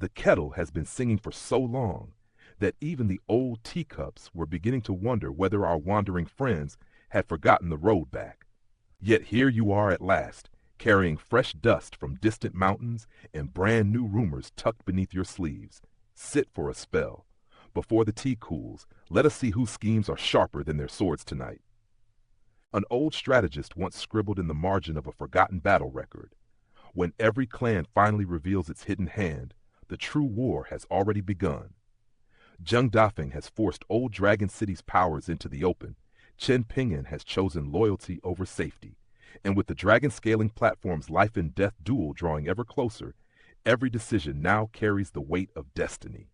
The kettle has been singing for so long that even the old teacups were beginning to wonder whether our wandering friends had forgotten the road back. Yet here you are at last, carrying fresh dust from distant mountains and brand new rumors tucked beneath your sleeves. Sit for a spell. Before the tea cools, let us see whose schemes are sharper than their swords tonight. An old strategist once scribbled in the margin of a forgotten battle record, "When every clan finally reveals its hidden hand, the true war has already begun." Zheng Dafeng has forced old Dragon City's powers into the open. Chen Ping'an has chosen loyalty over safety. And with the dragon scaling platform's life and death duel drawing ever closer, every decision now carries the weight of destiny.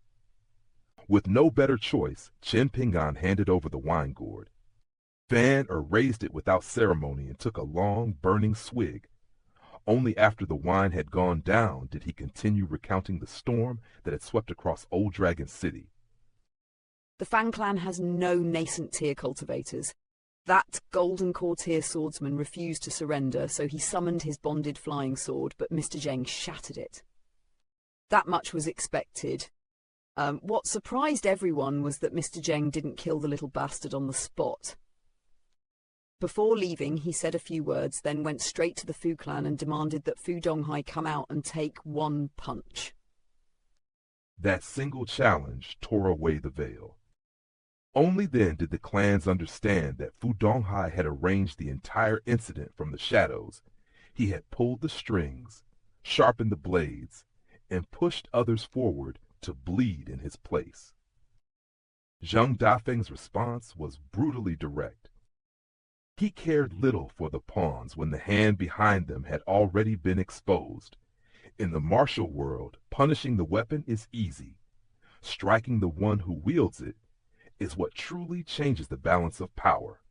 With no better choice, Chen Ping'an handed over the wine gourd. Fan raised it without ceremony and took a long, burning swig. Only after the wine had gone down did he continue recounting the storm that had swept across Old Dragon City. The Fang clan has no nascent tier cultivators. That golden courtier swordsman refused to surrender, so he summoned his bonded flying sword, but Mr. Zheng shattered it. That much was expected. What surprised everyone was that Mr. Zheng didn't kill the little bastard on the spot. Before leaving, he said a few words, then went straight to the Fu clan and demanded that Fu Donghai come out and take one punch. That single challenge tore away the veil. Only then did the clans understand that Fu Donghai had arranged the entire incident from the shadows. He had pulled the strings, sharpened the blades, and pushed others forward to bleed in his place. Zheng Dafeng's response was brutally direct. He cared little for the pawns when the hand behind them had already been exposed. In the martial world, punishing the weapon is easy. Striking the one who wields it is what truly changes the balance of power.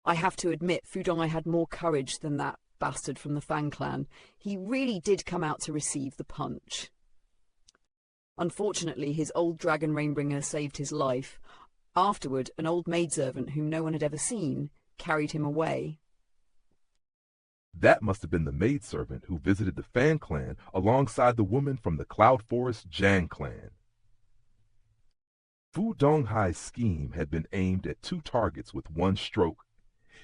I have to admit, Fu Donghai had more courage than that bastard from the Fang clan. He really did come out to receive the punch. Unfortunately, his old dragon Rainbringer saved his life. Afterward, an old maidservant whom no one had ever seen carried him away. That must have been the maidservant who visited the Fan clan alongside the woman from the Cloud Forest Jiang clan. Fu Donghai's scheme had been aimed at two targets with one stroke.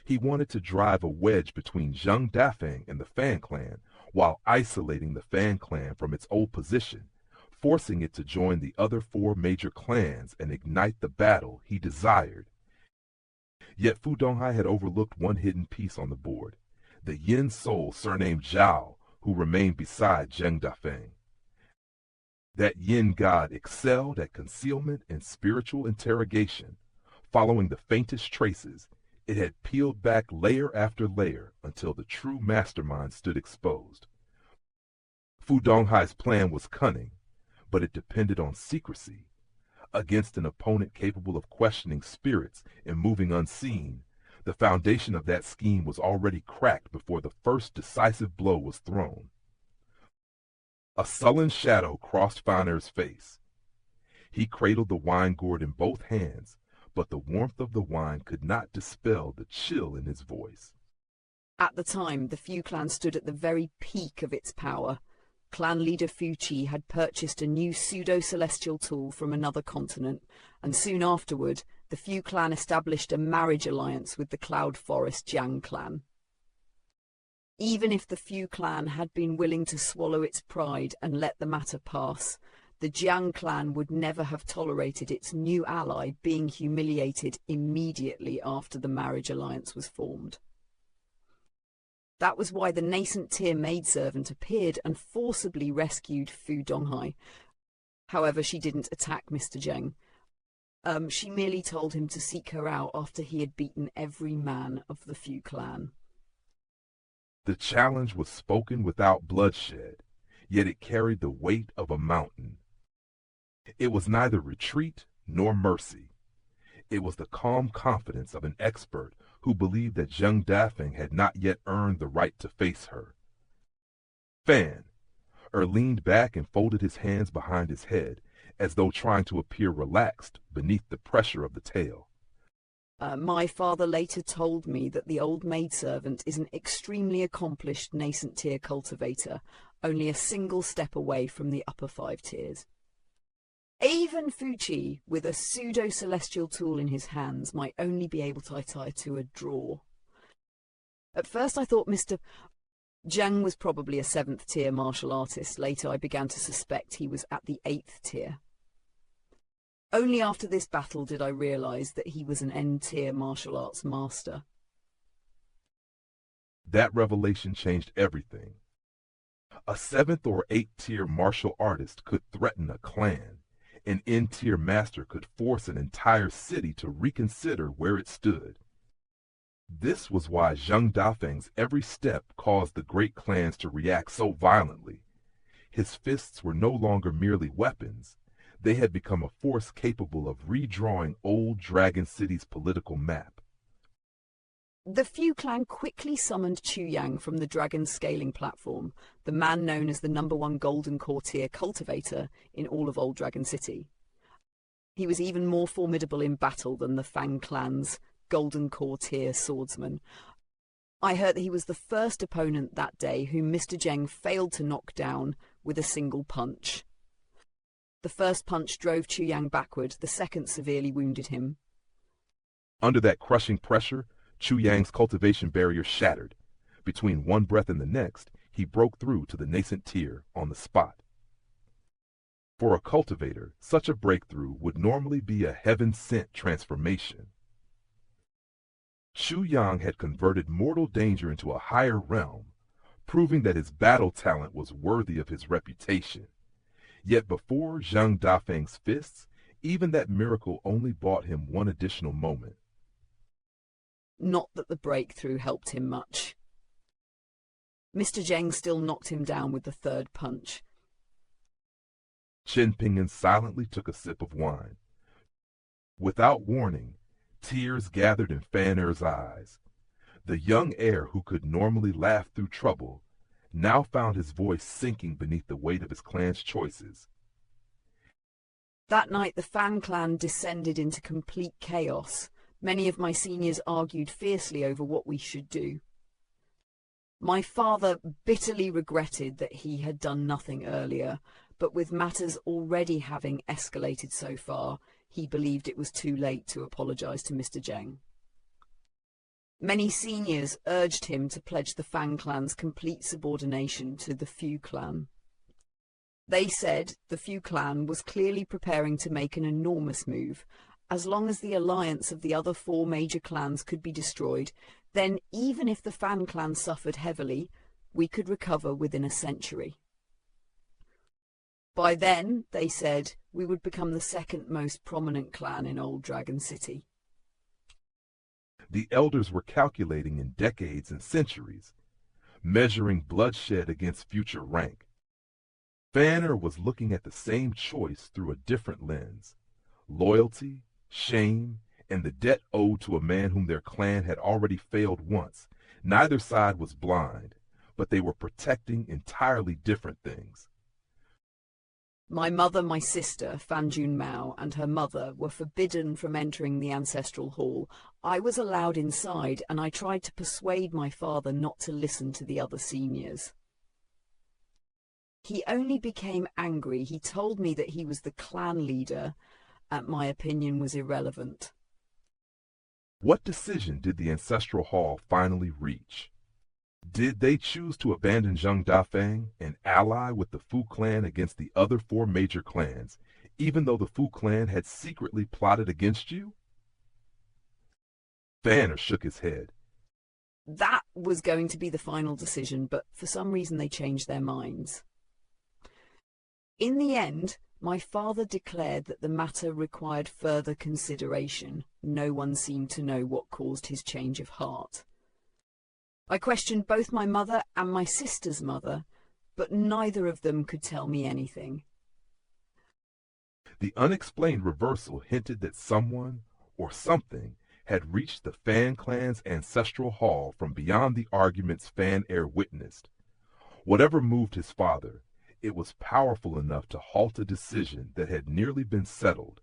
He wanted to drive a wedge between Zheng Dafeng and the Fan clan while isolating the Fan clan from its old position, forcing it to join the other four major clans and ignite the battle he desired. Yet Fu Donghai had overlooked one hidden piece on the board, the Yin soul surnamed Zhao, who remained beside Zheng Dafeng. That Yin god excelled at concealment and spiritual interrogation. Following the faintest traces, it had peeled back layer after layer until the true mastermind stood exposed. Fu Donghai's plan was cunning, but it depended on secrecy. Against an opponent capable of questioning spirits and moving unseen, the foundation of that scheme was already cracked before the first decisive blow was thrown. A sullen shadow crossed Faner's face. He cradled the wine gourd in both hands, but the warmth of the wine could not dispel the chill in his voice. At the time, the Fu clan stood at the very peak of its power. Clan leader Fu Chi had purchased a new pseudo-celestial tool from another continent, and soon afterward, the Fu clan established a marriage alliance with the Cloud Forest Jiang clan. Even if the Fu clan had been willing to swallow its pride and let the matter pass, the Jiang clan would never have tolerated its new ally being humiliated immediately after the marriage alliance was formed. That was why the nascent tier maidservant appeared and forcibly rescued Fu Donghai. However, she didn't attack Mr. Zheng. She merely told him to seek her out after he had beaten every man of the Fu clan. The challenge was spoken without bloodshed, yet it carried the weight of a mountain. It was neither retreat nor mercy. It was the calm confidence of an expert who believed that Zheng Dafeng had not yet earned the right to face her. Fan leaned back and folded his hands behind his head, as though trying to appear relaxed beneath the pressure of the tale. My father later told me that the old maidservant is an extremely accomplished nascent tier cultivator. only a single step away from the upper 5 tiers. Even Fuchi, with a pseudo-celestial tool in his hands, might only be able to tie to a draw. At first I thought Mr. Zheng was probably a 7th tier martial artist. Later I began to suspect he was at the 8th tier. Only after this battle did I realise that he was an N-tier martial arts master. That revelation changed everything. A 7th or 8th tier martial artist could threaten a clan. An N-tier master could force an entire city to reconsider where it stood. This was why Zheng Dafeng's every step caused the great clans to react so violently. His fists were no longer merely weapons. They had become a force capable of redrawing old Dragon City's political map. The Fu clan quickly summoned Chu Yang from the dragon scaling platform, the man known as the #1 golden courtier cultivator in all of Old Dragon City. He was even more formidable in battle than the Fang clan's golden courtier swordsman. I heard that he was the first opponent that day whom Mr. Zheng failed to knock down with a single punch. The first punch drove Chu Yang backward, the second severely wounded him. Under that crushing pressure, Chu Yang's cultivation barrier shattered. Between one breath and the next, he broke through to the nascent tier on the spot. For a cultivator, such a breakthrough would normally be a heaven-sent transformation. Chu Yang had converted mortal danger into a higher realm, proving that his battle talent was worthy of his reputation. Yet before Zheng Dafeng's fists, even that miracle only bought him one additional moment. Not that the breakthrough helped him much. Mr. Zheng still knocked him down with the third punch. Chen Ping'an silently took a sip of wine. Without warning, tears gathered in Fan Er's eyes. The young heir who could normally laugh through trouble now found his voice sinking beneath the weight of his clan's choices. That night the Fan clan descended into complete chaos. Many of my seniors argued fiercely over what we should do. My father bitterly regretted that he had done nothing earlier, but with matters already having escalated so far, he believed it was too late to apologize to Mr. Zheng. Many seniors urged him to pledge the Fang clan's complete subordination to the Fu clan. They said the Fu clan was clearly preparing to make an enormous move. As long as the alliance of the other 4 major clans could be destroyed, then even if the Fan clan suffered heavily, we could recover within a century. By then, they said, we would become the 2nd most prominent clan in Old Dragon City. The elders were calculating in decades and centuries, measuring bloodshed against future rank. Fan Er was looking at the same choice through a different lens: loyalty, shame, and the debt owed to a man whom their clan had already failed once. Neither side was blind, but they were protecting entirely different things. My mother, my sister, Fan Jun Mao, and her mother were forbidden from entering the ancestral hall. I was allowed inside, and I tried to persuade my father not to listen to the other seniors. He only became angry. He told me that he was the clan leader, and my opinion was irrelevant. What decision did the ancestral hall finally reach? Did they choose to abandon Zheng Dafeng and ally with the Fu clan against the other 4 major clans, even though the Fu clan had secretly plotted against you? Fan Er shook his head. That was going to be the final decision, but for some reason they changed their minds. In the end, my father declared that the matter required further consideration. No one seemed to know what caused his change of heart. I questioned both my mother and my sister's mother, but neither of them could tell me anything. The unexplained reversal hinted that someone or something had reached the Fan clan's ancestral hall from beyond the arguments Fan Er witnessed. Whatever moved his father, it was powerful enough to halt a decision that had nearly been settled.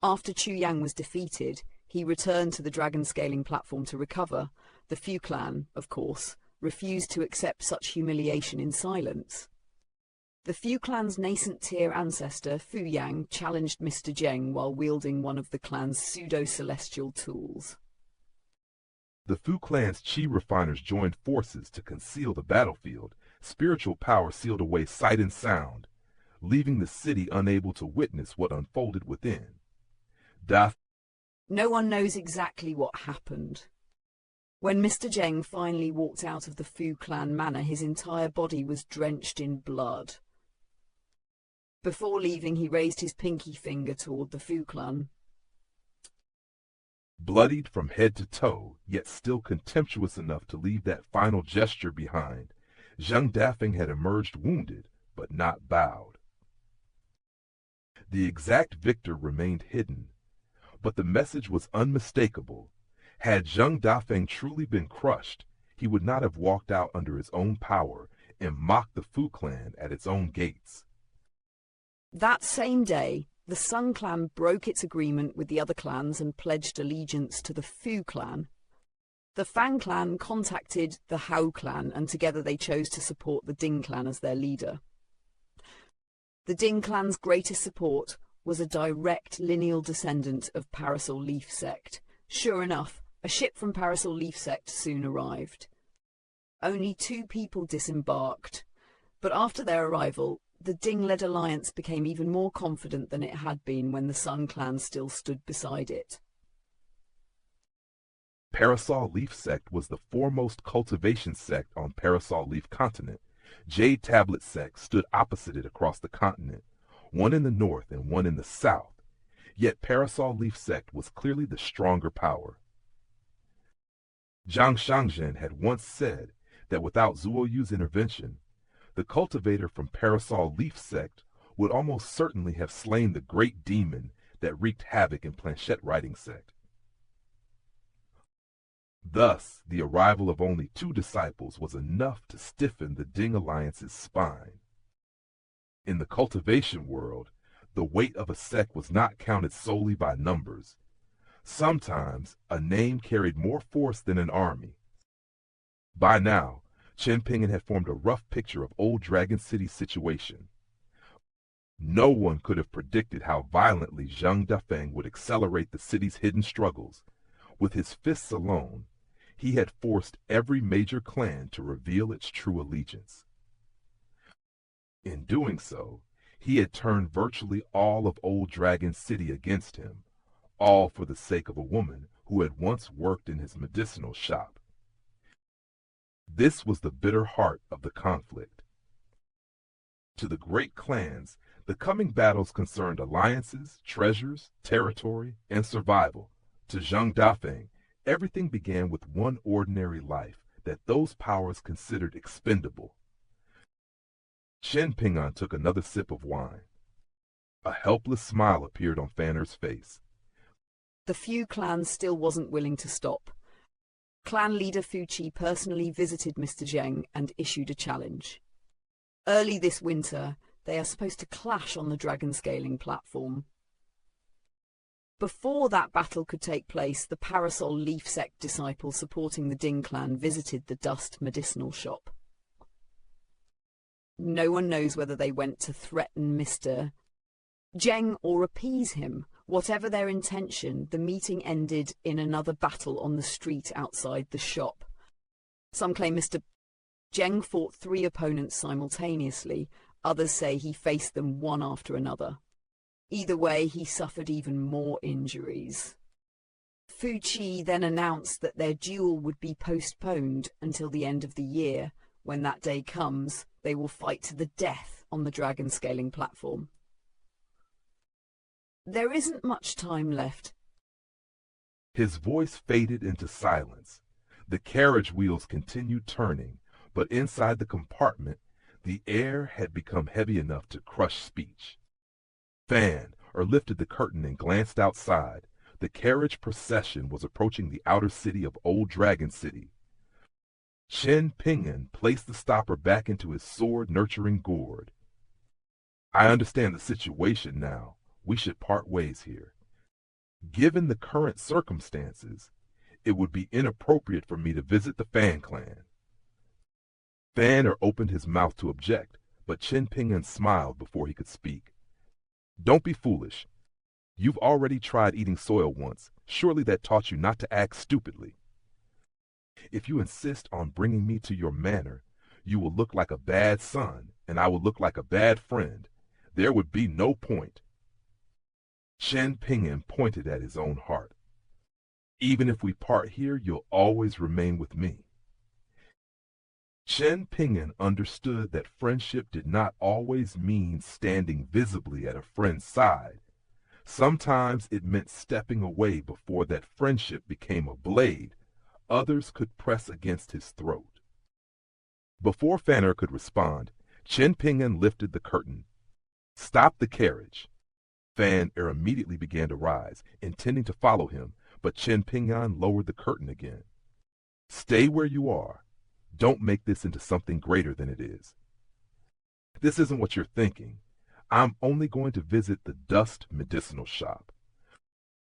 After Chu Yang was defeated, he returned to the dragon scaling platform to recover. The Fu clan, of course, refused to accept such humiliation in silence. The Fu clan's nascent tier ancestor, Fu Yang, challenged Mr. Zheng while wielding one of the clan's pseudo-celestial tools. The Fu clan's chi refiners joined forces to conceal the battlefield. Spiritual power sealed away sight and sound, leaving the city unable to witness what unfolded within. No one knows exactly what happened. When Mr. Zheng finally walked out of the Fu clan manor, his entire body was drenched in blood. Before leaving, he raised his pinky finger toward the Fu clan. Bloodied from head to toe, yet still contemptuous enough to leave that final gesture behind, Zheng Dafeng had emerged wounded, but not bowed. The exact victor remained hidden, but the message was unmistakable. Had Zheng Dafeng truly been crushed, he would not have walked out under his own power and mocked the Fu clan at its own gates. That same day, the Sung clan broke its agreement with the other clans and pledged allegiance to the Fu clan. The Fang clan contacted the Hao clan, and together they chose to support the Ding clan as their leader. The Ding clan's greatest support was a direct lineal descendant of Parasol Leaf Sect. Sure enough, a ship from Parasol Leaf Sect soon arrived. Only 2 people disembarked, but after their arrival, the Ding-led alliance became even more confident than it had been when the Sun clan still stood beside it. Parasol Leaf Sect was the foremost cultivation sect on Parasol Leaf Continent. Jade Tablet Sect stood opposite it across the continent, one in the north and one in the south. Yet Parasol Leaf Sect was clearly the stronger power. Zhang Shangzhen had once said that without Zuo Yu's intervention, the cultivator from Parasol Leaf Sect would almost certainly have slain the great demon that wreaked havoc in Planchette Writing Sect. Thus, the arrival of only 2 disciples was enough to stiffen the Ding Alliance's spine. In the cultivation world, the weight of a sect was not counted solely by numbers. Sometimes, a name carried more force than an army. By now, Chen Ping'an had formed a rough picture of Old Dragon City's situation. No one could have predicted how violently Zheng Dafeng would accelerate the city's hidden struggles. With his fists alone, he had forced every major clan to reveal its true allegiance. In doing so, he had turned virtually all of Old Dragon City against him, all for the sake of a woman who had once worked in his medicinal shop. This was the bitter heart of the conflict. To the great clans, the coming battles concerned alliances, treasures, territory, and survival. To Zheng Dafeng, everything began with one ordinary life that those powers considered expendable. Chen Ping'an took another sip of wine. A helpless smile appeared on Fanner's face. The Fu clan still wasn't willing to stop. Clan leader Fu Qi personally visited Mr. Zheng and issued a challenge. Early this winter, they are supposed to clash on the dragon scaling platform. Before that battle could take place, the Parasol Leaf Sect disciples supporting the Ding clan visited the Dust medicinal shop. No one knows whether they went to threaten Mr. Zheng or appease him. Whatever their intention, the meeting ended in another battle on the street outside the shop. Some claim Mr. Zheng fought 3 opponents simultaneously. Others say he faced them one after another. Either way, he suffered even more injuries. Fu Qi then announced that their duel would be postponed until the end of the year. When that day comes, they will fight to the death on the dragon scaling platform. There isn't much time left. His voice faded into silence. The carriage wheels continued turning, but inside the compartment, the air had become heavy enough to crush speech. Fan lifted the curtain and glanced outside. The carriage procession was approaching the outer city of Old Dragon City. Chen Ping'an placed the stopper back into his sword-nurturing gourd. I understand the situation now. We should part ways here. Given the current circumstances, it would be inappropriate for me to visit the Fan clan. Fan opened his mouth to object, but Chen Ping'an smiled before he could speak. Don't be foolish. You've already tried eating soil once. Surely that taught you not to act stupidly. If you insist on bringing me to your manor, you will look like a bad son, and I will look like a bad friend. There would be no point. Chen Ping'an pointed at his own heart. Even if we part here, you'll always remain with me. Chen Ping'an understood that friendship did not always mean standing visibly at a friend's side. Sometimes it meant stepping away before that friendship became a blade others could press against his throat. Before Fanner could respond, Chen Ping'an lifted the curtain. Stop the carriage. Fan immediately began to rise, intending to follow him, but Chen Ping'an lowered the curtain again. Stay where you are. Don't make this into something greater than it is. This isn't what you're thinking. I'm only going to visit the dust medicinal shop.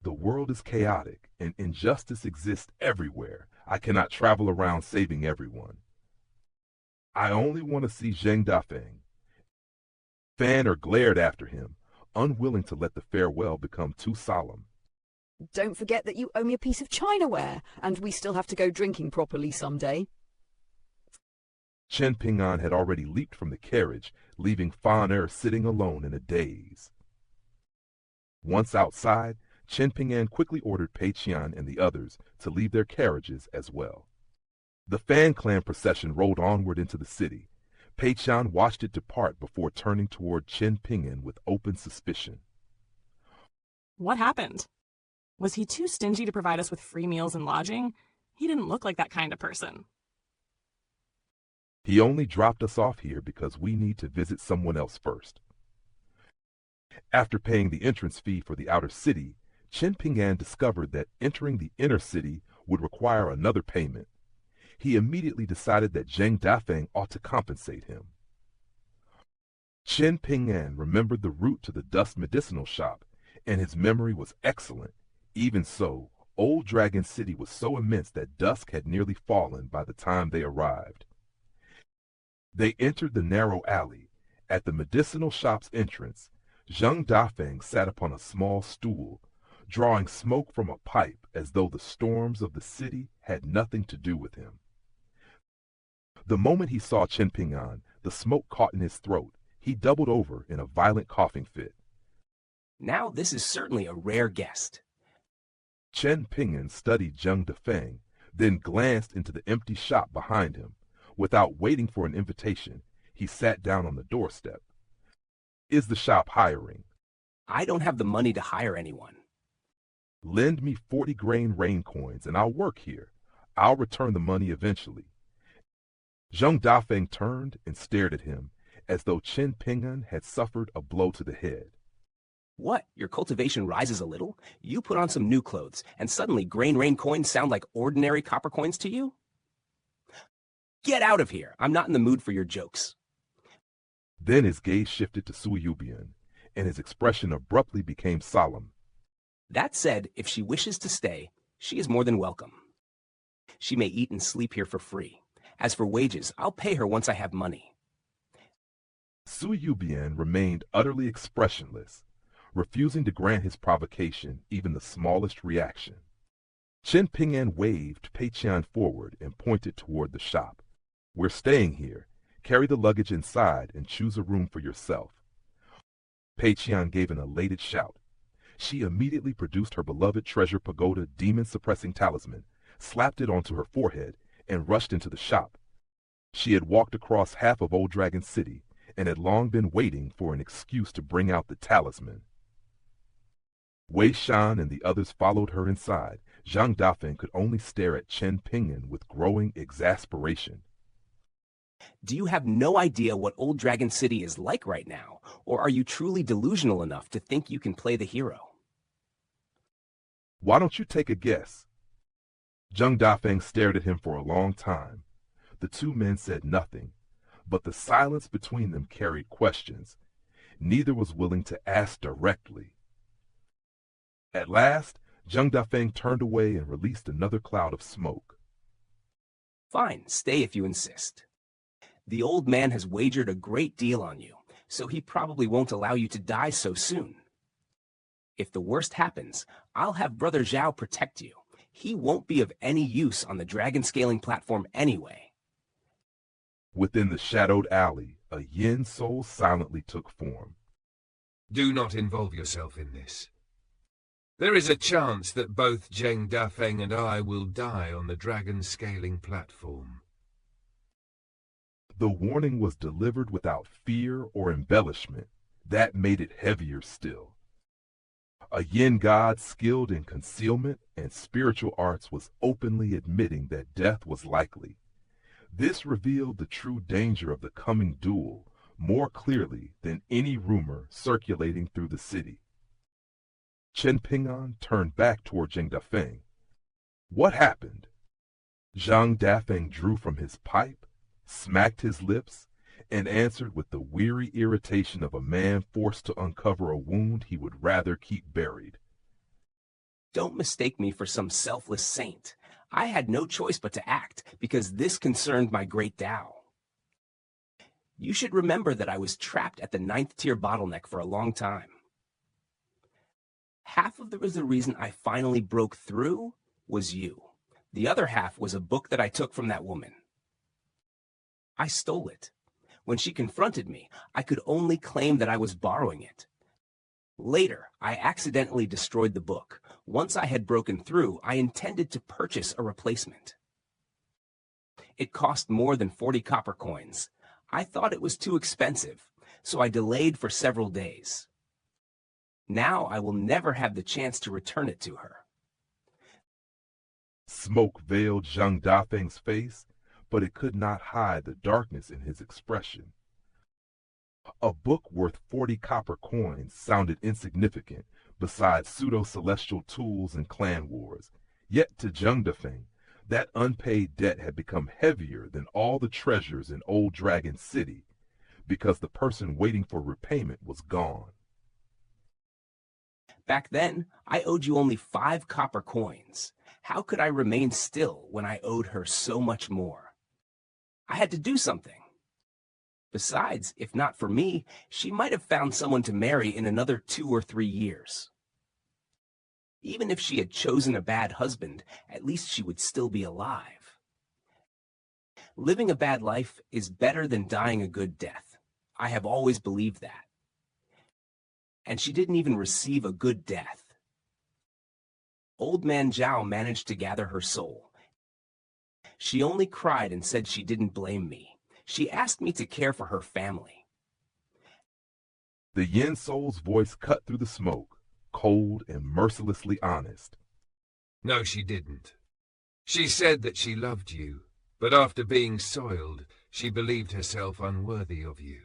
The world is chaotic, and injustice exists everywhere. I cannot travel around saving everyone. I only want to see Zheng Dafeng. Fanner glared after him, unwilling to let the farewell become too solemn. Don't forget that you owe me a piece of chinaware, and we still have to go drinking properly someday. Chen Ping'an had already leaped from the carriage, leaving Fanner sitting alone in a daze. Once outside, Chen Ping'an quickly ordered Pei Qian and the others to leave their carriages as well. The Fan clan procession rolled onward into the city. Pei Qian watched it depart before turning toward Chen Ping'an with open suspicion. What happened? Was he too stingy to provide us with free meals and lodging? He didn't look like that kind of person. He only dropped us off here because we need to visit someone else first. After paying the entrance fee for the outer city, Chen Ping'an discovered that entering the inner city would require another payment. He immediately decided that Zheng Dafeng ought to compensate him. Chen Ping'an remembered the route to the dust medicinal shop, and his memory was excellent. Even so, Old Dragon City was so immense that dusk had nearly fallen by the time they arrived. They entered the narrow alley. At the medicinal shop's entrance, Zheng Dafeng sat upon a small stool, drawing smoke from a pipe as though the storms of the city had nothing to do with him. The moment he saw Chen Ping'an, the smoke caught in his throat. He doubled over in a violent coughing fit. Now this is certainly a rare guest. Chen Ping'an studied Zheng Dafeng, then glanced into the empty shop behind him. Without waiting for an invitation, he sat down on the doorstep. Is the shop hiring? I don't have the money to hire anyone. Lend me 40 grain rain coins and I'll work here. I'll return the money eventually. Zheng Dafeng turned and stared at him, as though Chen Ping'an had suffered a blow to the head. What? Your cultivation rises a little? You put on some new clothes, and suddenly grain rain coins sound like ordinary copper coins to you? Get out of here! I'm not in the mood for your jokes. Then his gaze shifted to Sui Yubian, and his expression abruptly became solemn. That said, if she wishes to stay, she is more than welcome. She may eat and sleep here for free. As for wages, I'll pay her once I have money. Sui Yubian remained utterly expressionless, refusing to grant his provocation even the smallest reaction. Chen Ping'an waved Pei Qian forward and pointed toward the shop. We're staying here. Carry the luggage inside and choose a room for yourself. Pei Qian gave an elated shout. She immediately produced her beloved Treasure Pagoda demon-suppressing talisman, slapped it onto her forehead, and rushed into the shop. She had walked across half of Old Dragon City and had long been waiting for an excuse to bring out the talisman. Wei Shan and the others followed her inside. Zheng Dafeng could only stare at Chen Ping'an with growing exasperation. Do you have no idea what Old Dragon City is like right now, or are you truly delusional enough to think you can play the hero? Why don't you take a guess? Zheng Dafeng stared at him for a long time. The two men said nothing, but the silence between them carried questions. Neither was willing to ask directly. At last, Zheng Dafeng turned away and released another cloud of smoke. Fine, stay if you insist. The old man has wagered a great deal on you, so he probably won't allow you to die so soon. If the worst happens, I'll have Brother Zhao protect you. He won't be of any use on the dragon scaling platform anyway. Within the shadowed alley, a yin soul silently took form. Do not involve yourself in this. There is a chance that both Zheng Dafeng and I will die on the dragon scaling platform. The warning was delivered without fear or embellishment. That made it heavier still. A yin god skilled in concealment and spiritual arts was openly admitting that death was likely. This revealed the true danger of the coming duel more clearly than any rumor circulating through the city. Chen Ping'an turned back toward Zheng Dafeng. What happened? Zheng Dafeng drew from his pipe, smacked his lips, and answered with the weary irritation of a man forced to uncover a wound he would rather keep buried. Don't mistake me for some selfless saint. I had no choice but to act, because this concerned my great Tao. You should remember that I was trapped at the 9th tier bottleneck for a long time. Half of the reason I finally broke through was you. The other half was a book that I took from that woman. I stole it. When she confronted me, I could only claim that I was borrowing it. Later, I accidentally destroyed the book. Once I had broken through, I intended to purchase a replacement. It cost more than 40 copper coins. I thought it was too expensive, so I delayed for several days. Now I will never have the chance to return it to her. Smoke veiled Zheng Dafeng's face, but it could not hide the darkness in his expression. A book worth 40 copper coins sounded insignificant beside pseudo-celestial tools and clan wars, yet to Zheng Dafeng, that unpaid debt had become heavier than all the treasures in Old Dragon City, because the person waiting for repayment was gone. Back then, I owed you only 5 copper coins. How could I remain still when I owed her so much more? I had to do something. Besides, if not for me, she might have found someone to marry in another 2 or 3 years. Even if she had chosen a bad husband, at least she would still be alive. Living a bad life is better than dying a good death. I have always believed that. And she didn't even receive a good death. Old Man Zhao managed to gather her soul. She only cried and said she didn't blame me. She asked me to care for her family. The yin soul's voice cut through the smoke, cold and mercilessly honest. No, she didn't. She said that she loved you, but after being soiled, she believed herself unworthy of you.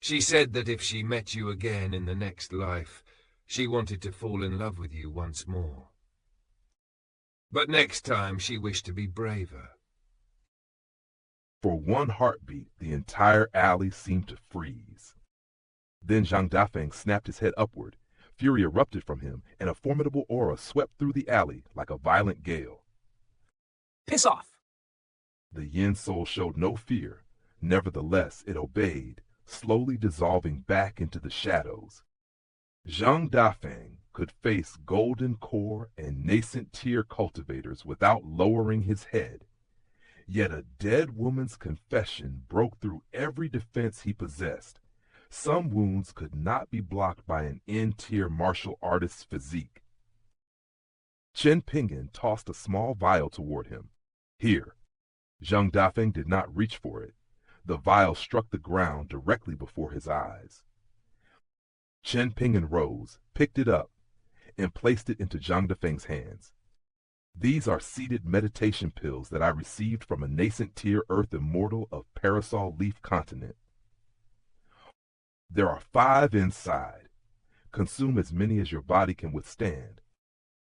She said that if she met you again in the next life, she wanted to fall in love with you once more. But next time she wished to be braver. For one heartbeat, the entire alley seemed to freeze. Then Zheng Dafeng snapped his head upward. Fury erupted from him, and a formidable aura swept through the alley like a violent gale. Piss off! The yin soul showed no fear. Nevertheless, it obeyed, slowly dissolving back into the shadows. Zheng Dafeng could face golden core and nascent tier cultivators without lowering his head. Yet a dead woman's confession broke through every defense he possessed. Some wounds could not be blocked by an N-tier martial artist's physique. Chen Ping'an tossed a small vial toward him. Here. Zheng Dafeng did not reach for it. The vial struck the ground directly before his eyes. Chen Ping'an rose, picked it up, and placed it into Zheng Dafeng's hands. These are seeded meditation pills that I received from a nascent tier earth immortal of Parasol Leaf Continent. There are 5 inside. Consume as many as your body can withstand.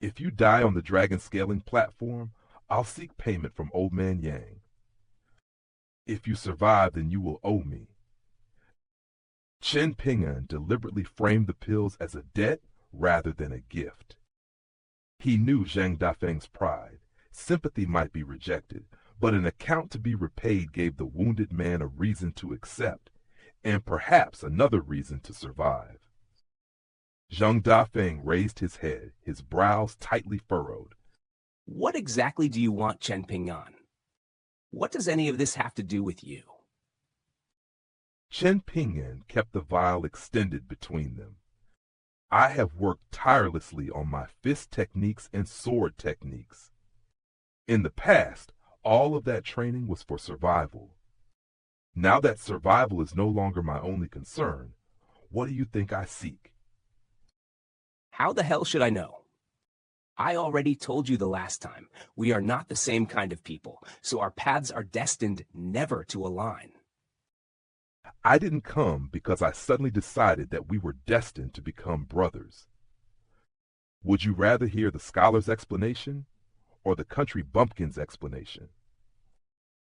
If you die on the dragon scaling platform, I'll seek payment from Old Man Yang. If you survive, then you will owe me. Chen Ping'an deliberately framed the pills as a debt rather than a gift. He knew Zheng Dafeng's pride. Sympathy might be rejected, but an account to be repaid gave the wounded man a reason to accept, and perhaps another reason to survive. Zheng Dafeng raised his head, his brows tightly furrowed. What exactly do you want, Chen Ping'an? What does any of this have to do with you? Chen Ping'an kept the vial extended between them. I have worked tirelessly on my fist techniques and sword techniques. In the past, all of that training was for survival. Now that survival is no longer my only concern, what do you think I seek? How the hell should I know? I already told you the last time, we are not the same kind of people, so our paths are destined never to align. I didn't come because I suddenly decided that we were destined to become brothers. Would you rather hear the scholar's explanation or the country bumpkin's explanation?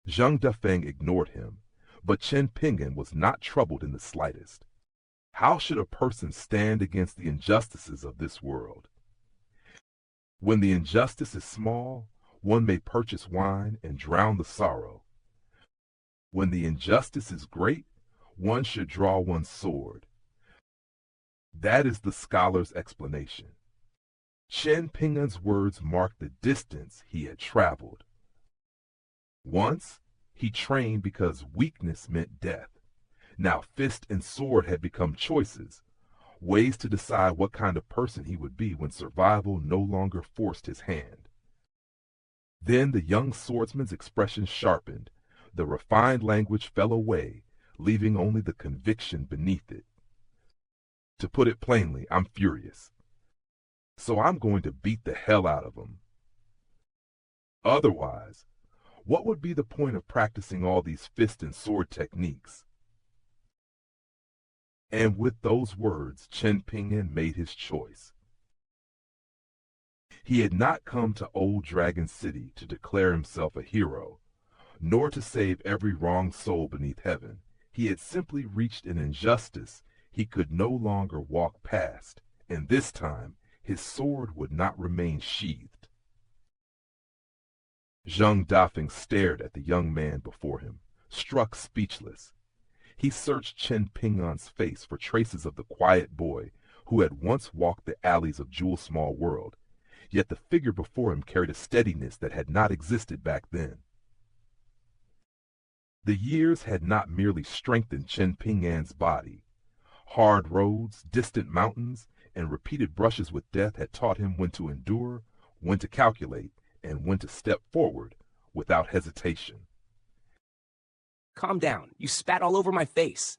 Zheng Dafeng ignored him, but Chen Ping'an was not troubled in the slightest. How should a person stand against the injustices of this world? When the injustice is small, one may purchase wine and drown the sorrow. When the injustice is great, one should draw one's sword. That is the scholar's explanation. Chen Ping'an's words marked the distance he had traveled. Once, he trained because weakness meant death. Now fist and sword had become choices, ways to decide what kind of person he would be when survival no longer forced his hand. Then the young swordsman's expression sharpened, the refined language fell away, leaving only the conviction beneath it. To put it plainly, I'm furious. So I'm going to beat the hell out of him. Otherwise, what would be the point of practicing all these fist and sword techniques? And with those words, Chen Ping'an made his choice. He had not come to Old Dragon City to declare himself a hero, nor to save every wronged soul beneath heaven. He had simply reached an injustice he could no longer walk past, and this time his sword would not remain sheathed. Zheng Dafeng stared at the young man before him, struck speechless. He searched Chen Ping'an's face for traces of the quiet boy who had once walked the alleys of Jewel's small world, yet the figure before him carried a steadiness that had not existed back then. The years had not merely strengthened Chen Ping'an's body. Hard roads, distant mountains, and repeated brushes with death had taught him when to endure, when to calculate, and when to step forward without hesitation. Calm down, you spat all over my face.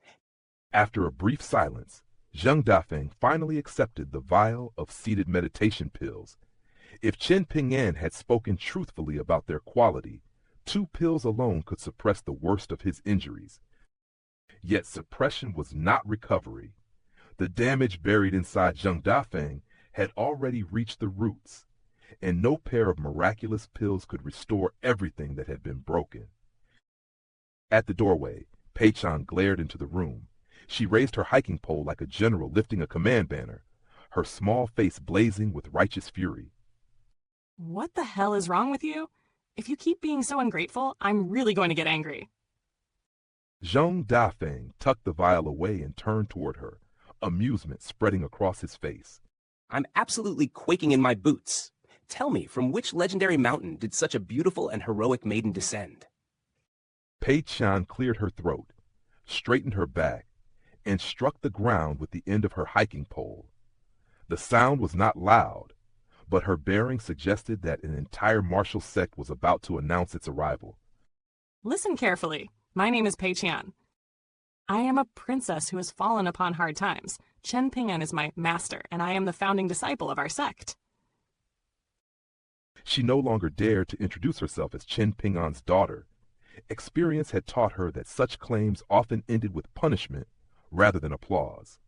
After a brief silence, Zheng Dafeng finally accepted the vial of seated meditation pills. If Chen Ping'an had spoken truthfully about their quality, 2 pills alone could suppress the worst of his injuries. Yet suppression was not recovery. The damage buried inside Zheng Dafeng had already reached the roots, and no pair of miraculous pills could restore everything that had been broken. At the doorway, Pei Chan glared into the room. She raised her hiking pole like a general lifting a command banner, her small face blazing with righteous fury. What the hell is wrong with you? If you keep being so ungrateful, I'm really going to get angry. Zheng Dafeng tucked the vial away and turned toward her, amusement spreading across his face. I'm absolutely quaking in my boots. Tell me, from which legendary mountain did such a beautiful and heroic maiden descend? Pei Chan cleared her throat, straightened her back, and struck the ground with the end of her hiking pole. The sound was not loud, but her bearing suggested that an entire martial sect was about to announce its arrival. Listen carefully. My name is Pei Chan. I am a princess who has fallen upon hard times. Chen Ping'an is my master, and I am the founding disciple of our sect. She no longer dared to introduce herself as Chen Ping'an's daughter. Experience had taught her that such claims often ended with punishment rather than applause.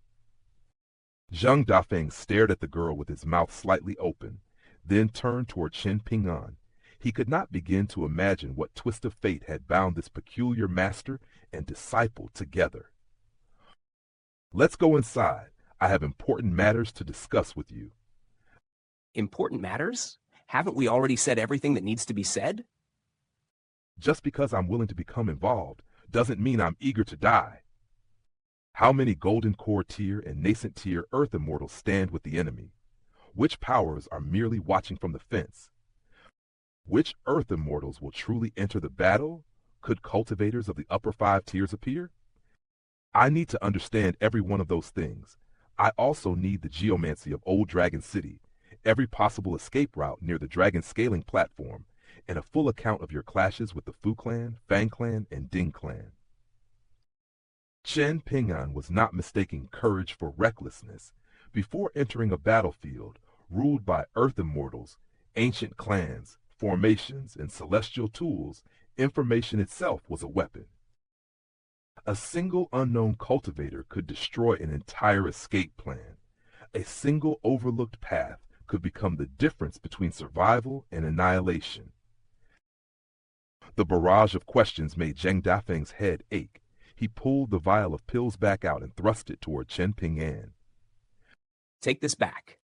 Zheng Dafeng stared at the girl with his mouth slightly open, then turned toward Chen Ping'an. He could not begin to imagine what twist of fate had bound this peculiar master and disciple together. Let's go inside. I have important matters to discuss with you. Important matters? Haven't we already said everything that needs to be said? Just because I'm willing to become involved doesn't mean I'm eager to die. How many Golden Core tier and nascent tier Earth Immortals stand with the enemy? Which powers are merely watching from the fence? Which Earth Immortals will truly enter the battle? Could cultivators of the upper 5 tiers appear? I need to understand every one of those things. I also need the geomancy of Old Dragon City, every possible escape route near the dragon scaling platform, and a full account of your clashes with the Fu Clan, Fang Clan, and Ding Clan. Chen Ping'an was not mistaking courage for recklessness. Before entering a battlefield ruled by Earth Immortals, ancient clans, formations, and celestial tools, information itself was a weapon. A single unknown cultivator could destroy an entire escape plan. A single overlooked path could become the difference between survival and annihilation. The barrage of questions made Zheng Dafeng's head ache. He pulled the vial of pills back out and thrust it toward Chen Ping'an. Take this back.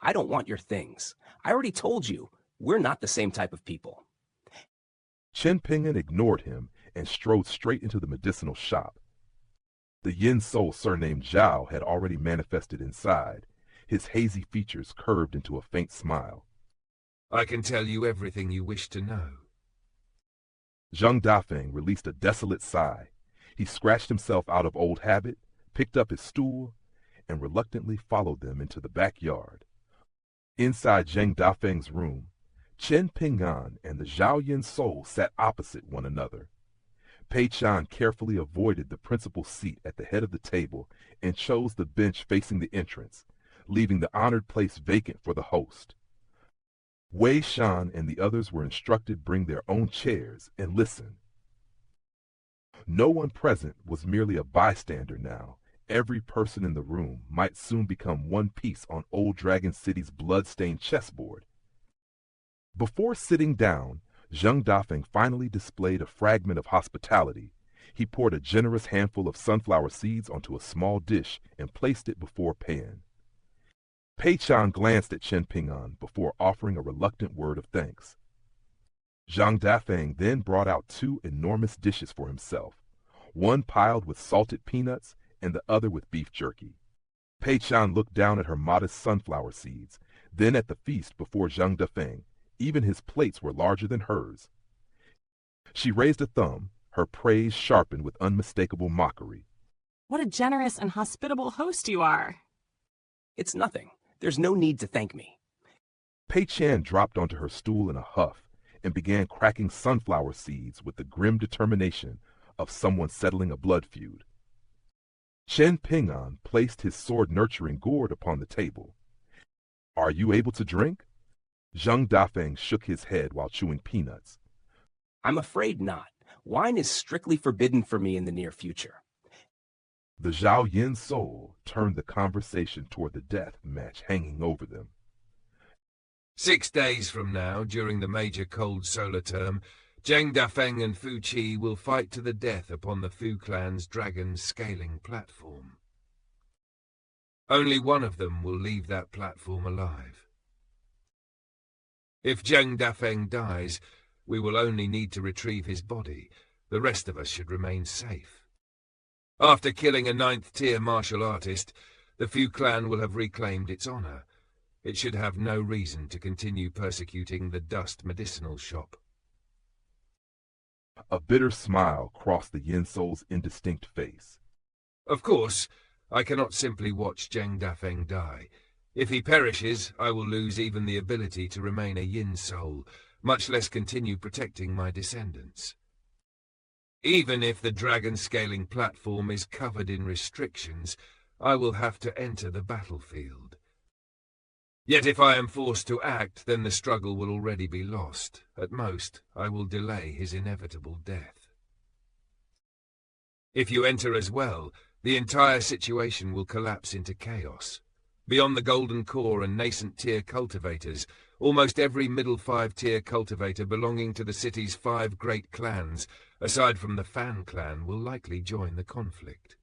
I don't want your things. I already told you, we're not the same type of people. Chen Ping'an ignored him and strode straight into the medicinal shop. The yin soul surnamed Zhao had already manifested inside. His hazy features curved into a faint smile. I can tell you everything you wish to know. Zheng Dafeng released a desolate sigh. He scratched himself out of old habit, picked up his stool, and reluctantly followed them into the backyard. Inside Zheng Dafeng's room, Chen Ping'an and the Zhao Yin soul sat opposite one another. Pei Chan carefully avoided the principal seat at the head of the table and chose the bench facing the entrance, leaving the honored place vacant for the host. Wei Shan and the others were instructed bring their own chairs and listen. No one present was merely a bystander now. Every person in the room might soon become one piece on Old Dragon City's blood-stained chessboard. Before sitting down, Zheng Dafeng finally displayed a fragment of hospitality. He poured a generous handful of sunflower seeds onto a small dish and placed it before Pan. Pei Chan glanced at Chen Ping'an before offering a reluctant word of thanks. Zheng Dafeng then brought out 2 enormous dishes for himself, one piled with salted peanuts and the other with beef jerky. Pei Chan looked down at her modest sunflower seeds, then at the feast before Zheng Dafeng. Even his plates were larger than hers. She raised a thumb, her praise sharpened with unmistakable mockery. What a generous and hospitable host you are. It's nothing. There's no need to thank me. Pei Chan dropped onto her stool in a huff and began cracking sunflower seeds with the grim determination of someone settling a blood feud. Chen Ping'an placed his sword-nurturing gourd upon the table. Are you able to drink? Zheng Dafeng shook his head while chewing peanuts. I'm afraid not. Wine is strictly forbidden for me in the near future. The Zhao Yin soul turned the conversation toward the death match hanging over them. 6 days from now, during the major cold solar term, Zheng Dafeng and Fu Qi will fight to the death upon the Fu Clan's dragon scaling platform. Only one of them will leave that platform alive. If Zheng Dafeng dies, we will only need to retrieve his body. The rest of us should remain safe. After killing a 9th-tier martial artist, the Fu Clan will have reclaimed its honor. It should have no reason to continue persecuting the dust medicinal shop. A bitter smile crossed the Yin soul's indistinct face. Of course, I cannot simply watch Zheng Dafeng die. If he perishes, I will lose even the ability to remain a Yin soul, much less continue protecting my descendants. Even if the dragon-scaling platform is covered in restrictions, I will have to enter the battlefield. Yet if I am forced to act, then the struggle will already be lost. At most, I will delay his inevitable death. If you enter as well, the entire situation will collapse into chaos. Beyond the Golden Core and nascent tier cultivators, almost every middle 5-tier cultivator belonging to the city's 5 great clans, aside from the Fan clan, will likely join the conflict.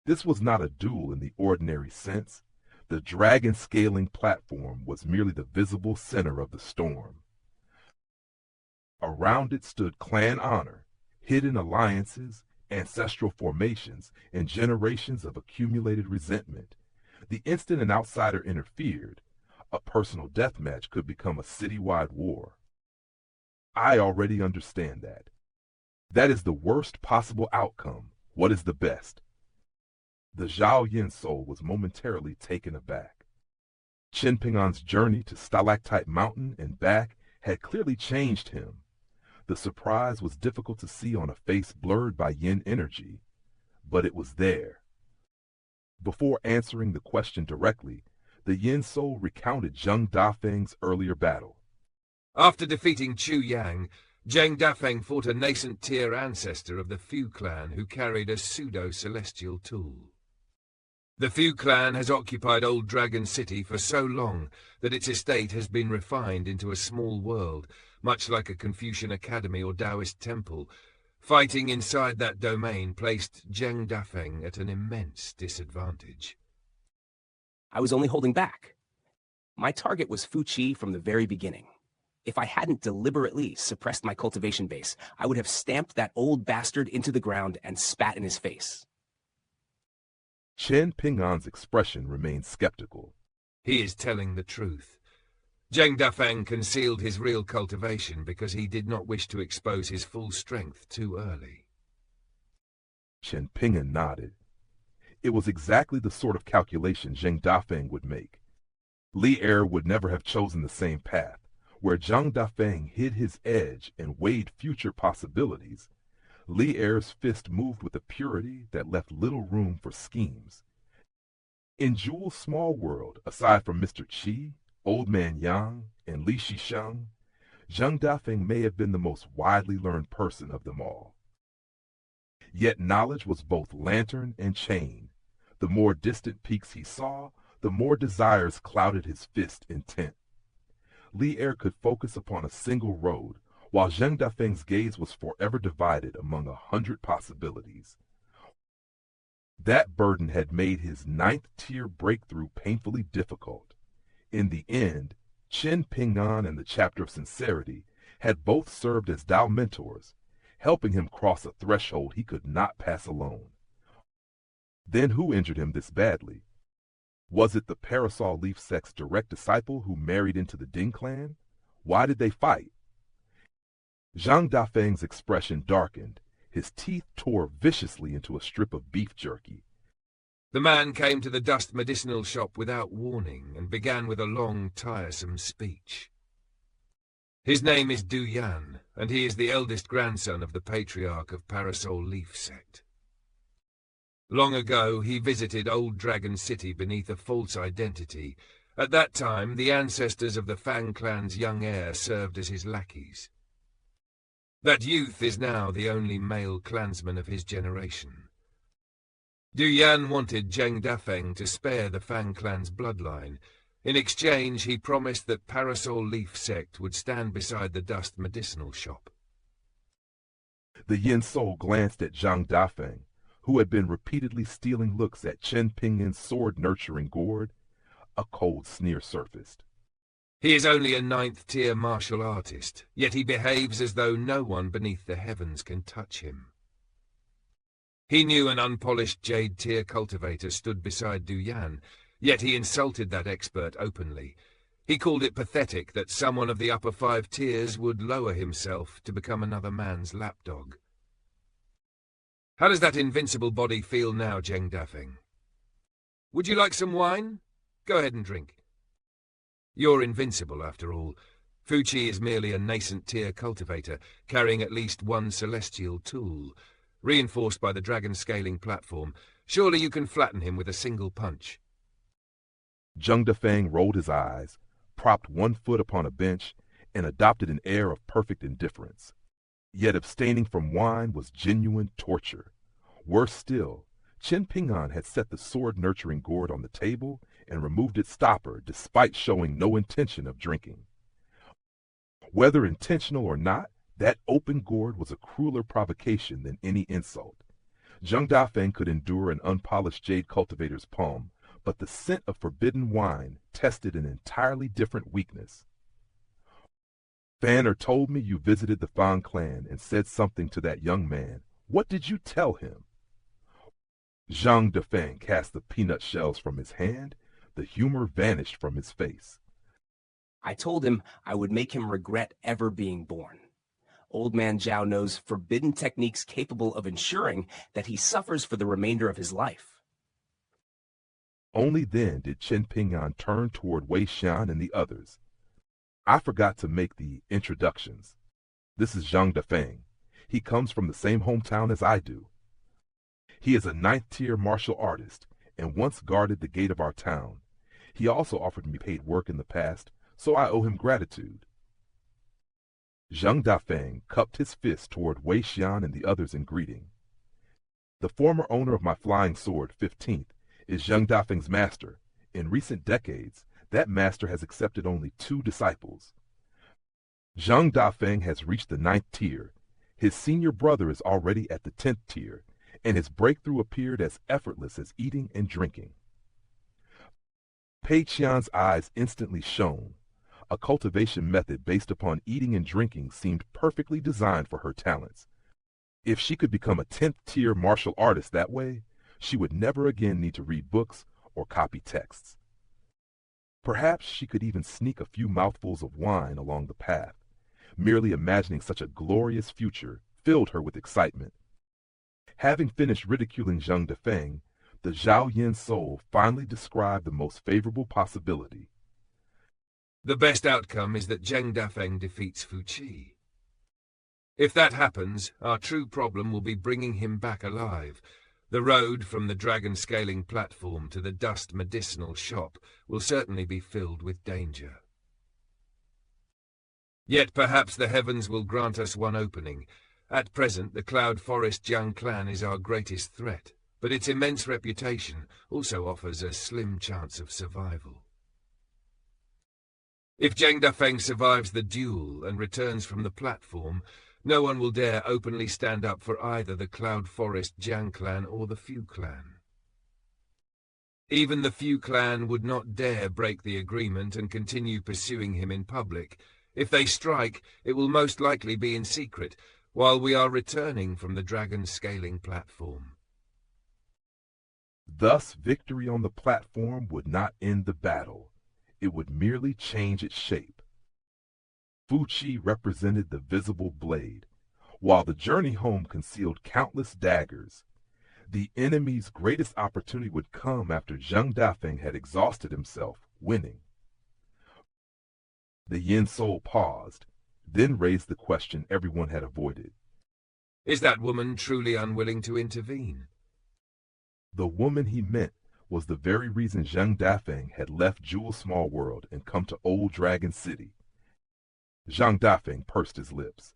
This was not a duel in the ordinary sense. The dragon-scaling platform was merely the visible center of the storm. Around it stood clan honor, hidden alliances, ancestral formations, and generations of accumulated resentment. The instant an outsider interfered, a personal death match could become a citywide war. I already understand that. That is the worst possible outcome. What is the best? The Zhao Yin soul was momentarily taken aback. Chen Ping'an's journey to Stalactite Mountain and back had clearly changed him. The surprise was difficult to see on a face blurred by yin energy, but it was there. Before answering the question directly, the yin soul recounted Zheng Dafeng's earlier battle. After defeating Chu Yang, Zheng Dafeng fought a nascent tier ancestor of the Fu clan who carried a pseudo-celestial tool. The Fu clan has occupied Old Dragon City for so long that its estate has been refined into a small world, much like a Confucian academy or Taoist temple. Fighting inside that domain placed Zheng Dafeng at an immense disadvantage. I was only holding back. My target was Fu Qi from the very beginning. If I hadn't deliberately suppressed my cultivation base, I would have stamped that old bastard into the ground and spat in his face. Chen Ping'an's expression remained skeptical. He is telling the truth. Zheng Dafeng concealed his real cultivation because he did not wish to expose his full strength too early. Chen Ping'an nodded. It was exactly the sort of calculation Zheng Dafeng would make. Li Er would never have chosen the same path, where Zheng Dafeng hid his edge and weighed future possibilities. Li Er's fist moved with a purity that left little room for schemes. In Jewel's small world, aside from Mr. Qi, Old Man Yang, and Li Shisheng, Zheng Dafeng may have been the most widely learned person of them all. Yet knowledge was both lantern and chain. The more distant peaks he saw, the more desires clouded his fist intent. Li Er could focus upon a single road, while Zheng Dafeng's gaze was forever divided among 100 possibilities. That burden had made his ninth-tier breakthrough painfully difficult. In the end, Chen Ping'an and the Chapter of Sincerity had both served as Tao mentors, helping him cross a threshold he could not pass alone. Then who injured him this badly? Was it the Parasol Leaf sect's direct disciple who married into the Ding clan? Why did they fight? Zheng Dafeng's expression darkened. His teeth tore viciously into a strip of beef jerky. The man came to the dust medicinal shop without warning and began with a long, tiresome speech. His name is Du Yan, and he is the eldest grandson of the patriarch of Parasol Leaf sect. Long ago, he visited Old Dragon City beneath a false identity. At that time, the ancestors of the Fang clan's young heir served as his lackeys. That youth is now the only male clansman of his generation. Du Yan wanted Zheng Dafeng to spare the Fang clan's bloodline. In exchange, he promised that Parasol Leaf sect would stand beside the dust medicinal shop. The Yin soul glanced at Zheng Dafeng, who had been repeatedly stealing looks at Chen Ping'an's sword-nurturing gourd. A cold sneer surfaced. He is only a ninth-tier martial artist, yet he behaves as though no one beneath the heavens can touch him. He knew an unpolished jade-tier cultivator stood beside Du Yan, yet he insulted that expert openly. He called it pathetic that someone of the upper 5 tiers would lower himself to become another man's lapdog. How does that invincible body feel now, Zheng Dafeng? Would you like some wine? Go ahead and drink. You're invincible, after all. Fu Qi is merely a nascent-tier cultivator, carrying at least one celestial tool, reinforced by the dragon-scaling platform. Surely you can flatten him with a single punch. Zheng Dafeng rolled his eyes, propped one foot upon a bench, and adopted an air of perfect indifference. Yet abstaining from wine was genuine torture. Worse still, Chen Ping'an had set the sword-nurturing gourd on the table and removed its stopper despite showing no intention of drinking. Whether intentional or not, that open gourd was a crueler provocation than any insult. Zheng Dafeng could endure an unpolished jade cultivator's palm, but the scent of forbidden wine tested an entirely different weakness. Fanner told me you visited the Fan clan and said something to that young man. What did you tell him? Zheng Dafeng cast the peanut shells from his hand. The humor vanished from his face. I told him I would make him regret ever being born. Old Man Zhao knows forbidden techniques capable of ensuring that he suffers for the remainder of his life. Only then did Chen Ping'an turn toward Wei Xian and the others. I forgot to make the introductions. This is Zheng Dafeng. He comes from the same hometown as I do. He is a 9th-tier martial artist and once guarded the gate of our town. He also offered me paid work in the past, so I owe him gratitude. Zheng Dafeng cupped his fist toward Wei Xian and the others in greeting. The former owner of my flying sword, 15th, is Zheng Dafeng's master. In recent decades, that master has accepted only 2 disciples. Zheng Dafeng has reached the 9th tier. His senior brother is already at the 10th tier, and his breakthrough appeared as effortless as eating and drinking. Pei Qian's eyes instantly shone. A cultivation method based upon eating and drinking seemed perfectly designed for her talents. If she could become a 10th tier martial artist that way, she would never again need to read books or copy texts. Perhaps she could even sneak a few mouthfuls of wine along the path. Merely imagining such a glorious future filled her with excitement. Having finished ridiculing Zheng Dafeng, the Zhao Yin soul finally described the most favorable possibility. The best outcome is that Zheng Dafeng defeats Fu Qi. If that happens, our true problem will be bringing him back alive. The road from the dragon scaling platform to the dust medicinal shop will certainly be filled with danger. Yet perhaps the heavens will grant us one opening. At present, the Cloud Forest Jiang clan is our greatest threat, but its immense reputation also offers a slim chance of survival. If Zheng Dafeng survives the duel and returns from the platform, no one will dare openly stand up for either the Cloud Forest Jiang clan or the Fu clan. Even the Fu clan would not dare break the agreement and continue pursuing him in public. If they strike, it will most likely be in secret, while we are returning from the dragon scaling platform. Thus, victory on the platform would not end the battle. It would merely change its shape. Fu Qi represented the visible blade, while the journey home concealed countless daggers. The enemy's greatest opportunity would come after Zheng Dafeng had exhausted himself, winning. The Yin soul paused, then raised the question everyone had avoided. Is that woman truly unwilling to intervene? The woman he meant was the very reason Zheng Dafeng had left Jewel Small World and come to Old Dragon City. Zheng Dafeng pursed his lips.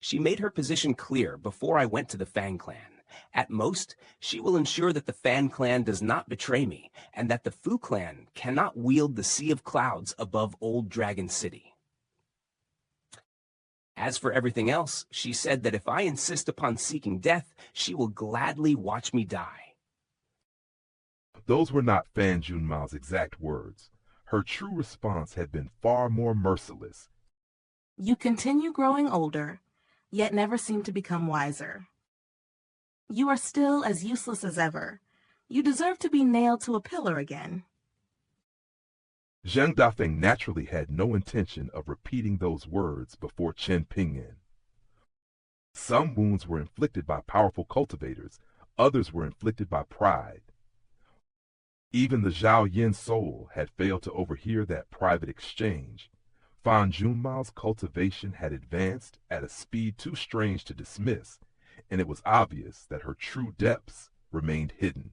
She made her position clear before I went to the Fan clan. At most, she will ensure that the Fan clan does not betray me, and that the Fu clan cannot wield the Sea of Clouds above Old Dragon City. As for everything else, she said that if I insist upon seeking death, she will gladly watch me die. Those were not Fan Junmao's exact words. Her true response had been far more merciless. You continue growing older, yet never seem to become wiser. You are still as useless as ever. You deserve to be nailed to a pillar again. Zheng Dafeng naturally had no intention of repeating those words before Chen Ping'an. Some wounds were inflicted by powerful cultivators, others were inflicted by pride. Even the Zhao Yin soul had failed to overhear that private exchange. Fan Junmao's cultivation had advanced at a speed too strange to dismiss, and it was obvious that her true depths remained hidden.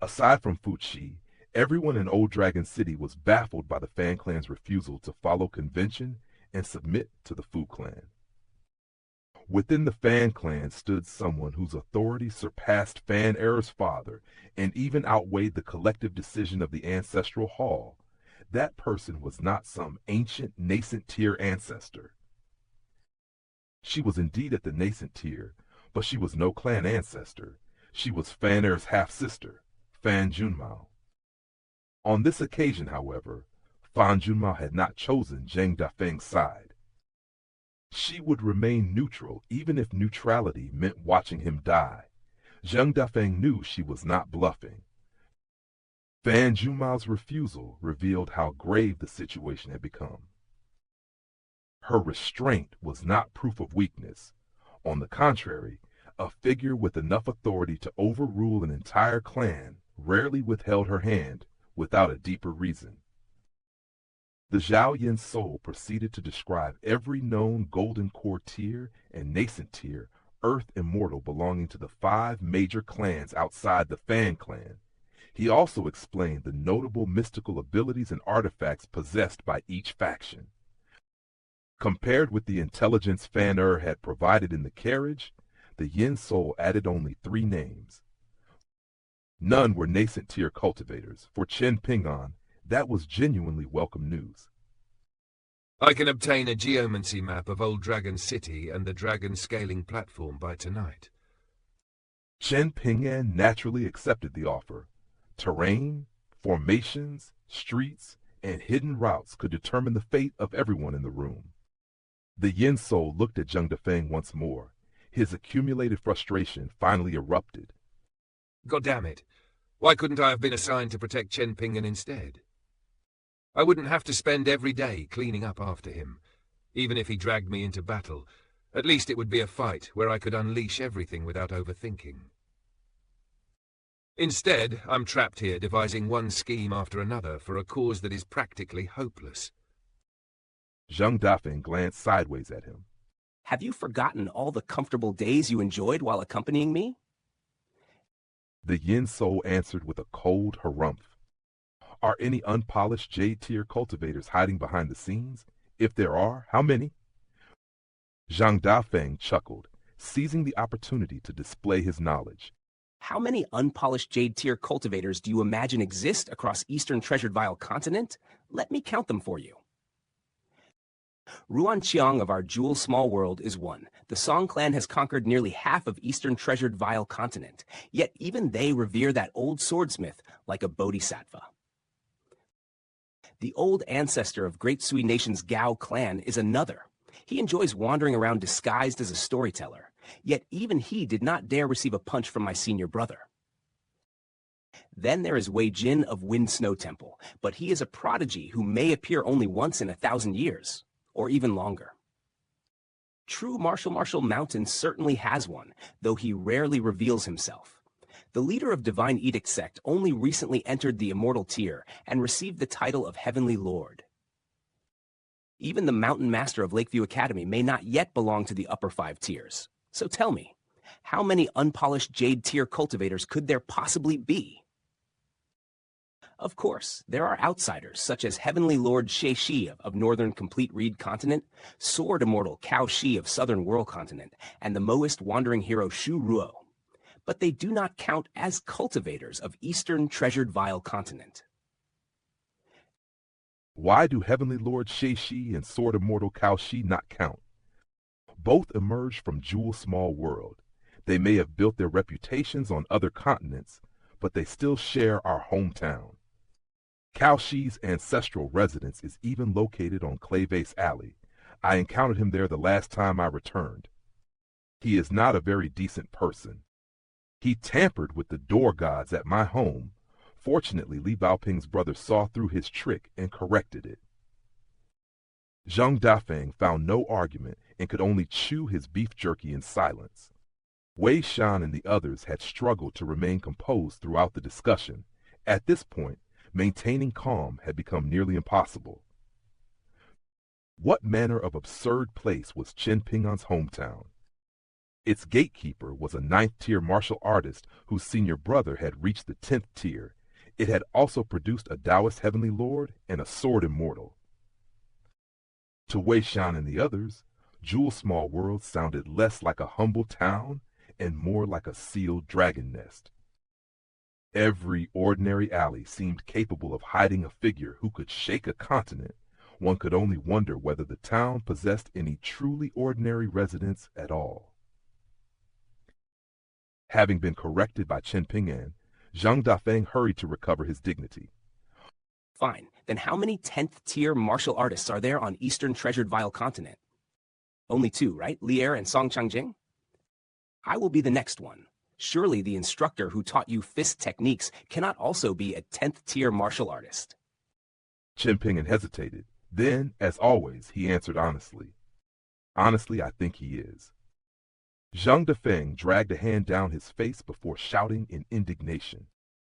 Aside from Fu Qi, everyone in Old Dragon City was baffled by the Fan clan's refusal to follow convention and submit to the Fu clan. Within the Fan clan stood someone whose authority surpassed Fan Error's father and even outweighed the collective decision of the Ancestral Hall. That person was not some ancient nascent tier ancestor. She was indeed at the nascent tier, but she was no clan ancestor. She was Fan Error's half-sister, Fan Junmao. On this occasion, however, Fan Junmao had not chosen Zheng Dafeng's side. She would remain neutral even if neutrality meant watching him die. Zheng Dafeng knew she was not bluffing. Fan Jumao's refusal revealed how grave the situation had become. Her restraint was not proof of weakness. On the contrary, a figure with enough authority to overrule an entire clan rarely withheld her hand without a deeper reason. The Zhao Yin soul proceeded to describe every known golden core tier and nascent tier earth immortal belonging to the 5 major clans outside the Fan clan. He also explained the notable mystical abilities and artifacts possessed by each faction. Compared with the intelligence Fan had provided in the carriage, the Yin soul added only 3 names. None were nascent tier cultivators. For Chen Ping'an, that was genuinely welcome news. I can obtain a geomancy map of Old Dragon City and the dragon scaling platform by tonight. Chen Ping'an naturally accepted the offer. Terrain, formations, streets, and hidden routes could determine the fate of everyone in the room. The Yin soul looked at Zheng Dafeng once more. His accumulated frustration finally erupted. God damn it. Why couldn't I have been assigned to protect Chen Ping'an instead? I wouldn't have to spend every day cleaning up after him. Even if he dragged me into battle, at least it would be a fight where I could unleash everything without overthinking. Instead, I'm trapped here devising one scheme after another for a cause that is practically hopeless. Zheng Dafeng glanced sideways at him. Have you forgotten all the comfortable days you enjoyed while accompanying me? The Yin soul answered with a cold harumph. Are any unpolished jade tier cultivators hiding behind the scenes? If there are, how many? Zheng Dafeng chuckled, seizing the opportunity to display his knowledge. How many unpolished jade tier cultivators do you imagine exist across Eastern Treasured Vial continent? Let me count them for you. Ruan Qiang of our Jewel Small World is one. The Song clan has conquered nearly half of Eastern Treasured Vial continent, yet even they revere that old swordsmith like a bodhisattva. The old ancestor of Great Sui Nation's Gao clan is another. He enjoys wandering around disguised as a storyteller, yet even he did not dare receive a punch from my senior brother. Then there is Wei Jin of Wind Snow Temple, but he is a prodigy who may appear only once in 1,000 years, or even longer. True Marshall Mountain certainly has one, though he rarely reveals himself. The leader of Divine Edict sect only recently entered the Immortal tier and received the title of Heavenly Lord. Even the Mountain Master of Lakeview Academy may not yet belong to the upper 5 tiers. So tell me, how many unpolished Jade tier cultivators could there possibly be? Of course, there are outsiders such as Heavenly Lord Xie Shi of Northern Complete Reed Continent, Sword Immortal Cao Shi of Southern Whirl Continent, and the Moist Wandering Hero Shu Ruo. But they do not count as cultivators of Eastern Treasured Vial Continent. Why do Heavenly Lord Xie Shi and Sword Immortal Cao Shi not count? Both emerged from Jewel Small World. They may have built their reputations on other continents, but they still share our hometown. Cao Shi's ancestral residence is even located on Clayvase Alley. I encountered him there the last time I returned. He is not a very decent person. He tampered with the door gods at my home. Fortunately, Li Baoping's brother saw through his trick and corrected it. Zheng Dafeng found no argument and could only chew his beef jerky in silence. Wei Shan and the others had struggled to remain composed throughout the discussion. At this point, maintaining calm had become nearly impossible. What manner of absurd place was Chen Ping'an's hometown? Its gatekeeper was a 9th tier martial artist whose senior brother had reached the 10th tier. It had also produced a Taoist Heavenly Lord and a Sword Immortal. To Wei Shan and the others, Jewel Small World sounded less like a humble town and more like a sealed dragon nest. Every ordinary alley seemed capable of hiding a figure who could shake a continent. One could only wonder whether the town possessed any truly ordinary residents at all. Having been corrected by Chen Ping'an, Zheng Dafeng hurried to recover his dignity. Fine, then how many 10th tier martial artists are there on Eastern Treasured Vial continent? Only two, right? Lier and Song Changjing? I will be the next one. Surely the instructor who taught you fist techniques cannot also be a 10th tier martial artist. Chen Ping'an hesitated. Then, as always, he answered honestly. Honestly, I think he is. Zheng Dafeng dragged a hand down his face before shouting in indignation.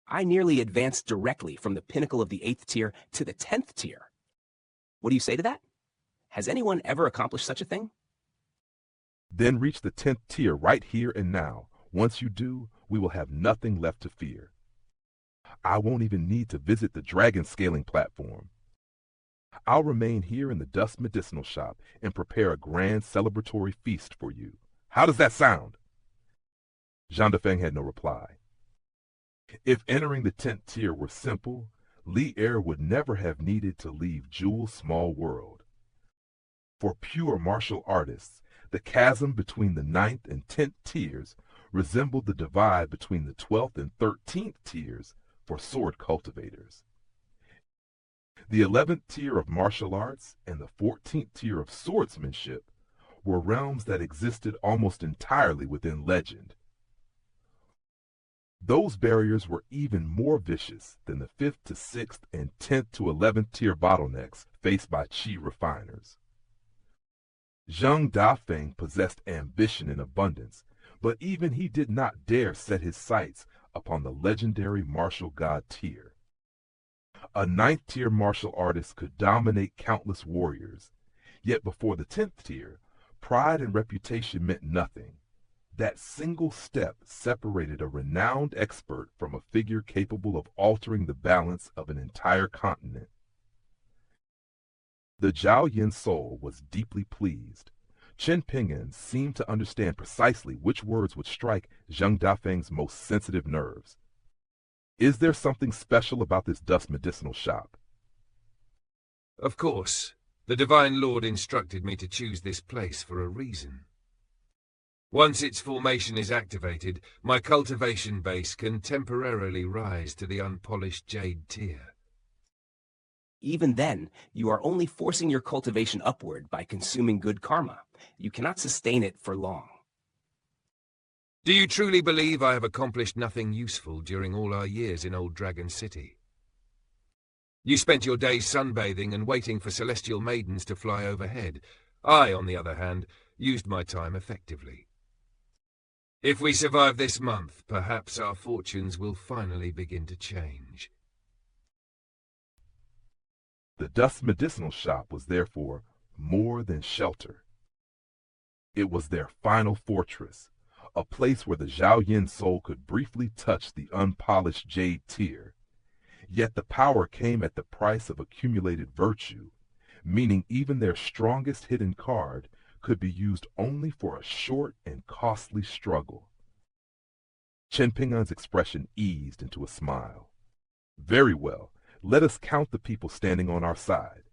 I nearly advanced directly from the pinnacle of the 8th tier to the 10th tier. What do you say to that? Has anyone ever accomplished such a thing? Then reach the 10th tier right here and now. Once you do, we will have nothing left to fear. I won't even need to visit the dragon scaling platform. I'll remain here in the dust medicinal shop and prepare a grand celebratory feast for you. How does that sound? Zheng Dafeng had no reply. If entering the 10th tier were simple, Lier would never have needed to leave Jewel's small world. For pure martial artists, the chasm between the 9th and 10th tiers resembled the divide between the 12th and 13th tiers for sword cultivators. The 11th tier of martial arts and the 14th tier of swordsmanship were realms that existed almost entirely within legend. Those barriers were even more vicious than the 5th to 6th and 10th to 11th tier bottlenecks faced by chi refiners. Zheng Dafeng possessed ambition in abundance, but even he did not dare set his sights upon the legendary martial god tier. A 9th tier martial artist could dominate countless warriors, yet before the 10th tier, pride and reputation meant nothing. That single step separated a renowned expert from a figure capable of altering the balance of an entire continent. The Zhao Yin soul was deeply pleased. Chen Ping'an seemed to understand precisely which words would strike Zheng Dafeng's most sensitive nerves. Is there something special about this dust medicinal shop? Of course. The Divine Lord instructed me to choose this place for a reason. Once its formation is activated, my cultivation base can temporarily rise to the unpolished jade tier. Even then, you are only forcing your cultivation upward by consuming good karma. You cannot sustain it for long. Do you truly believe I have accomplished nothing useful during all our years in Old Dragon City? You spent your days sunbathing and waiting for celestial maidens to fly overhead. I, on the other hand, used my time effectively. If we survive this month, perhaps our fortunes will finally begin to change. The dust medicinal shop was therefore more than shelter. It was their final fortress, a place where the Zhao Yin soul could briefly touch the unpolished jade tier. Yet the power came at the price of accumulated virtue, meaning even their strongest hidden card could be used only for a short and costly struggle. Chen Ping'an's expression eased into a smile. Very well, let us count the people standing on our side.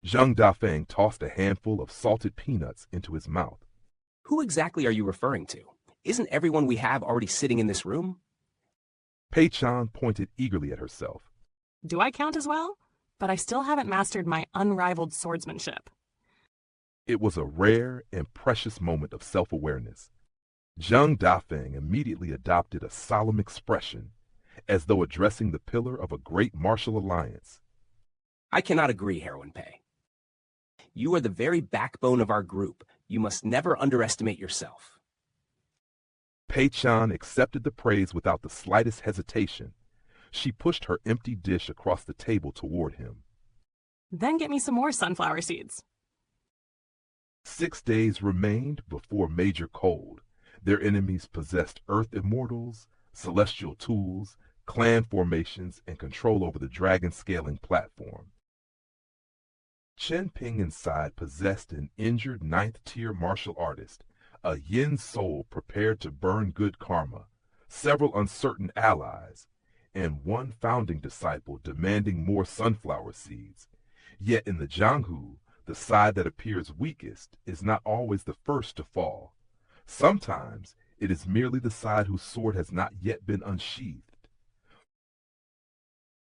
Zheng Dafeng tossed a handful of salted peanuts into his mouth. Who exactly are you referring to? Isn't everyone we have already sitting in this room? Pei Chan pointed eagerly at herself. Do I count as well? But I still haven't mastered my unrivaled swordsmanship. It was a rare and precious moment of self-awareness. Zheng Dafeng immediately adopted a solemn expression, as though addressing the pillar of a great martial alliance. I cannot agree, Heroine Pei. You are the very backbone of our group. You must never underestimate yourself. Pei Chan accepted the praise without the slightest hesitation. She pushed her empty dish across the table toward him. Then get me some more sunflower seeds. 6 days remained before Major Cold. Their enemies possessed Earth Immortals, celestial tools, clan formations, and control over the dragon scaling platform. Chen Ping'an's side possessed an injured 9th tier martial artist, a yin soul prepared to burn good karma, several uncertain allies, and one founding disciple demanding more sunflower seeds. Yet in the Jianghu, the side that appears weakest is not always the first to fall. Sometimes it is merely the side whose sword has not yet been unsheathed.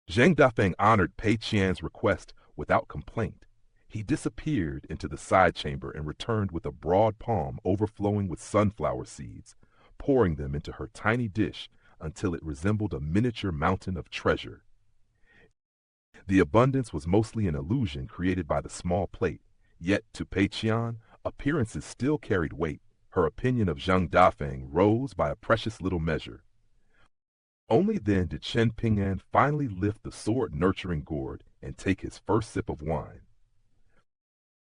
Zheng Dafeng honored Pei Qian's request without complaint. He disappeared into the side chamber and returned with a broad palm overflowing with sunflower seeds, pouring them into her tiny dish until it resembled a miniature mountain of treasure. The abundance was mostly an illusion created by the small plate, yet to Pei Qian, appearances still carried weight. Her opinion of Zheng Dafeng rose by a precious little measure. Only then did Chen Ping'an finally lift the sword-nurturing gourd and take his first sip of wine.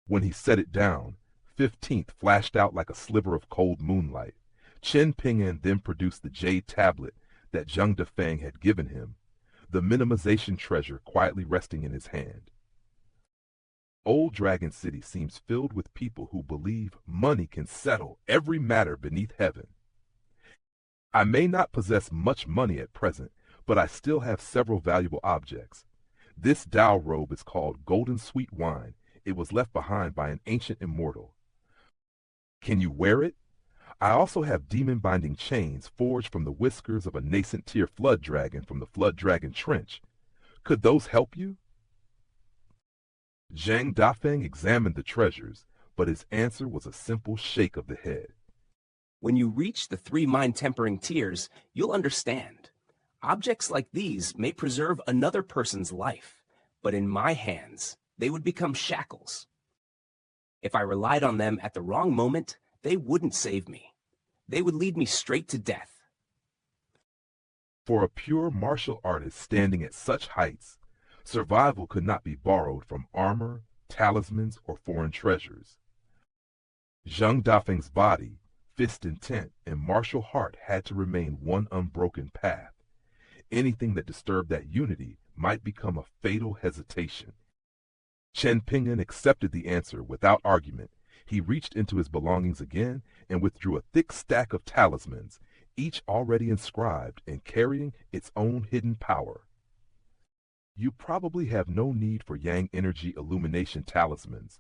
When he set it down, 15th flashed out like a sliver of cold moonlight. Chen Ping'an then produced the jade tablet that Zheng Dafeng had given him, the minimization treasure quietly resting in his hand. Old Dragon City seems filled with people who believe money can settle every matter beneath heaven. I may not possess much money at present, but I still have several valuable objects. This Dao robe is called Golden Sweet Wine. It was left behind by an ancient immortal. Can you wear it? I also have demon-binding chains forged from the whiskers of a nascent tier flood dragon from the Flood Dragon Trench. Could those help you? Zheng Dafeng examined the treasures, but his answer was a simple shake of the head. When you reach the 3 mind-tempering tiers, you'll understand. Objects like these may preserve another person's life, but in my hands, they would become shackles. If I relied on them at the wrong moment, they wouldn't save me. They would lead me straight to death. For a pure martial artist standing at such heights, survival could not be borrowed from armor, talismans, or foreign treasures. Zheng Dafeng's body, fist intent, and martial heart had to remain one unbroken path. Anything that disturbed that unity might become a fatal hesitation. Chen Ping'an accepted the answer without argument. He reached into his belongings again and withdrew a thick stack of talismans, each already inscribed and carrying its own hidden power. You probably have no need for Yang Energy Illumination talismans.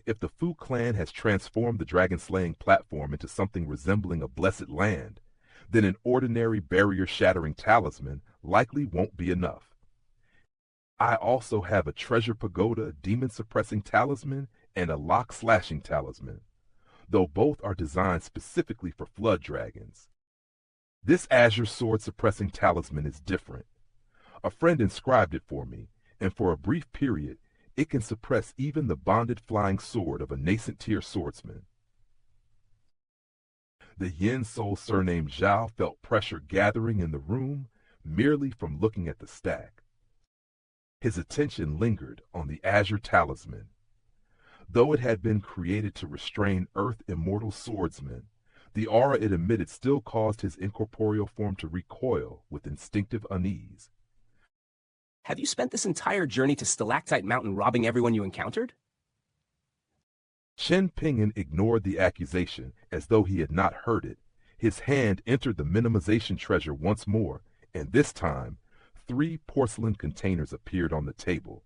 If the Fu clan has transformed the dragon-slaying platform into something resembling a blessed land, then an ordinary barrier-shattering talisman likely won't be enough. I also have a treasure pagoda demon-suppressing talisman and a lock-slashing talisman, though both are designed specifically for flood dragons. This azure sword-suppressing talisman is different. A friend inscribed it for me, and for a brief period, it can suppress even the bonded flying sword of a nascent tier swordsman. The Yin soul surnamed Zhao felt pressure gathering in the room merely from looking at the stack. His attention lingered on the azure talisman. Though it had been created to restrain Earth immortal swordsmen, the aura it emitted still caused his incorporeal form to recoil with instinctive unease. Have you spent this entire journey to Stalactite Mountain robbing everyone you encountered? Chen Ping'an ignored the accusation as though he had not heard it. His hand entered the minimization treasure once more, and this time, 3 porcelain containers appeared on the table.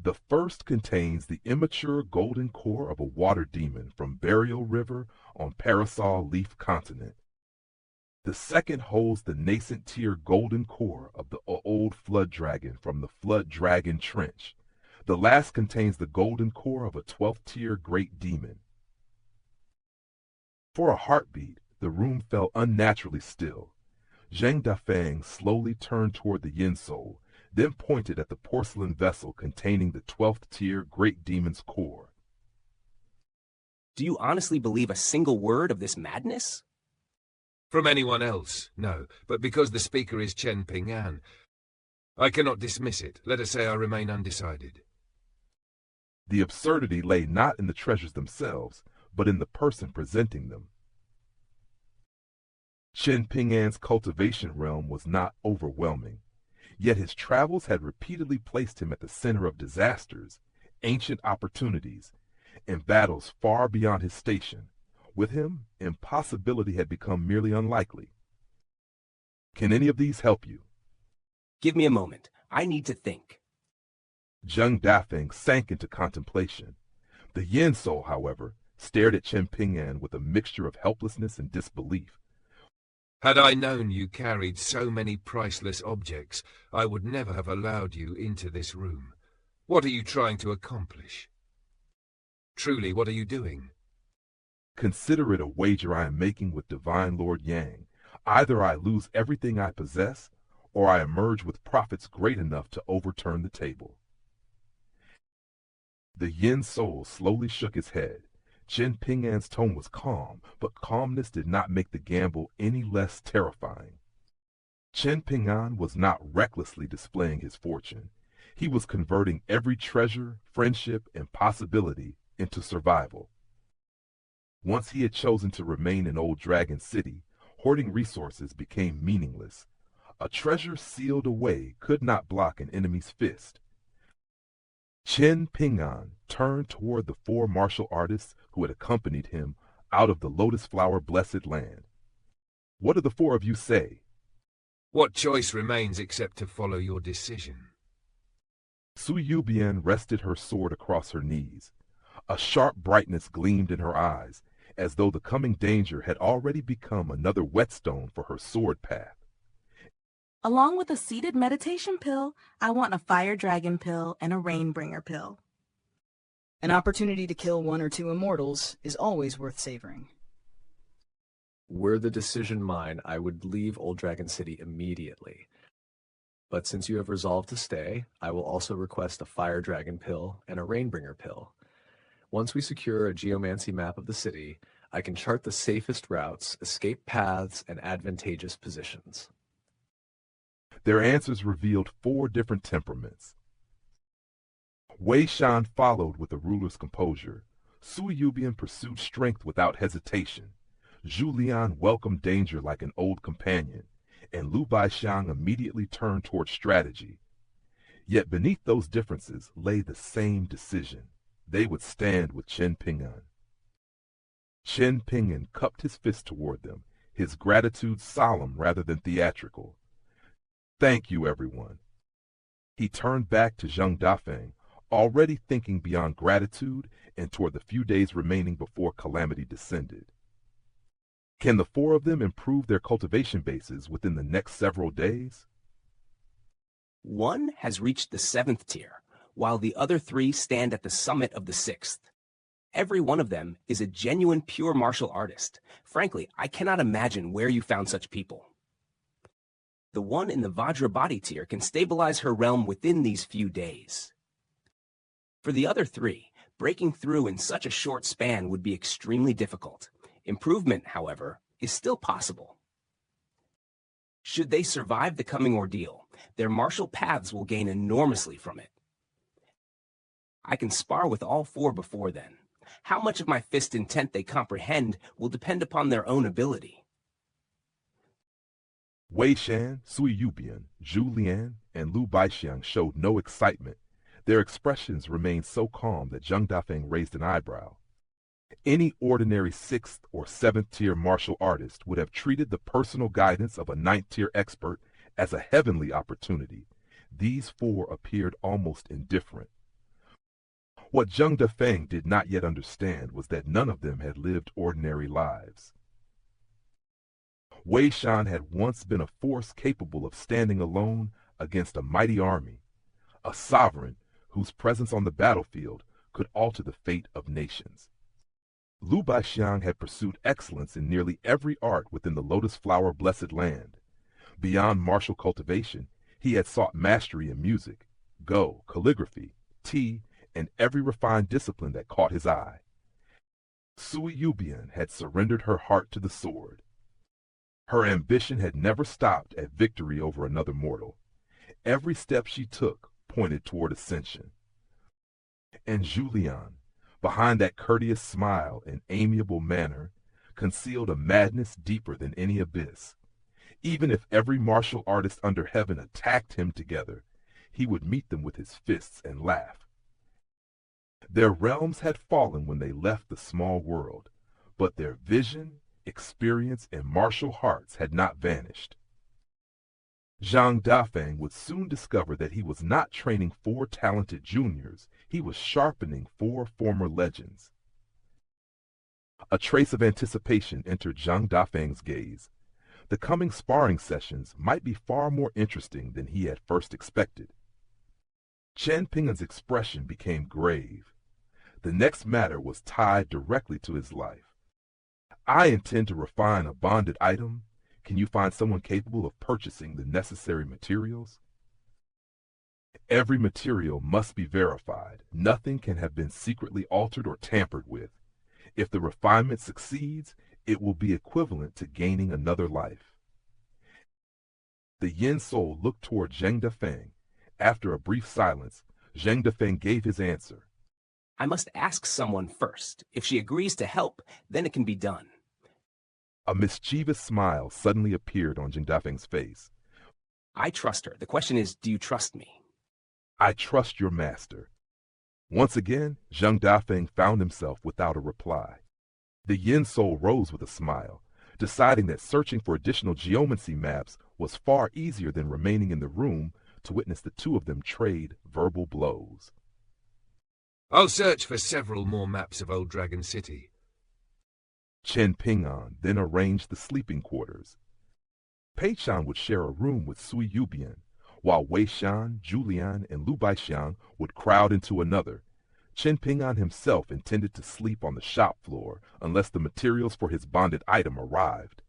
The first contains the immature golden core of a water demon from Burial River on Parasol Leaf Continent. The second holds the nascent tier golden core of the old flood dragon from the Flood Dragon Trench. The last contains the golden core of a 12th tier great demon. For a heartbeat, the room fell unnaturally still. Zheng Dafeng slowly turned toward the Yin soul, then pointed at the porcelain vessel containing the 12th tier great demon's core. Do you honestly believe a single word of this madness? From anyone else, no, but because the speaker is Chen Ping'an, I cannot dismiss it. Let us say I remain undecided. The absurdity lay not in the treasures themselves, but in the person presenting them. Chen Ping'an's cultivation realm was not overwhelming, yet his travels had repeatedly placed him at the center of disasters, ancient opportunities, and battles far beyond his station. With him, impossibility had become merely unlikely. Can any of these help you? Give me a moment. I need to think. Zheng Dafeng sank into contemplation. The Yin soul, however, stared at Chen Ping'an with a mixture of helplessness and disbelief. Had I known you carried so many priceless objects, I would never have allowed you into this room. What are you trying to accomplish? Truly, what are you doing? Consider it a wager I am making with Divine Lord Yang. Either I lose everything I possess, or I emerge with profits great enough to overturn the table. The Yin soul slowly shook his head. Chen Ping'an's tone was calm, but calmness did not make the gamble any less terrifying. Chen Ping'an was not recklessly displaying his fortune. He was converting every treasure, friendship, and possibility into survival. Once he had chosen to remain in Old Dragon City, hoarding resources became meaningless. A treasure sealed away could not block an enemy's fist. Chen Ping'an turned toward the four martial artists who had accompanied him out of the lotus flower blessed land. What do the four of you say? What choice remains except to follow your decision? Su Yubian rested her sword across her knees. A sharp brightness gleamed in her eyes, as though the coming danger had already become another whetstone for her sword path. Along with a seated meditation pill, I want a fire dragon pill and a rainbringer pill. An opportunity to kill one or two immortals is always worth savoring. Were the decision mine, I would leave Old Dragon City immediately. But since you have resolved to stay, I will also request a fire dragon pill and a rainbringer pill. Once we secure a geomancy map of the city, I can chart the safest routes, escape paths, and advantageous positions. Their answers revealed four different temperaments. Wei Shan followed with a ruler's composure. Su Yubian pursued strength without hesitation. Zhu Lian welcomed danger like an old companion, and Lu Baixiang immediately turned toward strategy. Yet beneath those differences lay the same decision. They would stand with Chen Ping'an. Chen Ping'an cupped his fist toward them, his gratitude solemn rather than theatrical. Thank you, everyone. He turned back to Zheng Dafeng, already thinking beyond gratitude and toward the few days remaining before calamity descended. Can the four of them improve their cultivation bases within the next several days? One has reached the 7th tier, while the other 3 stand at the summit of the 6th. Every one of them is a genuine pure martial artist. Frankly, I cannot imagine where you found such people. The one in the Vajrabhati tier can stabilize her realm within these few days. For the other 3, breaking through in such a short span would be extremely difficult. Improvement, however, is still possible. Should they survive the coming ordeal, their martial paths will gain enormously from it. I can spar with all 4 before then. How much of my fist intent they comprehend will depend upon their own ability. Wei Shan, Su Yubian, Zhu Lian, and Lu Baixiang showed no excitement. Their expressions remained so calm that Zheng Dafeng raised an eyebrow. Any ordinary 6th or 7th tier martial artist would have treated the personal guidance of a 9th tier expert as a heavenly opportunity. These 4 appeared almost indifferent. What Zheng Dafeng did not yet understand was that none of them had lived ordinary lives. Wei Shan had once been a force capable of standing alone against a mighty army, a sovereign whose presence on the battlefield could alter the fate of nations. Lu Baixiang had pursued excellence in nearly every art within the lotus flower blessed land. Beyond martial cultivation, he had sought mastery in music, Go, calligraphy, tea, and every refined discipline that caught his eye. Su Yubian had surrendered her heart to the sword. Her ambition had never stopped at victory over another mortal. Every step she took pointed toward ascension. And Zhu Lian, behind that courteous smile and amiable manner, concealed a madness deeper than any abyss. Even if every martial artist under heaven attacked him together, he would meet them with his fists and laugh. Their realms had fallen when they left the small world, but their vision, experience, and martial hearts had not vanished. Zheng Dafeng would soon discover that he was not training 4 talented juniors, he was sharpening 4 former legends. A trace of anticipation entered Zheng Dafeng's gaze. The coming sparring sessions might be far more interesting than he had first expected. Chen Ping'an's expression became grave. The next matter was tied directly to his life. I intend to refine a bonded item. Can you find someone capable of purchasing the necessary materials? Every material must be verified. Nothing can have been secretly altered or tampered with. If the refinement succeeds, it will be equivalent to gaining another life. The Yin soul looked toward Zheng Dafeng. After a brief silence, Zheng Dafeng gave his answer. I must ask someone first. If she agrees to help, then it can be done. A mischievous smile suddenly appeared on Zheng Dafeng's face. I trust her. The question is, do you trust me? I trust your master. Once again, Zheng Dafeng found himself without a reply. The Yin soul rose with a smile, deciding that searching for additional geomancy maps was far easier than remaining in the room to witness the two of them trade verbal blows. I'll search for several more maps of Old Dragon City. Chen Ping'an then arranged the sleeping quarters. Pei Chan would share a room with Sui Yubian, while Wei Shan, Julian, and Lu Baixiang would crowd into another. Chen Ping'an himself intended to sleep on the shop floor unless the materials for his bonded item arrived.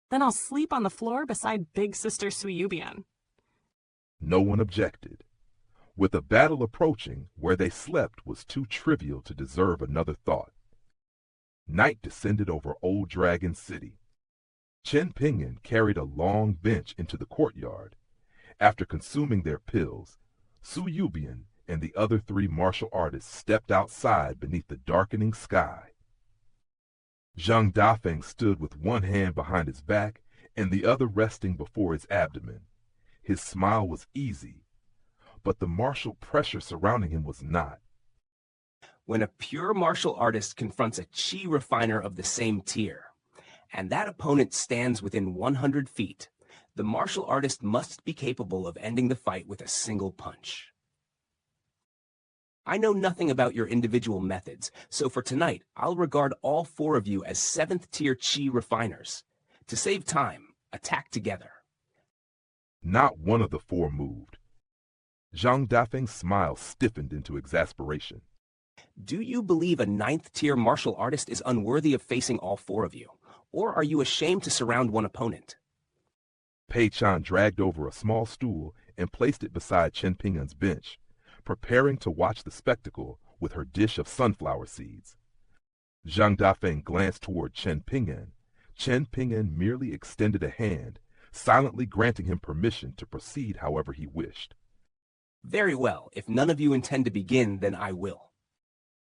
Then I'll sleep on the floor beside Big Sister Sui Yubian. No one objected. With a battle approaching, where they slept was too trivial to deserve another thought. Night descended over Old Dragon City. Chen Ping'an carried a long bench into the courtyard. After consuming their pills, Sui Yubian and the other three martial artists stepped outside beneath the darkening sky. Zheng Dafeng stood with one hand behind his back and the other resting before his abdomen. His smile was easy, but the martial pressure surrounding him was not. When a pure martial artist confronts a chi refiner of the same tier, and that opponent stands within 100 feet, the martial artist must be capable of ending the fight with a single punch. I know nothing about your individual methods, so for tonight, I'll regard all four of you as 7th tier chi refiners. To save time, attack together. Not one of the four moved. Zheng Dafeng's smile stiffened into exasperation. Do you believe a 9th tier martial artist is unworthy of facing all four of you? Or are you ashamed to surround one opponent? Pei Chan dragged over a small stool and placed it beside Chen Ping'an's bench, preparing to watch the spectacle with her dish of sunflower seeds. Zheng Dafeng glanced toward Chen Ping'an. Chen Ping'an merely extended a hand, silently granting him permission to proceed however he wished. Very well. If none of you intend to begin, then I will.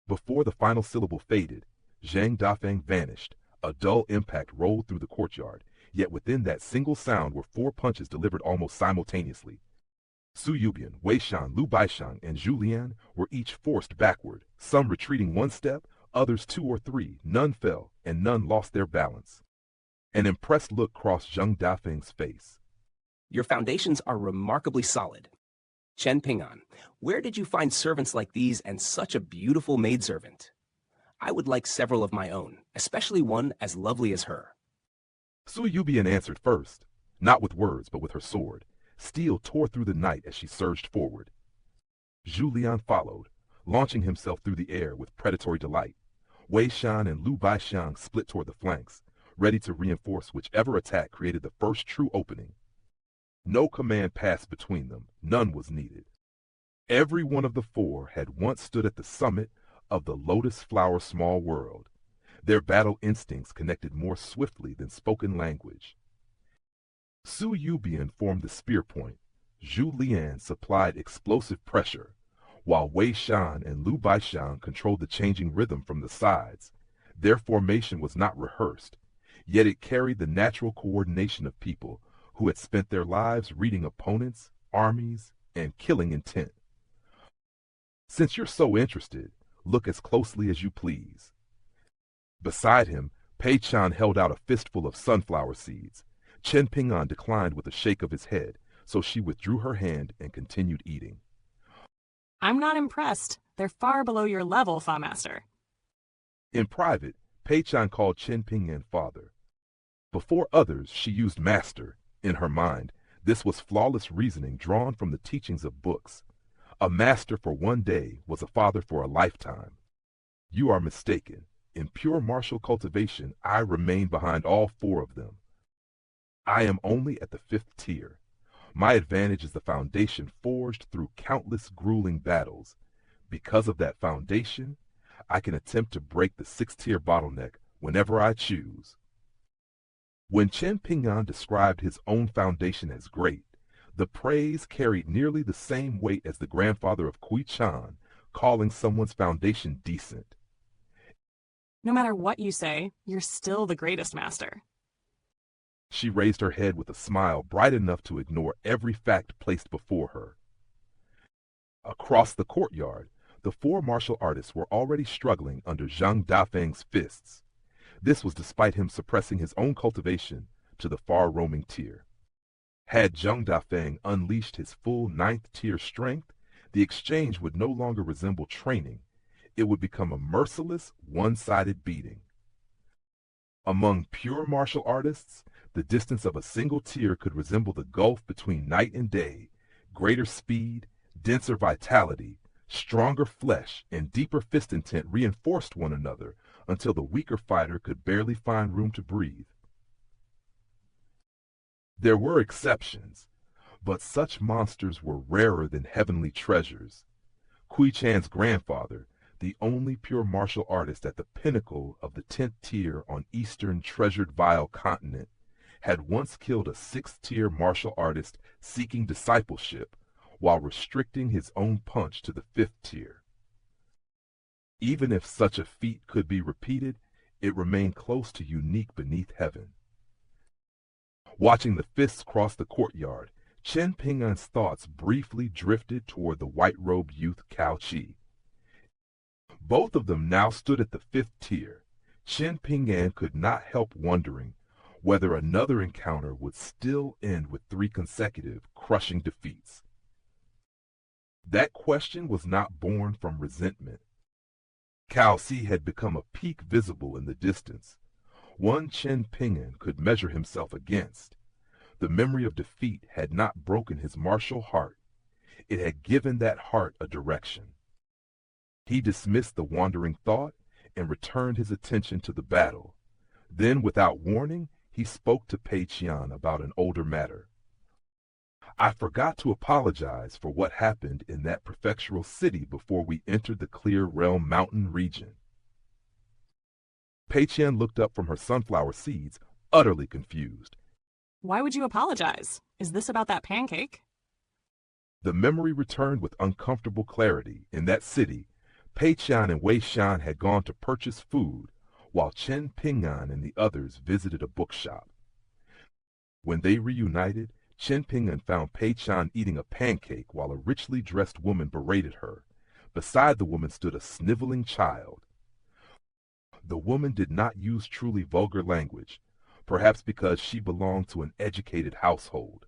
Before the final syllable faded, Zheng Dafeng vanished. A dull impact rolled through the courtyard, yet within that single sound were 4 punches delivered almost simultaneously. Sui Yubian, Wei Shan, Lu Baixiang, and Julian were each forced backward, some retreating 1 step, others 2 or 3. None fell, and none lost their balance. An impressed look crossed Zheng Dafeng's face. Your foundations are remarkably solid. Chen Ping'an, where did you find servants like these and such a beautiful maidservant? I would like several of my own, especially one as lovely as her. Sui Yubian answered first, not with words but with her sword. Steel tore through the night as she surged forward. Julian followed, launching himself through the air with predatory delight. Wei Shan and Lu Baixiang split toward the flanks, ready to reinforce whichever attack created the first true opening. No command passed between them, none was needed. Every one of the four had once stood at the summit of the lotus flower small world. Their battle instincts connected more swiftly than spoken language. Sui Yubian formed the spear point. Zhu Lian supplied explosive pressure, while Wei Shan and Lu Baixiang controlled the changing rhythm from the sides. Their formation was not rehearsed, yet it carried the natural coordination of people who had spent their lives reading opponents, armies, and killing intent. Since you're so interested, look as closely as you please. Beside him, Pei Chan held out a fistful of sunflower seeds. Chen Ping'an declined with a shake of his head, so she withdrew her hand and continued eating. I'm not impressed. They're far below your level, Fa Master. In private, Pei Chan called Chen Ping'an father. Before others, she used master. In her mind, this was flawless reasoning drawn from the teachings of books. A master for one day was a father for a lifetime. You are mistaken. In pure martial cultivation, I remain behind all four of them. I am only at the 5th tier. My advantage is the foundation forged through countless grueling battles. Because of that foundation, I can attempt to break the 6th tier bottleneck whenever I choose. When Chen Ping'an described his own foundation as great, the praise carried nearly the same weight as the grandfather of Kui Chan calling someone's foundation decent. No matter what you say, you're still the greatest, master. She raised her head with a smile bright enough to ignore every fact placed before her. Across the courtyard, the four martial artists were already struggling under Zheng Dafeng's fists. This was despite him suppressing his own cultivation to the far-roaming tier. Had Zheng Dafeng unleashed his full 9th tier strength, the exchange would no longer resemble training. It would become a merciless, one-sided beating. Among pure martial artists, the distance of a single tier could resemble the gulf between night and day. Greater speed, denser vitality, stronger flesh, and deeper fist intent reinforced one another until the weaker fighter could barely find room to breathe. There were exceptions, but such monsters were rarer than heavenly treasures. Kui Chan's grandfather, the only pure martial artist at the pinnacle of the 10th tier on Eastern Treasured Vial continent, had once killed a 6th tier martial artist seeking discipleship while restricting his own punch to the 5th tier. Even if such a feat could be repeated, it remained close to unique beneath heaven. Watching the fists cross the courtyard, Chen Ping'an's thoughts briefly drifted toward the white-robed youth Cao Chi. Both of them now stood at the 5th tier. Chen Ping'an could not help wondering whether another encounter would still end with 3 consecutive, crushing defeats. That question was not born from resentment. Cao Ci had become a peak visible in the distance, one Chen Ping'an could measure himself against. The memory of defeat had not broken his martial heart. It had given that heart a direction. He dismissed the wandering thought and returned his attention to the battle. Then, without warning, he spoke to Pei Qian about an older matter. I forgot to apologize for what happened in that prefectural city before we entered the Clear Realm mountain region. Pei Qian looked up from her sunflower seeds, utterly confused. Why would you apologize? Is this about that pancake? The memory returned with uncomfortable clarity. In that city, Pei Qian and Wei Shan had gone to purchase food, while Chen Ping'an and the others visited a bookshop. When they reunited, Chen Ping'an found Pei Qian eating a pancake while a richly dressed woman berated her. Beside the woman stood a sniveling child. The woman did not use truly vulgar language, perhaps because she belonged to an educated household.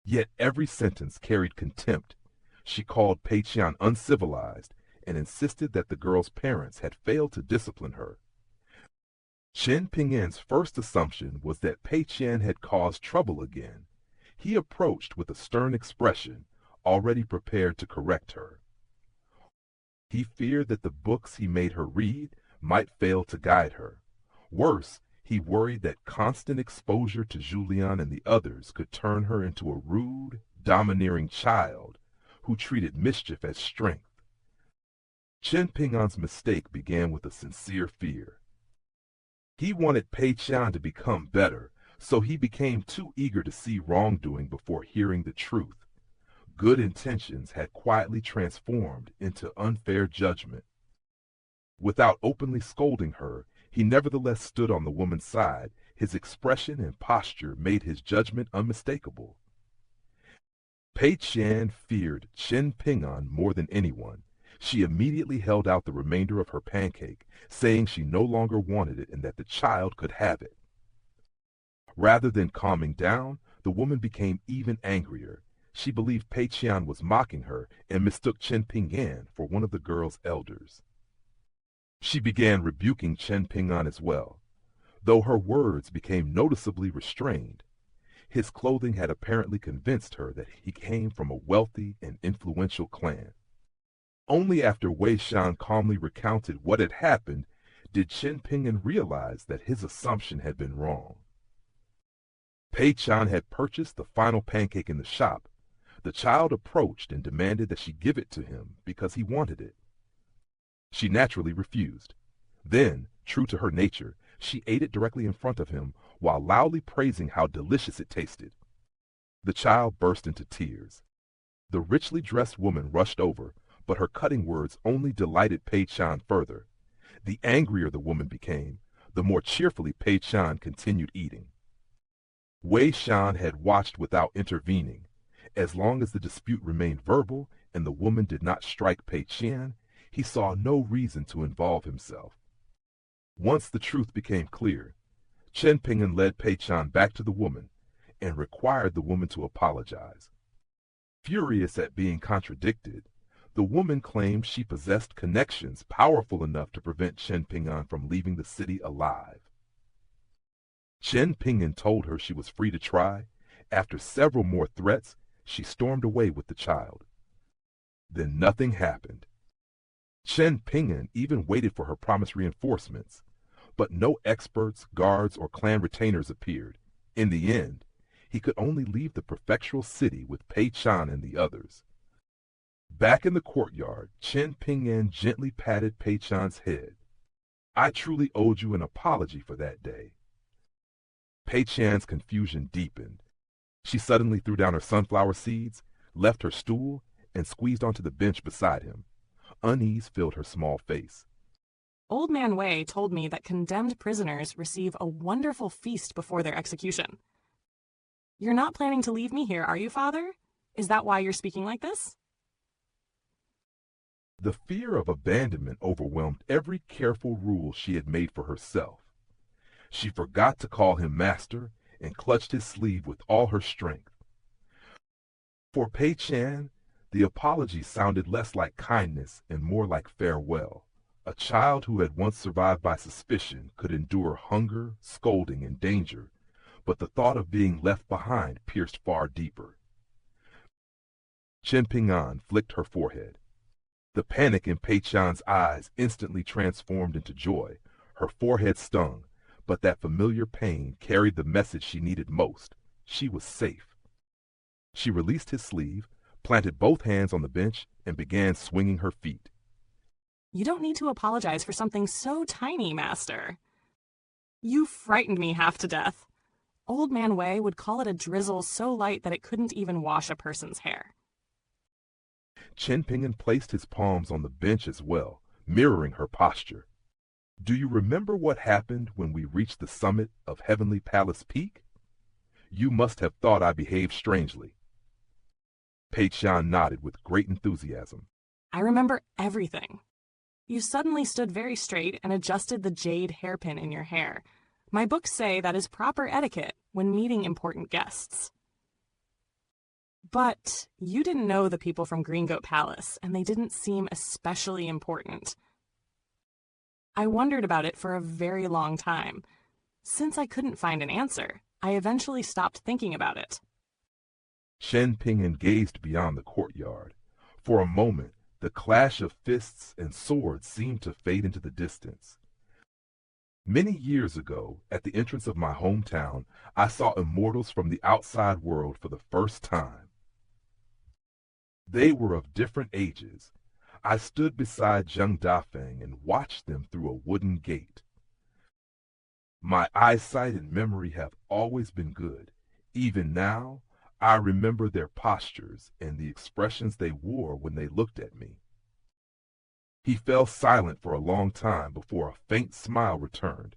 Yet every sentence carried contempt. She called Pei Qian uncivilized and insisted that the girl's parents had failed to discipline her. Chen Ping'an's first assumption was that Pei Qian had caused trouble again. He approached with a stern expression, already prepared to correct her. He feared that the books he made her read might fail to guide her. Worse, he worried that constant exposure to Julian and the others could turn her into a rude, domineering child who treated mischief as strength. Chen Ping'an's mistake began with a sincere fear. He wanted Pei Qian to become better, so he became too eager to see wrongdoing before hearing the truth. Good intentions had quietly transformed into unfair judgment. Without openly scolding her, he nevertheless stood on the woman's side. His expression and posture made his judgment unmistakable. Pei Qian feared Chen Ping'an more than anyone. She immediately held out the remainder of her pancake, saying she no longer wanted it and that the child could have it. Rather than calming down, the woman became even angrier. She believed Pei Qian was mocking her and mistook Chen Ping'an for one of the girl's elders. She began rebuking Chen Ping'an as well, though her words became noticeably restrained. His clothing had apparently convinced her that he came from a wealthy and influential clan. Only after Wei Shan calmly recounted what had happened did Chen Ping'an realize that his assumption had been wrong. Pei Chan had purchased the final pancake in the shop. The child approached and demanded that she give it to him because he wanted it. She naturally refused. Then, true to her nature, she ate it directly in front of him while loudly praising how delicious it tasted. The child burst into tears. The richly dressed woman rushed over, but her cutting words only delighted Pei Chan further. The angrier the woman became, the more cheerfully Pei Chan continued eating. Wei Shan had watched without intervening. As long as the dispute remained verbal and the woman did not strike Pei Chan, he saw no reason to involve himself. Once the truth became clear, Chen Ping'an led Pei Chan back to the woman and required the woman to apologize. Furious at being contradicted, the woman claimed she possessed connections powerful enough to prevent Chen Ping'an from leaving the city alive. Chen Ping'an told her she was free to try. After several more threats, she stormed away with the child. Then nothing happened. Chen Ping'an even waited for her promised reinforcements, but no experts, guards, or clan retainers appeared. In the end, he could only leave the prefectural city with Pei Chan and the others. Back in the courtyard, Chen Ping'an gently patted Pei Chan's head. "I truly owed you an apology for that day." Pei Chan's confusion deepened. She suddenly threw down her sunflower seeds, left her stool, and squeezed onto the bench beside him. Unease filled her small face. Old Man Wei told me that condemned prisoners receive a wonderful feast before their execution. You're not planning to leave me here, are you, Father? Is that why you're speaking like this? The fear of abandonment overwhelmed every careful rule she had made for herself. She forgot to call him master and clutched his sleeve with all her strength. For Pei Chan, the apology sounded less like kindness and more like farewell. A child who had once survived by suspicion could endure hunger, scolding, and danger, but the thought of being left behind pierced far deeper. Chen Ping'an flicked her forehead. The panic in Pei Chan's eyes instantly transformed into joy. Her forehead stung, but that familiar pain carried the message she needed most. She was safe. She released his sleeve, planted both hands on the bench, and began swinging her feet. You don't need to apologize for something so tiny, Master. You frightened me half to death. Old Man Wei would call it a drizzle so light that it couldn't even wash a person's hair. Chen Ping'an placed his palms on the bench as well, mirroring her posture. Do you remember what happened when we reached the summit of Heavenly Palace Peak? You must have thought I behaved strangely. Pei Chan nodded with great enthusiasm. I remember everything. You suddenly stood very straight and adjusted the jade hairpin in your hair. My books say that is proper etiquette when meeting important guests. But you didn't know the people from Green Goat Palace, and they didn't seem especially important. I wondered about it for a very long time. Since I couldn't find an answer, I eventually stopped thinking about it. Chen Ping'an gazed beyond the courtyard. For a moment, the clash of fists and swords seemed to fade into the distance. Many years ago, at the entrance of my hometown, I saw immortals from the outside world for the first time. They were of different ages. I stood beside Zheng Dafeng and watched them through a wooden gate. My eyesight and memory have always been good. Even now, I remember their postures and the expressions they wore when they looked at me. He fell silent for a long time before a faint smile returned.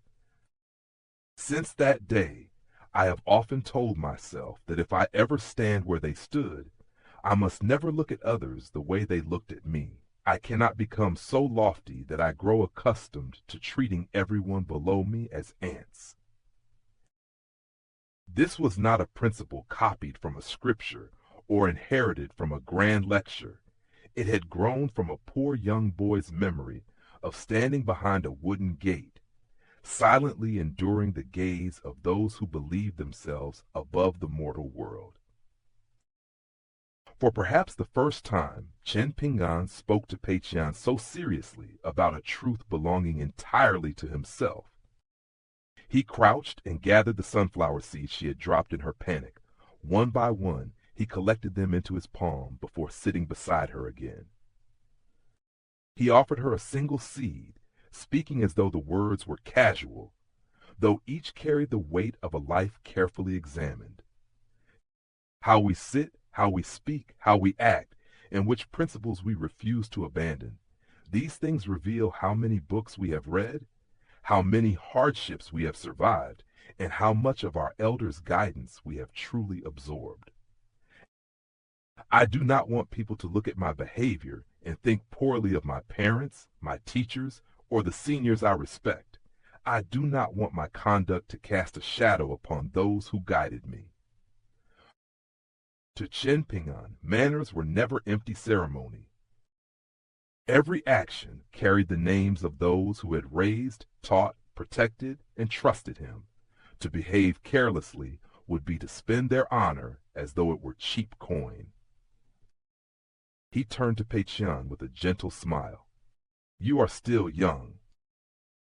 Since that day, I have often told myself that if I ever stand where they stood, I must never look at others the way they looked at me. I cannot become so lofty that I grow accustomed to treating everyone below me as ants. This was not a principle copied from a scripture or inherited from a grand lecture. It had grown from a poor young boy's memory of standing behind a wooden gate. silently enduring the gaze of those who believe themselves above the mortal world. For perhaps the first time, Chen Ping'an spoke to Pei Qian so seriously about a truth belonging entirely to himself. He crouched and gathered the sunflower seeds she had dropped in her panic. One by one, he collected them into his palm before sitting beside her again. He offered her a single seed, speaking as though the words were casual, though each carried the weight of a life carefully examined. How we sit, how we speak, how we act, and which principles we refuse to abandon. These things reveal how many books we have read, how many hardships we have survived, and how much of our elders' guidance we have truly absorbed. I do not want people to look at my behavior and think poorly of my parents, my teachers, or the seniors I respect. I do not want my conduct to cast a shadow upon those who guided me. To Chen Ping'an, manners were never empty ceremony. Every action carried the names of those who had raised, taught, protected, and trusted him. To behave carelessly would be to spend their honor as though it were cheap coin. He turned to Pei Qian with a gentle smile. You are still young.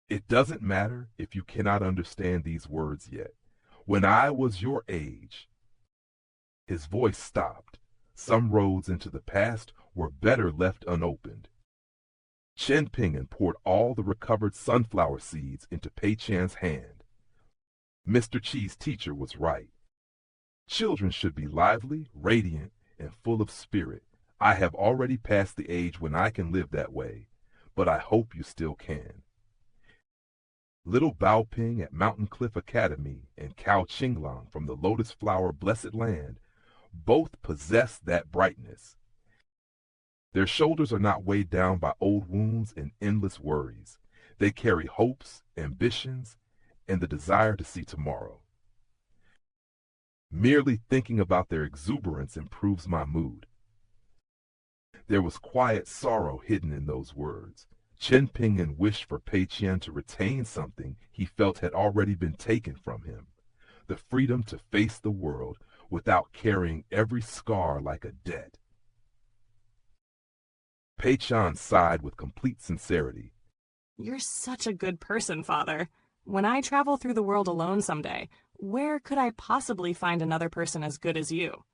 It doesn't matter if you cannot understand these words yet. When I was your age... His voice stopped. Some roads into the past were better left unopened. Chen Ping'an poured all the recovered sunflower seeds into Pei Qian's hand. Mr. Chi's teacher was right. Children should be lively, radiant, and full of spirit. I have already passed the age when I can live that way, but I hope you still can. Little Bao Ping at Mountain Cliff Academy and Cao Qinglang from the Lotus Flower Blessed Land both possess that brightness. Their shoulders are not weighed down by old wounds and endless worries. They carry hopes, ambitions, and the desire to see tomorrow. Merely thinking about their exuberance improves my mood. There was quiet sorrow hidden in those words. Chen Ping'an wished for Pei Qian to retain something he felt had already been taken from him, the freedom to face the world without carrying every scar like a debt. Pei Qian sighed with complete sincerity. You're such a good person, Father. When I travel through the world alone someday, where could I possibly find another person as good as you?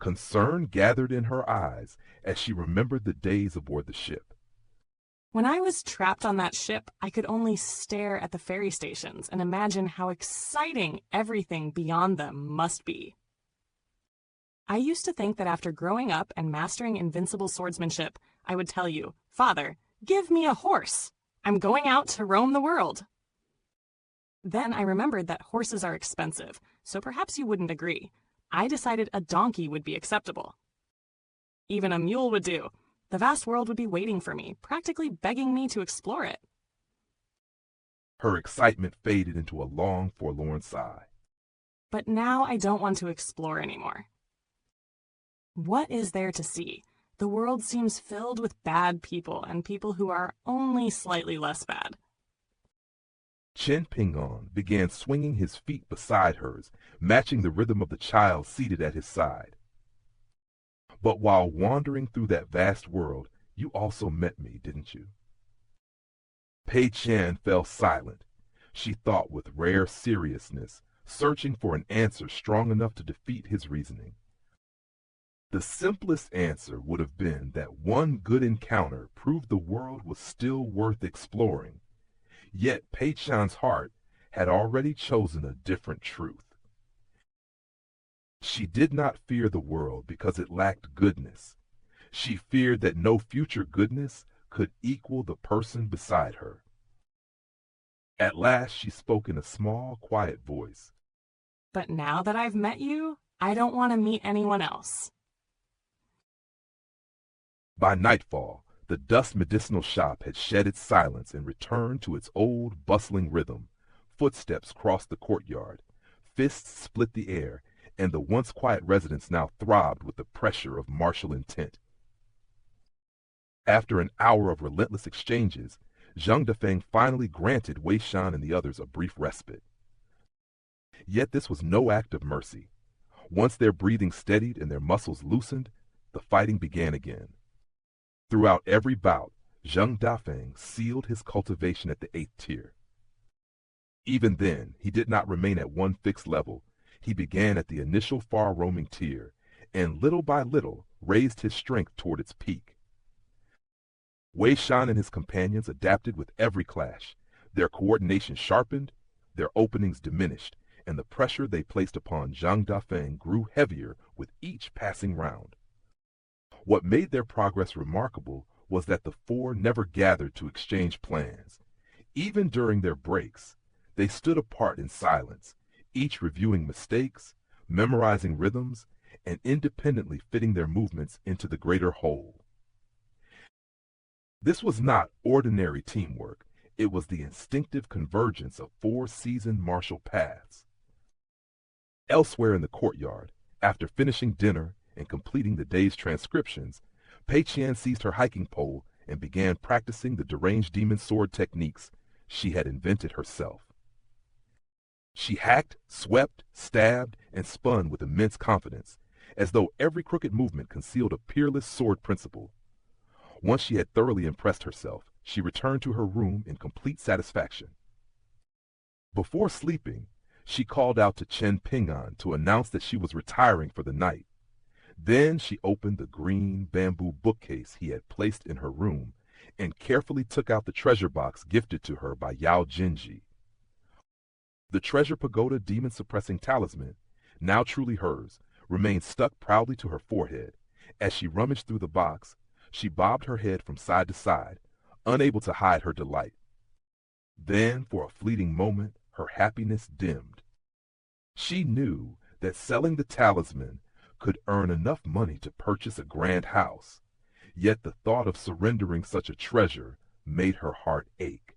Concern gathered in her eyes as she remembered the days aboard the ship. When I was trapped on that ship, I could only stare at the ferry stations and imagine how exciting everything beyond them must be. I used to think that after growing up and mastering invincible swordsmanship, I would tell you, Father, give me a horse. I'm going out to roam the world. Then I remembered that horses are expensive, so perhaps you wouldn't agree. I decided a donkey would be acceptable. Even a mule would do. The vast world would be waiting for me, practically begging me to explore it. Her excitement faded into a long, forlorn sigh. But now I don't want to explore anymore. What is there to see? The world seems filled with bad people and people who are only slightly less bad. Chen Ping'an began swinging his feet beside hers, matching the rhythm of the child seated at his side. But while wandering through that vast world, you also met me, didn't you? Pei Qian fell silent. She thought with rare seriousness, searching for an answer strong enough to defeat his reasoning. The simplest answer would have been that one good encounter proved the world was still worth exploring. Yet Pei Qian's heart had already chosen a different truth. She did not fear the world because it lacked goodness. She feared that no future goodness could equal the person beside her. At last she spoke in a small, quiet voice. But now that I've met you, I don't want to meet anyone else. By nightfall, the dust medicinal shop had shed its silence and returned to its old, bustling rhythm. Footsteps crossed the courtyard. Fists split the air, and the once quiet residence now throbbed with the pressure of martial intent. After an hour of relentless exchanges, Zheng Dafeng finally granted Wei Shan and the others a brief respite. Yet this was no act of mercy. Once their breathing steadied and their muscles loosened, the fighting began again. Throughout every bout, Zheng Dafeng sealed his cultivation at the 8th tier. Even then, he did not remain at one fixed level. He began at the initial far-roaming tier, and little by little raised his strength toward its peak. Wei Shan and his companions adapted with every clash. Their coordination sharpened, their openings diminished, and the pressure they placed upon Zheng Dafeng grew heavier with each passing round. What made their progress remarkable was that the four never gathered to exchange plans. Even during their breaks, they stood apart in silence, each reviewing mistakes, memorizing rhythms, and independently fitting their movements into the greater whole. This was not ordinary teamwork. It was the instinctive convergence of four seasoned martial paths. Elsewhere in the courtyard, after finishing dinner and completing the day's transcriptions, Pei Qian seized her hiking pole and began practicing the deranged demon sword techniques she had invented herself. She hacked, swept, stabbed, and spun with immense confidence, as though every crooked movement concealed a peerless sword principle. Once she had thoroughly impressed herself, she returned to her room in complete satisfaction. Before sleeping, she called out to Chen Ping'an to announce that she was retiring for the night. Then she opened the green bamboo bookcase he had placed in her room and carefully took out the treasure box gifted to her by Yao Jinji. The treasure pagoda demon-suppressing talisman, now truly hers, remained stuck proudly to her forehead. As she rummaged through the box, she bobbed her head from side to side, unable to hide her delight. Then, for a fleeting moment, her happiness dimmed. She knew that selling the talisman could earn enough money to purchase a grand house, yet the thought of surrendering such a treasure made her heart ache.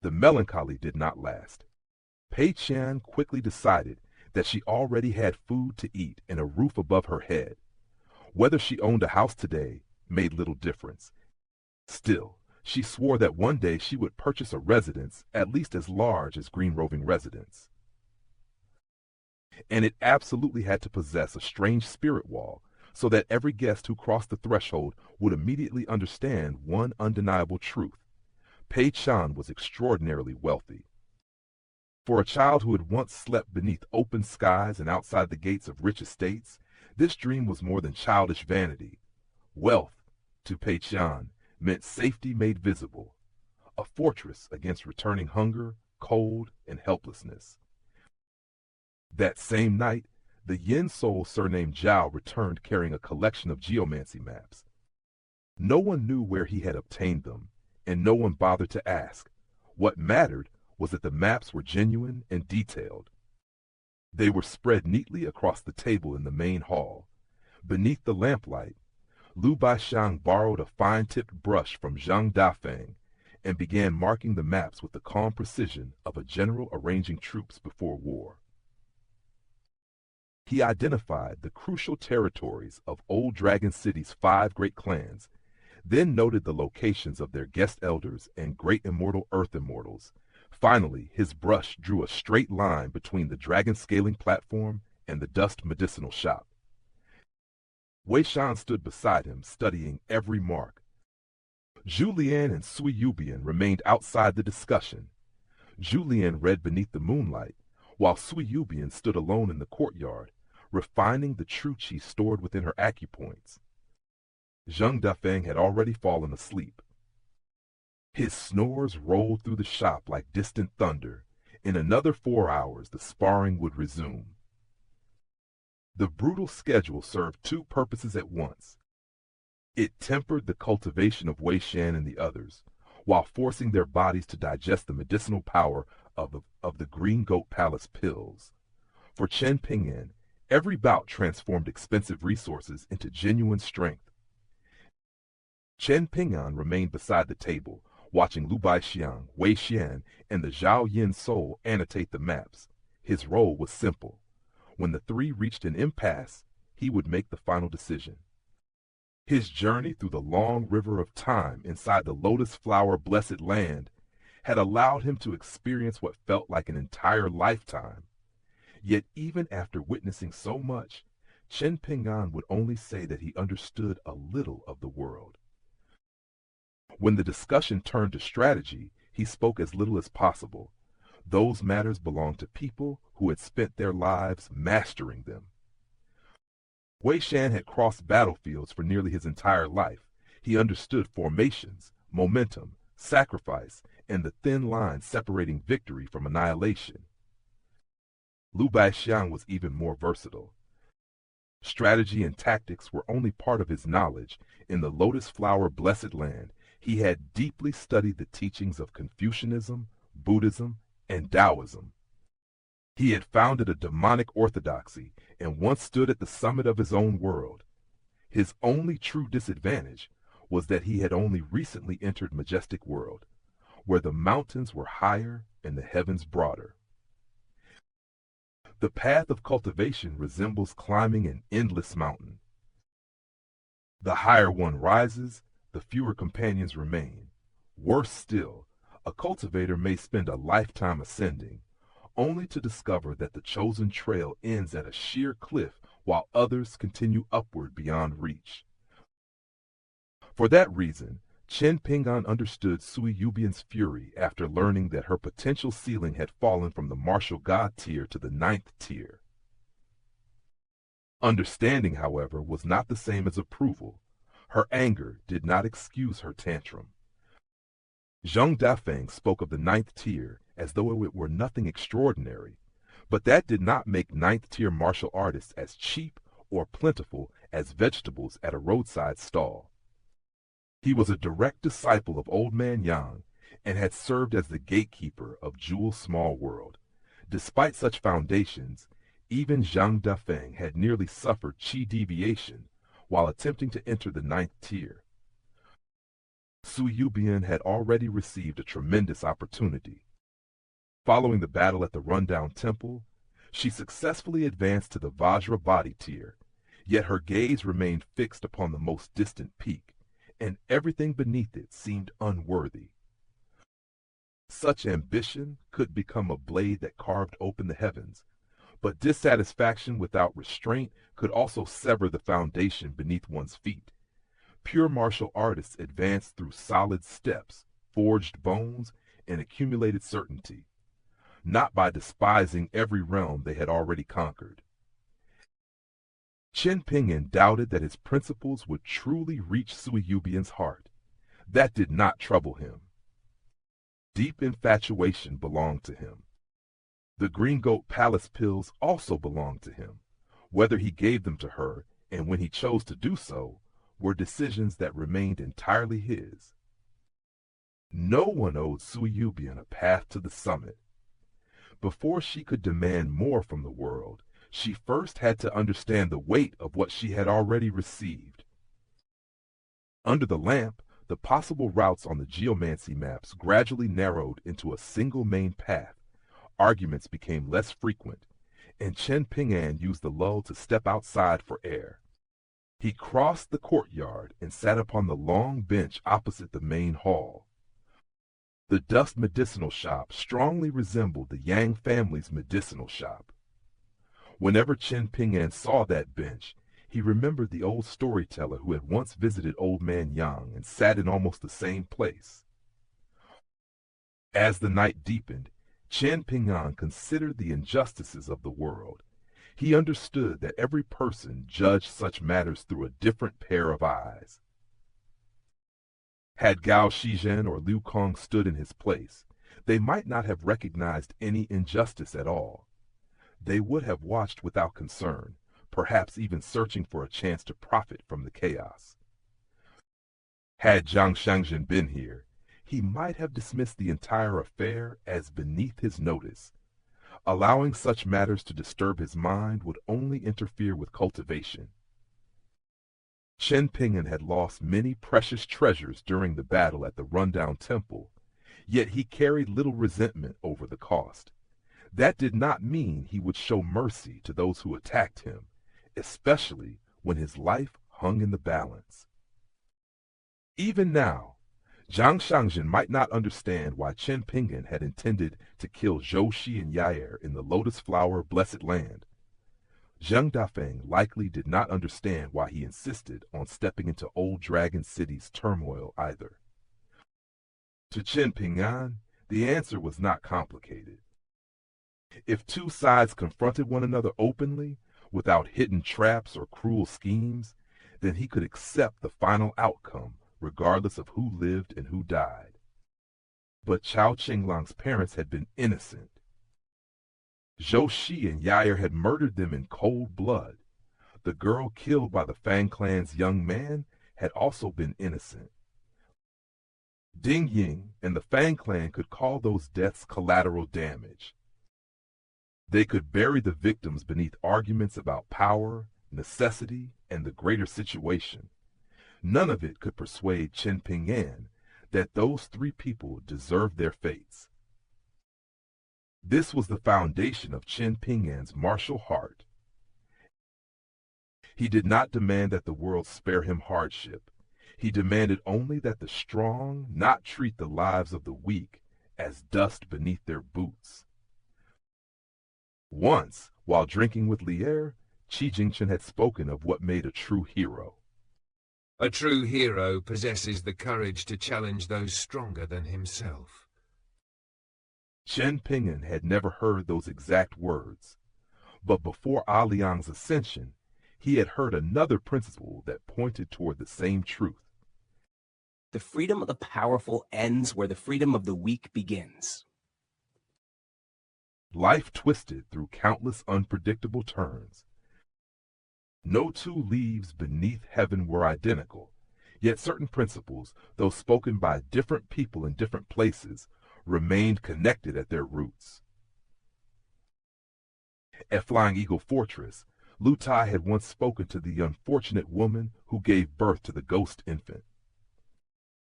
The melancholy did not last. Pei Qian quickly decided that she already had food to eat and a roof above her head. Whether she owned a house today made little difference. Still, she swore that one day she would purchase a residence at least as large as Green Roving Residence. And it absolutely had to possess a strange spirit wall, so that every guest who crossed the threshold would immediately understand one undeniable truth. Pei Qian was extraordinarily wealthy. For a child who had once slept beneath open skies and outside the gates of rich estates, this dream was more than childish vanity. Wealth, to Pei Qian, meant safety made visible, a fortress against returning hunger, cold, and helplessness. That same night, the Yin soul surnamed Zhao returned carrying a collection of geomancy maps. No one knew where he had obtained them, and no one bothered to ask. What mattered was that the maps were genuine and detailed. They were spread neatly across the table in the main hall. Beneath the lamplight, Lu Baixiang borrowed a fine-tipped brush from Zheng Dafeng and began marking the maps with the calm precision of a general arranging troops before war. He identified the crucial territories of Old Dragon City's 5 great clans, then noted the locations of their guest elders and great immortal earth immortals. Finally, his brush drew a straight line between the dragon scaling platform and the dust medicinal shop. Wei Shan stood beside him, studying every mark. Zhu Lian and Sui Yubian remained outside the discussion. Zhu Lian read beneath the moonlight, while Sui Yubian stood alone in the courtyard, refining the truth she stored within her acupoints. Zheng Dafeng had already fallen asleep. His snores rolled through the shop like distant thunder. In another 4 hours, the sparring would resume. The brutal schedule served 2 purposes at once. It tempered the cultivation of Wei Shan and the others, while forcing their bodies to digest the medicinal power of the Green Goat Palace pills. For Chen Ping'an, every bout transformed expensive resources into genuine strength. Chen Ping'an remained beside the table, watching Lu Baixiang, Wei Xian, and the Zhao Yin soul annotate the maps. His role was simple. When the 3 reached an impasse, he would make the final decision. His journey through the long river of time inside the lotus flower blessed land had allowed him to experience what felt like an entire lifetime. Yet even after witnessing so much, Chen Ping'an would only say that he understood a little of the world. When the discussion turned to strategy, he spoke as little as possible. Those matters belonged to people who had spent their lives mastering them. Wei Shan had crossed battlefields for nearly his entire life. He understood formations, momentum, sacrifice, and the thin line separating victory from annihilation. Lu Baixiang was even more versatile. Strategy and tactics were only part of his knowledge. In the lotus flower blessed land, he had deeply studied the teachings of Confucianism, Buddhism, and Taoism. He had founded a demonic orthodoxy and once stood at the summit of his own world. His only true disadvantage was that he had only recently entered Majestic World, where the mountains were higher and the heavens broader. The path of cultivation resembles climbing an endless mountain. The higher one rises, the fewer companions remain. Worse still, a cultivator may spend a lifetime ascending, only to discover that the chosen trail ends at a sheer cliff while others continue upward beyond reach. For that reason, Chen Ping'an understood Sui Yubian's fury after learning that her potential ceiling had fallen from the martial god tier to the 9th tier. Understanding, however, was not the same as approval. Her anger did not excuse her tantrum. Zheng Dafeng spoke of the 9th tier as though it were nothing extraordinary, but that did not make 9th tier martial artists as cheap or plentiful as vegetables at a roadside stall. He was a direct disciple of Old Man Yang and had served as the gatekeeper of Jewel Small World. Despite such foundations, even Zheng Dafeng had nearly suffered chi deviation while attempting to enter the 9th tier. Sui Yubian had already received a tremendous opportunity. Following the battle at the rundown temple, she successfully advanced to the Vajra body tier, yet her gaze remained fixed upon the most distant peak, and everything beneath it seemed unworthy. Such ambition could become a blade that carved open the heavens, but dissatisfaction without restraint could also sever the foundation beneath one's feet. Pure martial artists advanced through solid steps, forged bones, and accumulated certainty, not by despising every realm they had already conquered. Chen Ping'an doubted that his principles would truly reach Sui Yubian's heart. That did not trouble him. Deep infatuation belonged to him. The Green Goat Palace pills also belonged to him. Whether he gave them to her, and when he chose to do so, were decisions that remained entirely his. No one owed Sui Yubian a path to the summit. Before she could demand more from the world, she first had to understand the weight of what she had already received. Under the lamp, the possible routes on the geomancy maps gradually narrowed into a single main path. Arguments became less frequent, and Chen Ping'an used the lull to step outside for air. He crossed the courtyard and sat upon the long bench opposite the main hall. The dust medicinal shop strongly resembled the Yang family's medicinal shop. Whenever Chen Ping'an saw that bench, he remembered the old storyteller who had once visited Old Man Yang and sat in almost the same place. As the night deepened, Chen Ping'an considered the injustices of the world. He understood that every person judged such matters through a different pair of eyes. Had Gao Shizhen or Liu Kong stood in his place, they might not have recognized any injustice at all. They would have watched without concern, perhaps even searching for a chance to profit from the chaos. Had Zhang Shangzhen been here, he might have dismissed the entire affair as beneath his notice. Allowing such matters to disturb his mind would only interfere with cultivation. Chen Ping'an had lost many precious treasures during the battle at the rundown temple, yet he carried little resentment over the cost. That did not mean he would show mercy to those who attacked him, especially when his life hung in the balance. Even now, Zhang Xiangjin might not understand why Chen Ping'an had intended to kill Zhou Shi and Yair in the Lotus Flower Blessed Land. Zheng Dafeng likely did not understand why he insisted on stepping into Old Dragon City's turmoil either. To Chen Ping'an, the answer was not complicated. If two sides confronted one another openly, without hidden traps or cruel schemes, then he could accept the final outcome, regardless of who lived and who died. But Chao Qinglang's parents had been innocent. Zhou Shi and Yair had murdered them in cold blood. The girl killed by the Fang clan's young man had also been innocent. Ding Ying and the Fang clan could call those deaths collateral damage. They could bury the victims beneath arguments about power, necessity, and the greater situation. None of it could persuade Chen Ping'an that those three people deserved their fates. This was the foundation of Chen Ping'an's martial heart. He did not demand that the world spare him hardship. He demanded only that the strong not treat the lives of the weak as dust beneath their boots. Once, while drinking with Lier, Qi Jingchen had spoken of what made a true hero. A true hero possesses the courage to challenge those stronger than himself. Chen Ping'an had never heard those exact words, but before A Liang's ascension, he had heard another principle that pointed toward the same truth. The freedom of the powerful ends where the freedom of the weak begins. Life twisted through countless unpredictable turns. No two leaves beneath heaven were identical, yet certain principles, though spoken by different people in different places, remained connected at their roots. At Flying Eagle Fortress, Lu Tai had once spoken to the unfortunate woman who gave birth to the ghost infant.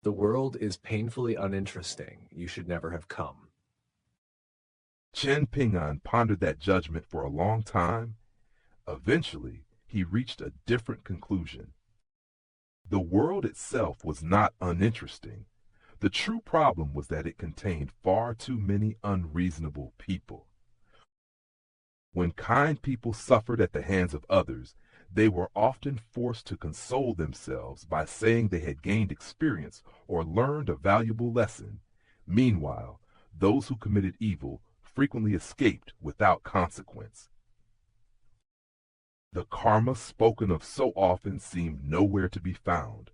The world is painfully uninteresting. You should never have come. Chen Ping'an pondered that judgment for a long time. Eventually, he reached a different conclusion. The world itself was not uninteresting. The true problem was that it contained far too many unreasonable people. When kind people suffered at the hands of others, they were often forced to console themselves by saying they had gained experience or learned a valuable lesson. Meanwhile, those who committed evil frequently escaped without consequence. The karma spoken of so often seemed nowhere to be found.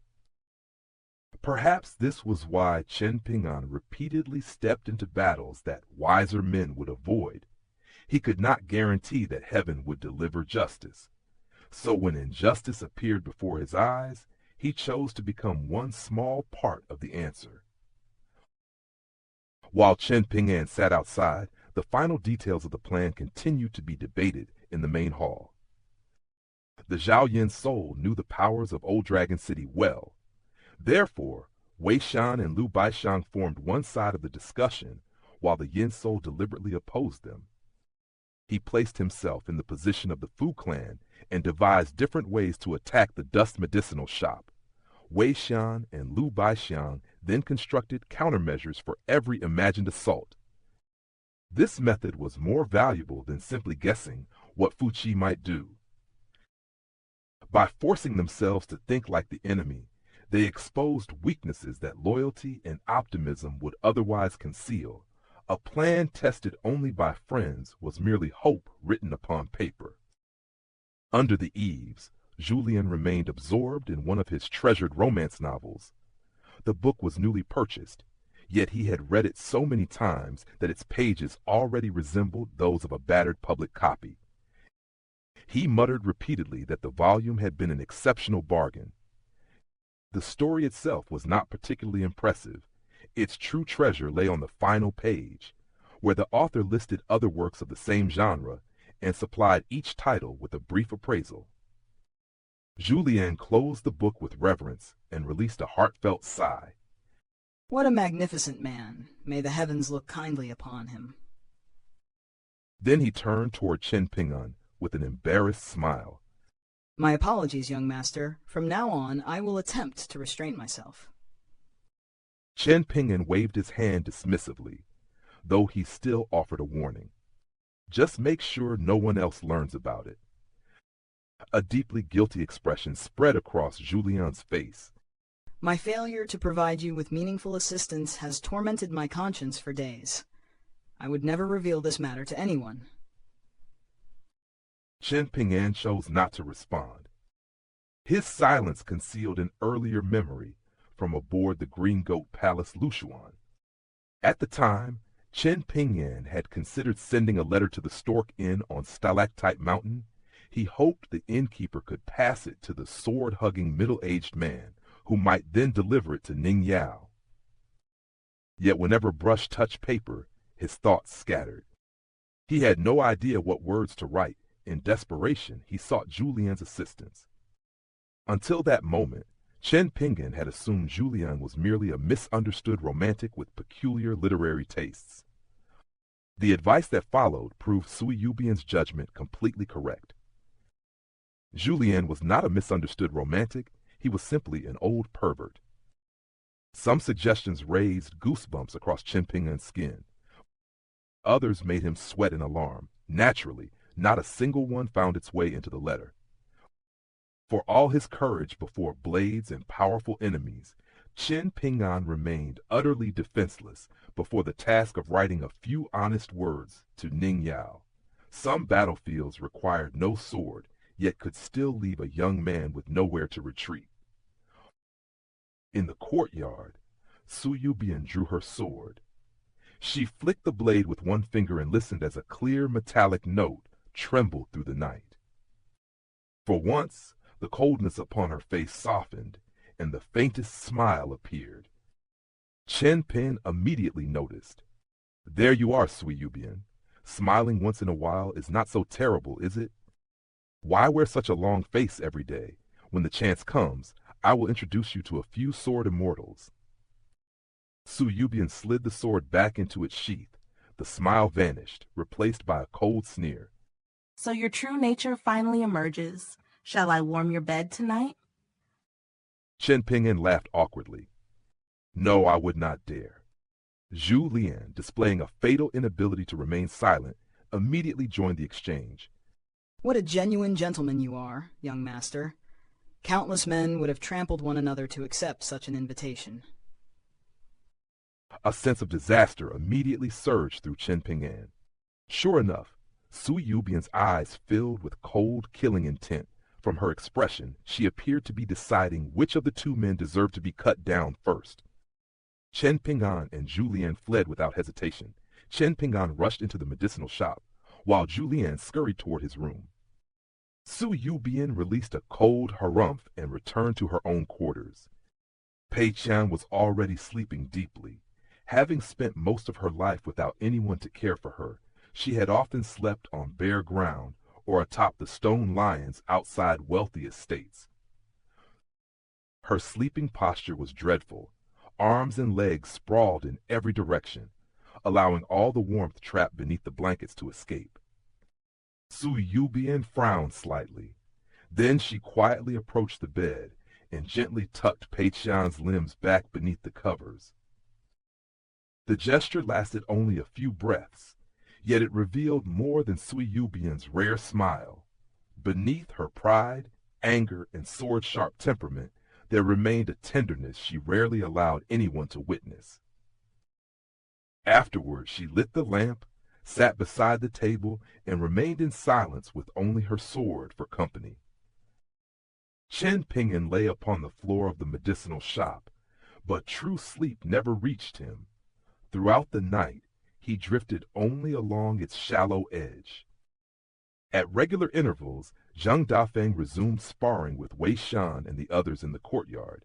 Perhaps this was why Chen Ping'an repeatedly stepped into battles that wiser men would avoid. He could not guarantee that heaven would deliver justice. So when injustice appeared before his eyes, he chose to become one small part of the answer. While Chen Ping'an sat outside, the final details of the plan continued to be debated in the main hall. The Zhao Yin soul knew the powers of Old Dragon City well. Therefore, Wei Shan and Lu Baishang formed one side of the discussion, while the Yin soul deliberately opposed them. He placed himself in the position of the Fu clan and devised different ways to attack the dust medicinal shop. Wei Shan and Lu Baishang then constructed countermeasures for every imagined assault. This method was more valuable than simply guessing what Fu Qi might do. By forcing themselves to think like the enemy, they exposed weaknesses that loyalty and optimism would otherwise conceal. A plan tested only by friends was merely hope written upon paper. Under the eaves, Julien remained absorbed in one of his treasured romance novels. The book was newly purchased, yet he had read it so many times that its pages already resembled those of a battered public copy. He muttered repeatedly that the volume had been an exceptional bargain. The story itself was not particularly impressive. Its true treasure lay on the final page, where the author listed other works of the same genre and supplied each title with a brief appraisal. Julien closed the book with reverence and released a heartfelt sigh. What a magnificent man. May the heavens look kindly upon him. Then he turned toward Chen Ping'an with an embarrassed smile. My apologies, young master. From now on, I will attempt to restrain myself. Chen Ping'an waved his hand dismissively, though he still offered a warning. Just make sure no one else learns about it. A deeply guilty expression spread across Julien's face. My failure to provide you with meaningful assistance has tormented my conscience for days. I would never reveal this matter to anyone. Chen Ping'an chose not to respond. His silence concealed an earlier memory from aboard the Green Goat Palace Lushuan. At the time, Chen Ping'an had considered sending a letter to the Stork Inn on Stalactite Mountain. He hoped the innkeeper could pass it to the sword-hugging middle-aged man, who might then deliver it to Ning Yao. Yet whenever brush touched paper, his thoughts scattered. He had no idea what words to write. In desperation, he sought Julien's assistance. Until that moment, Chen Ping'an had assumed Julien was merely a misunderstood romantic with peculiar literary tastes. The advice that followed proved Sui Yubian's judgment completely correct. Julien was not a misunderstood romantic, he was simply an old pervert. Some suggestions raised goosebumps across Chen Ping'an's skin. Others made him sweat in alarm. Naturally, not a single one found its way into the letter. For all his courage before blades and powerful enemies, Chen Ping'an remained utterly defenseless before the task of writing a few honest words to Ning Yao. Some battlefields required no sword, yet could still leave a young man with nowhere to retreat. In the courtyard, Sui Yubian drew her sword. She flicked the blade with one finger and listened as a clear metallic note trembled through the night. For once, the coldness upon her face softened, and the faintest smile appeared. Chen Ping immediately noticed. There you are, Sui Yubian. Smiling once in a while is not so terrible, is it? Why wear such a long face every day? When the chance comes, I will introduce you to a few sword immortals. Sui Yubian slid the sword back into its sheath. The smile vanished, replaced by a cold sneer. So your true nature finally emerges. Shall I warm your bed tonight? Chen Ping'an laughed awkwardly. No, I would not dare. Zhu Lian, displaying a fatal inability to remain silent, immediately joined the exchange. What a genuine gentleman you are, young master. Countless men would have trampled one another to accept such an invitation. A sense of disaster immediately surged through Chen Ping'an. Sure enough, Sui Yubian's eyes filled with cold, killing intent. From her expression, she appeared to be deciding which of the two men deserved to be cut down first. Chen Ping'an and Julian fled without hesitation. Chen Ping'an rushed into the medicinal shop, while Julian scurried toward his room. Sui Yubian released a cold harumph and returned to her own quarters. Pei Qian was already sleeping deeply. Having spent most of her life without anyone to care for her, she had often slept on bare ground or atop the stone lions outside wealthy estates. Her sleeping posture was dreadful. Arms and legs sprawled in every direction, allowing all the warmth trapped beneath the blankets to escape. Sui Yubian frowned slightly. Then she quietly approached the bed and gently tucked Pei Qian's limbs back beneath the covers. The gesture lasted only a few breaths, yet it revealed more than Sui Yubian's rare smile. Beneath her pride, anger, and sword-sharp temperament, there remained a tenderness she rarely allowed anyone to witness. Afterward, she lit the lamp, sat beside the table, and remained in silence with only her sword for company. Chen Ping'an lay upon the floor of the medicinal shop, but true sleep never reached him. Throughout the night, he drifted only along its shallow edge. At regular intervals, Zheng Dafeng resumed sparring with Wei Shan and the others in the courtyard.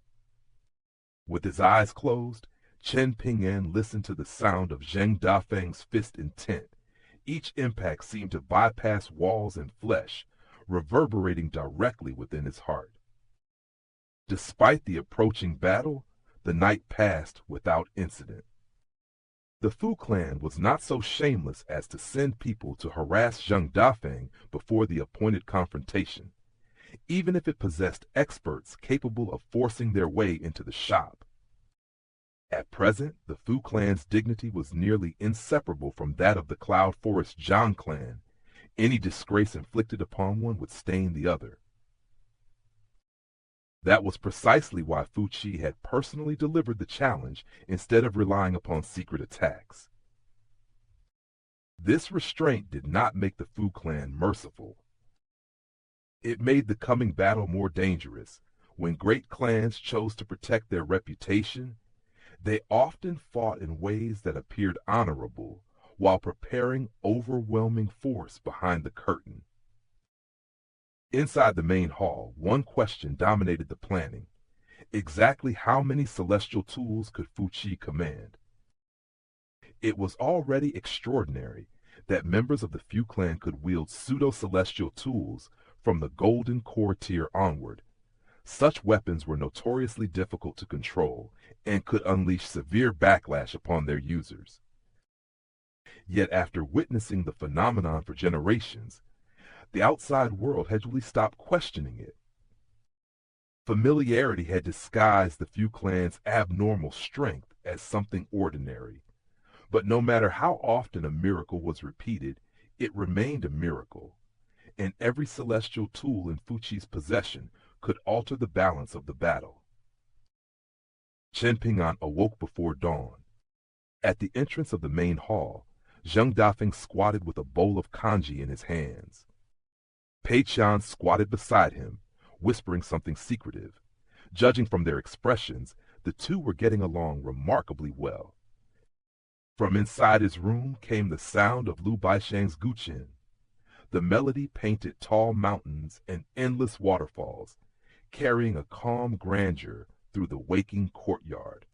With his eyes closed, Chen Ping'an listened to the sound of Zheng Dafeng's fist intent. Each impact seemed to bypass walls and flesh, reverberating directly within his heart. Despite the approaching battle, the night passed without incident. The Fu clan was not so shameless as to send people to harass Zheng Dafeng before the appointed confrontation, even if it possessed experts capable of forcing their way into the shop. At present, the Fu clan's dignity was nearly inseparable from that of the Cloud Forest Zhang clan. Any disgrace inflicted upon one would stain the other. That was precisely why Fu Qi had personally delivered the challenge instead of relying upon secret attacks. This restraint did not make the Fu clan merciful. It made the coming battle more dangerous. When great clans chose to protect their reputation, they often fought in ways that appeared honorable while preparing overwhelming force behind the curtain. Inside the main hall, one question dominated the planning. Exactly how many celestial tools could Fu Qi command? It was already extraordinary that members of the Fu clan could wield pseudo-celestial tools from the golden core tier onward. Such weapons were notoriously difficult to control and could unleash severe backlash upon their users. Yet after witnessing the phenomenon for generations, the outside world had really stopped questioning it. Familiarity had disguised the Fu clan's abnormal strength as something ordinary. But no matter how often a miracle was repeated, it remained a miracle, and every celestial tool in Fu Qi's possession could alter the balance of the battle. Chen Ping'an awoke before dawn. At the entrance of the main hall, Zheng Dafeng squatted with a bowl of kanji in his hands. Pei Qian squatted beside him, whispering something secretive. Judging from their expressions, the two were getting along remarkably well. From inside his room came the sound of Lu Baishang's guqin. The melody painted tall mountains and endless waterfalls, carrying a calm grandeur through the waking courtyard.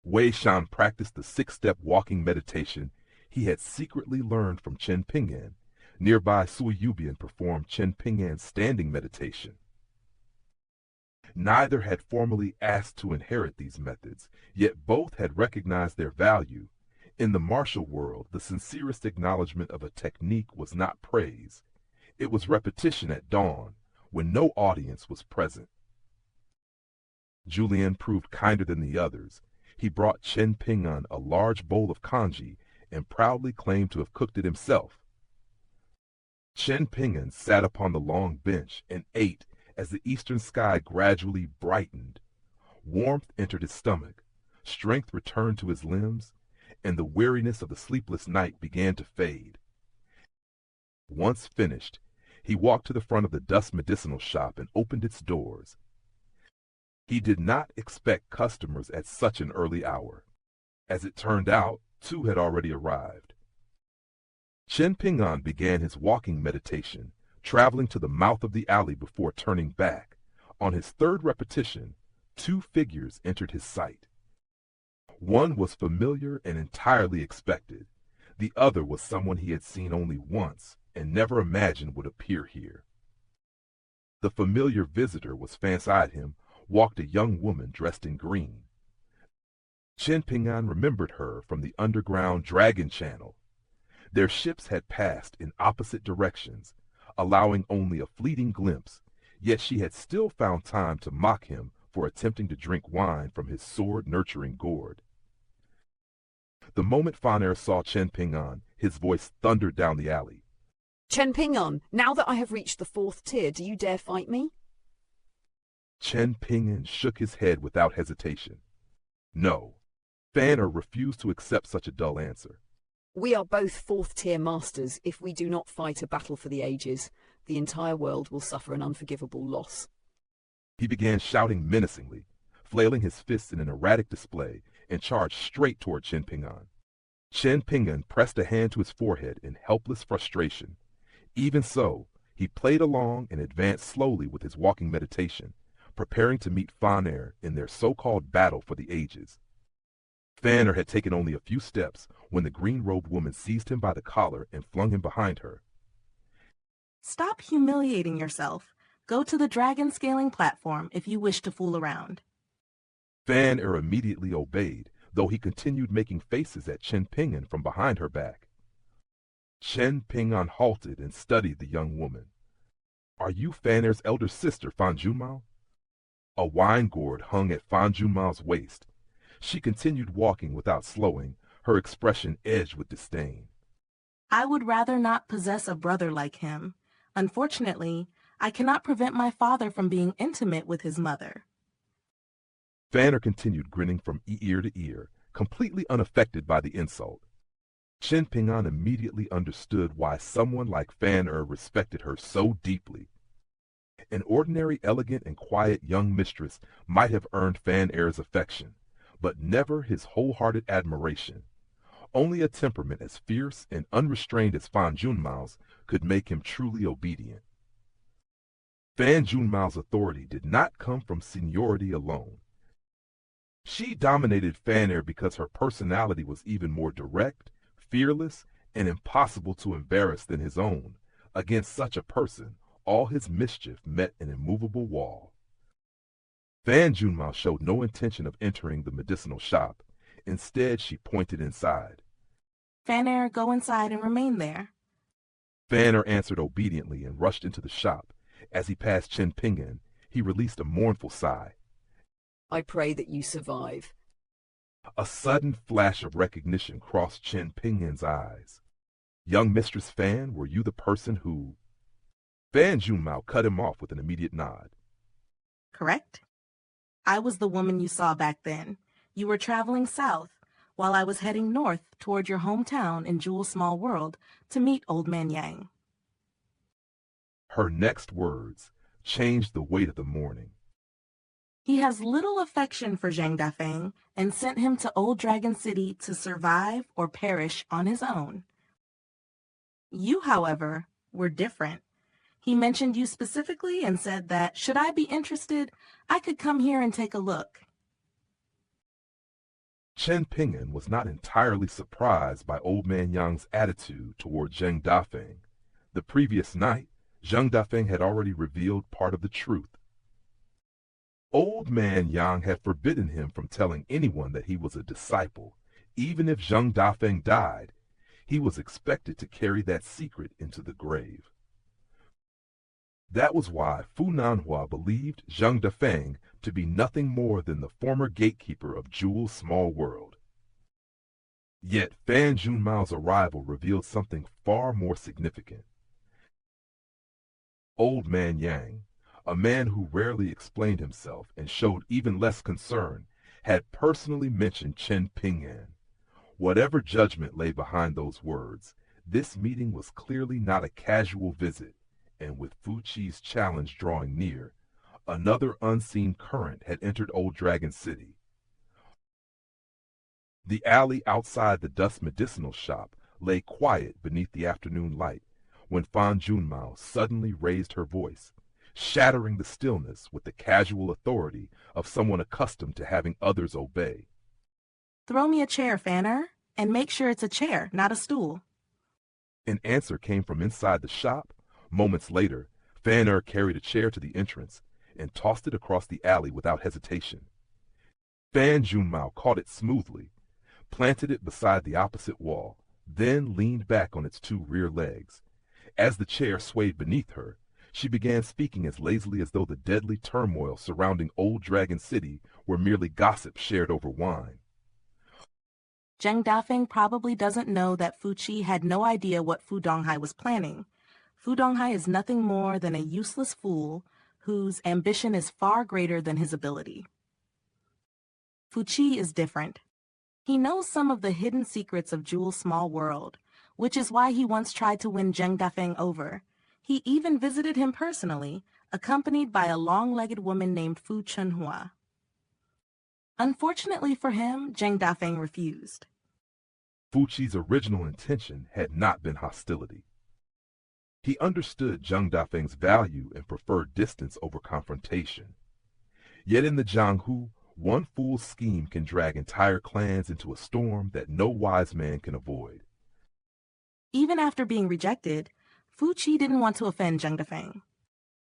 Wei Shan practiced the six-step walking meditation he had secretly learned from Chen Ping'an. Nearby, Sui Yubian performed Chen Ping'an's standing meditation. Neither had formally asked to inherit these methods, yet both had recognized their value. In the martial world, the sincerest acknowledgement of a technique was not praise. It was repetition at dawn, when no audience was present. Julian proved kinder than the others. He brought Chen Ping'an a large bowl of kanji and proudly claimed to have cooked it himself. Chen Ping'an sat upon the long bench and ate as the eastern sky gradually brightened. Warmth entered his stomach, strength returned to his limbs, and the weariness of the sleepless night began to fade. Once finished, he walked to the front of the dust medicinal shop and opened its doors. He did not expect customers at such an early hour. As it turned out, two had already arrived. Chen Ping'an began his walking meditation, traveling to the mouth of the alley before turning back. On his third repetition, two figures entered his sight. One was familiar and entirely expected. The other was someone he had seen only once and never imagined would appear here. The familiar visitor was beside him, walked a young woman dressed in green. Chen Ping'an remembered her from the underground Dragon Channel. Their ships had passed in opposite directions, allowing only a fleeting glimpse, yet she had still found time to mock him for attempting to drink wine from his sword-nurturing gourd. The moment Faner saw Chen Ping'an, his voice thundered down the alley. Chen Ping'an, now that I have reached the 4th tier, do you dare fight me? Chen Ping'an shook his head without hesitation. No. Faner refused to accept such a dull answer. We are both 4th tier masters. If we do not fight a battle for the ages, the entire world will suffer an unforgivable loss. He began shouting menacingly, flailing his fists in an erratic display, and charged straight toward Chen Ping'an. Chen Ping'an pressed a hand to his forehead in helpless frustration. Even so, he played along and advanced slowly with his walking meditation, preparing to meet Faner in their so-called battle for the ages. Faner had taken only a few steps when the green-robed woman seized him by the collar and flung him behind her. Stop humiliating yourself. Go to the dragon scaling platform if you wish to fool around. Faner immediately obeyed, though he continued making faces at Chen Ping'an from behind her back. Chen Ping'an halted and studied the young woman. Are you Faner's elder sister, Fan Junmao? A wine gourd hung at Fan Junmao's waist. She continued walking without slowing, her expression edged with disdain. I would rather not possess a brother like him. Unfortunately, I cannot prevent my father from being intimate with his mother. Fanner continued grinning from ear to ear, completely unaffected by the insult. Chen Ping'an immediately understood why someone like Fanner respected her so deeply. An ordinary, elegant, and quiet young mistress might have earned Fanner's affection, but never his wholehearted admiration. Only a temperament as fierce and unrestrained as Fan Junmao's could make him truly obedient. Fan Junmao's authority did not come from seniority alone. She dominated Fanner because her personality was even more direct, fearless, and impossible to embarrass than his own. Against such a person, all his mischief met an immovable wall. Fan Junmao showed no intention of entering the medicinal shop. Instead, she pointed inside. Fanner, go inside and remain there. Fanner answered obediently and rushed into the shop. As he passed Chen Ping'an, he released a mournful sigh. I pray that you survive. A sudden flash of recognition crossed Chen Ping'an's eyes. Young Mistress Fan, were you the person who... Fan Junmao cut him off with an immediate nod. Correct? I was the woman you saw back then. You were traveling south, while I was heading north toward your hometown in Jewel Small World to meet Old Man Yang. Her next words changed the weight of the morning. He has little affection for Zheng Dafeng and sent him to Old Dragon City to survive or perish on his own. You, however, were different. He mentioned you specifically and said that, should I be interested, I could come here and take a look. Chen Ping'an was not entirely surprised by Old Man Yang's attitude toward Zheng Dafeng. The previous night, Zheng Dafeng had already revealed part of the truth. Old Man Yang had forbidden him from telling anyone that he was a disciple. Even if Zheng Dafeng died, he was expected to carry that secret into the grave. That was why Fu Nanhua believed Zheng Dafeng to be nothing more than the former gatekeeper of Jewel's Small World. Yet Fan Junmao's arrival revealed something far more significant. Old Man Yang, a man who rarely explained himself and showed even less concern, had personally mentioned Chen Ping'an. Whatever judgment lay behind those words, this meeting was clearly not a casual visit, and with Fu Chi's challenge drawing near, another unseen current had entered Old Dragon City. The alley outside the dust medicinal shop lay quiet beneath the afternoon light when Fan Junmao suddenly raised her voice, shattering the stillness with the casual authority of someone accustomed to having others obey. Throw me a chair, Fanner, and make sure it's a chair, not a stool. An answer came from inside the shop. Moments later, Fanner carried a chair to the entrance and tossed it across the alley without hesitation. Fan Junmao caught it smoothly, planted it beside the opposite wall, then leaned back on its two rear legs. As the chair swayed beneath her, she began speaking as lazily as though the deadly turmoil surrounding Old Dragon City were merely gossip shared over wine. Zheng Dafeng probably doesn't know that Fu Chi had no idea what Fu Donghai was planning. Fu Donghai is nothing more than a useless fool whose ambition is far greater than his ability. Fu Chi is different. He knows some of the hidden secrets of Jewel's Small World, which is why he once tried to win Zheng Dafeng over. He even visited him personally, accompanied by a long-legged woman named Fu Chenhua. Unfortunately for him, Zheng Dafeng refused. Fu Chi's original intention had not been hostility. He understood Zheng Dafeng's value and preferred distance over confrontation. Yet in the Jianghu, one fool's scheme can drag entire clans into a storm that no wise man can avoid. Even after being rejected, Fu Chi didn't want to offend Zheng Dafeng.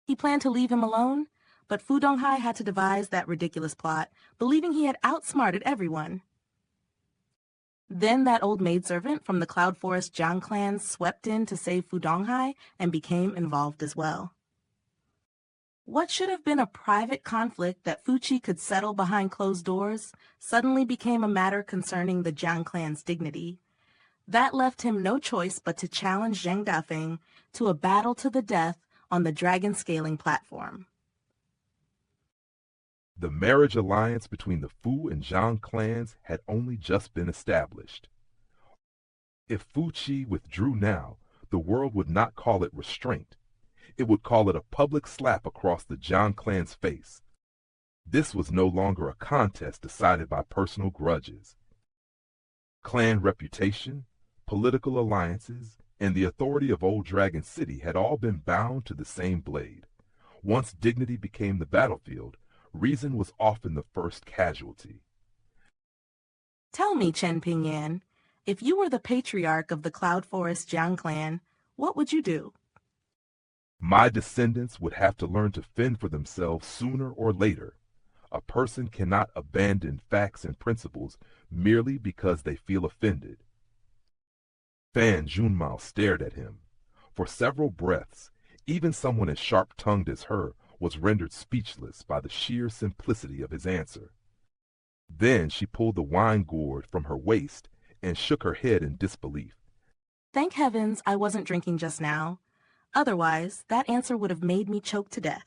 He planned to leave him alone, but Fu Donghai had to devise that ridiculous plot, believing he had outsmarted everyone. Then that old maidservant from the Cloud Forest Jiang clan swept in to save Fu Donghai and became involved as well. What should have been a private conflict that Fuchi could settle behind closed doors suddenly became a matter concerning the Jiang clan's dignity. That left him no choice but to challenge Zheng Dafeng to a battle to the death on the dragon scaling platform. The marriage alliance between the Fu and Zhang clans had only just been established. If Fu Qi withdrew now, the world would not call it restraint. It would call it a public slap across the Zhang clan's face. This was no longer a contest decided by personal grudges. Clan reputation, political alliances, and the authority of Old Dragon City had all been bound to the same blade. Once dignity became the battlefield, reason was often the first casualty. Tell me, Chen Ping'an, if you were the patriarch of the Cloud Forest Jiang clan, what would you do? My descendants would have to learn to fend for themselves sooner or later. A person cannot abandon facts and principles merely because they feel offended. Fan Junmao stared at him. For several breaths, even someone as sharp-tongued as her was rendered speechless by the sheer simplicity of his answer. Then she pulled the wine gourd from her waist and shook her head in disbelief. Thank heavens I wasn't drinking just now. Otherwise, that answer would have made me choke to death.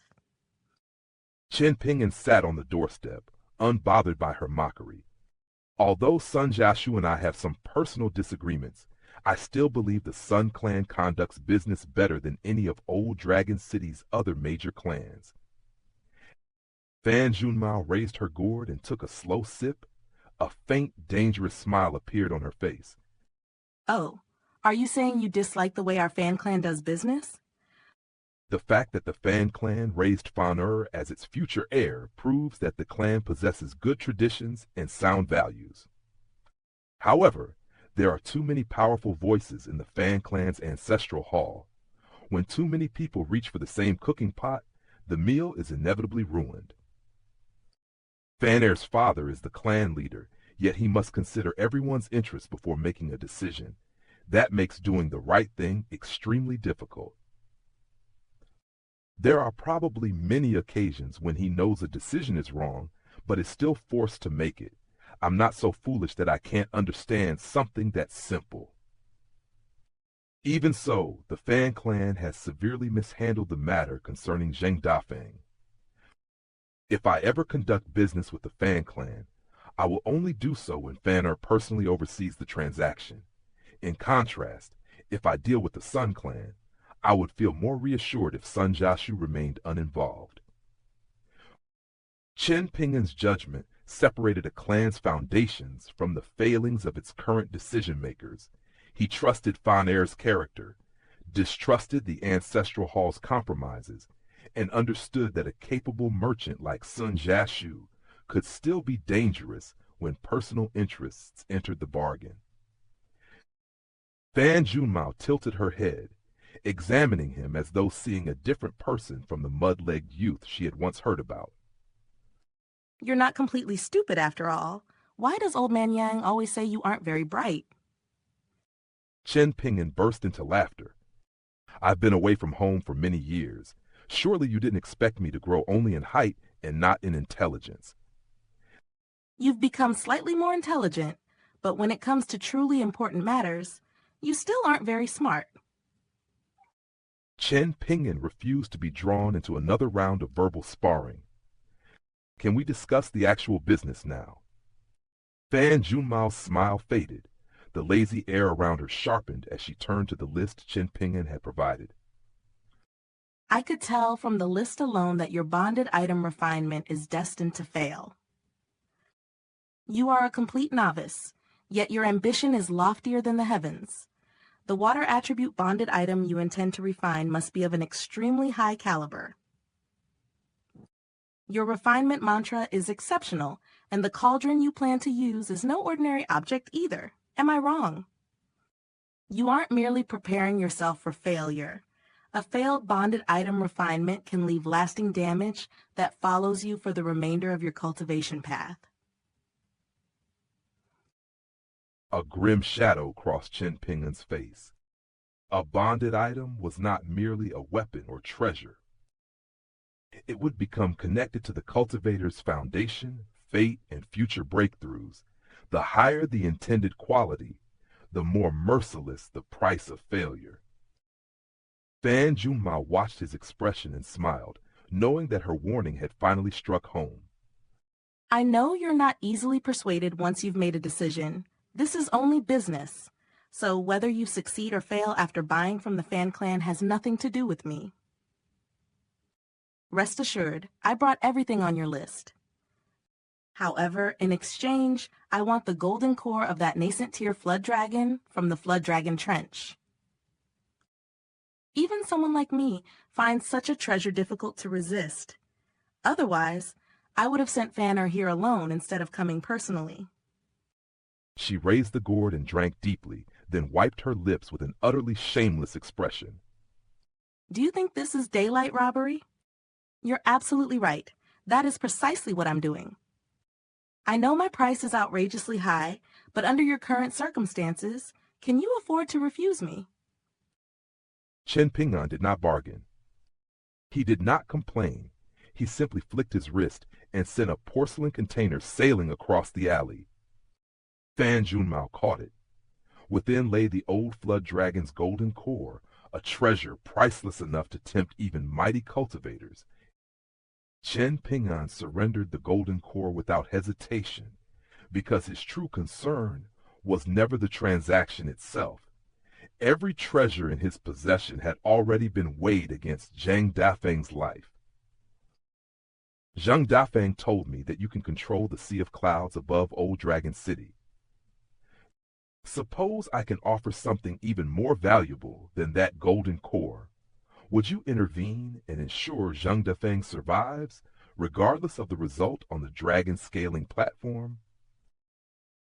Chen Ping'an sat on the doorstep, unbothered by her mockery. Although Sun Jiashu and I have some personal disagreements, I still believe the Sun Clan conducts business better than any of Old Dragon City's other major clans. Fan Junmao raised her gourd and took a slow sip. A faint, dangerous smile appeared on her face. Oh, are you saying you dislike the way our Fan clan does business? The fact that the Fan clan raised Fan as its future heir proves that the clan possesses good traditions and sound values. However, there are too many powerful voices in the Fan clan's ancestral hall. When too many people reach for the same cooking pot, the meal is inevitably ruined. Fan father is the clan leader, yet he must consider everyone's interest before making a decision. That makes doing the right thing extremely difficult. There are probably many occasions when he knows a decision is wrong, but is still forced to make it. I'm not so foolish that I can't understand something that's simple. Even so, the Fan clan has severely mishandled the matter concerning Zheng Dafeng. If I ever conduct business with the Fan clan, I will only do so when Fan personally oversees the transaction. In contrast, if I deal with the Sun clan, I would feel more reassured if Sun Jiashu remained uninvolved. Chen Ping'an's judgment separated a clan's foundations from the failings of its current decision-makers. He trusted Fan character, distrusted the ancestral hall's compromises, and understood that a capable merchant like Sun Jiashu could still be dangerous when personal interests entered the bargain. Fan Junmao tilted her head, examining him as though seeing a different person from the mud-legged youth she had once heard about. You're not completely stupid after all. Why does Old Man Yang always say you aren't very bright? Chen Ping'an burst into laughter. I've been away from home for many years. Surely you didn't expect me to grow only in height and not in intelligence. You've become slightly more intelligent, but when it comes to truly important matters, you still aren't very smart. Chen Ping'an refused to be drawn into another round of verbal sparring. Can we discuss the actual business now? Fan Junmao's smile faded. The lazy air around her sharpened as she turned to the list Chen Ping'an had provided. I could tell from the list alone that your bonded item refinement is destined to fail. You are a complete novice, yet your ambition is loftier than the heavens. The water attribute bonded item you intend to refine must be of an extremely high caliber. Your refinement mantra is exceptional, and the cauldron you plan to use is no ordinary object either. Am I wrong? You aren't merely preparing yourself for failure. A failed bonded item refinement can leave lasting damage that follows you for the remainder of your cultivation path. A grim shadow crossed Chen Ping'an's face. A bonded item was not merely a weapon or treasure. It would become connected to the cultivator's foundation, fate, and future breakthroughs. The higher the intended quality, the more merciless the price of failure. Fan Junmao watched his expression and smiled, knowing that her warning had finally struck home. I know you're not easily persuaded once you've made a decision. This is only business. So whether you succeed or fail after buying from the Fan clan has nothing to do with me. Rest assured, I brought everything on your list. However, in exchange, I want the golden core of that nascent tier flood dragon from the Flood Dragon Trench. Even someone like me finds such a treasure difficult to resist. Otherwise, I would have sent Fanner here alone instead of coming personally. She raised the gourd and drank deeply, then wiped her lips with an utterly shameless expression. Do you think this is daylight robbery? You're absolutely right. That is precisely what I'm doing. I know my price is outrageously high, but under your current circumstances, can you afford to refuse me? Chen Ping'an did not bargain. He did not complain. He simply flicked his wrist and sent a porcelain container sailing across the alley. Fan Junmao caught it. Within lay the old flood dragon's golden core, a treasure priceless enough to tempt even mighty cultivators. Chen Ping'an surrendered the golden core without hesitation, because his true concern was never the transaction itself. Every treasure in his possession had already been weighed against Zheng Dafeng's life. Zheng Dafeng told me that you can control the sea of clouds above Old Dragon City. Suppose I can offer something even more valuable than that golden core. Would you intervene and ensure Zheng Dafeng survives, regardless of the result on the dragon scaling platform?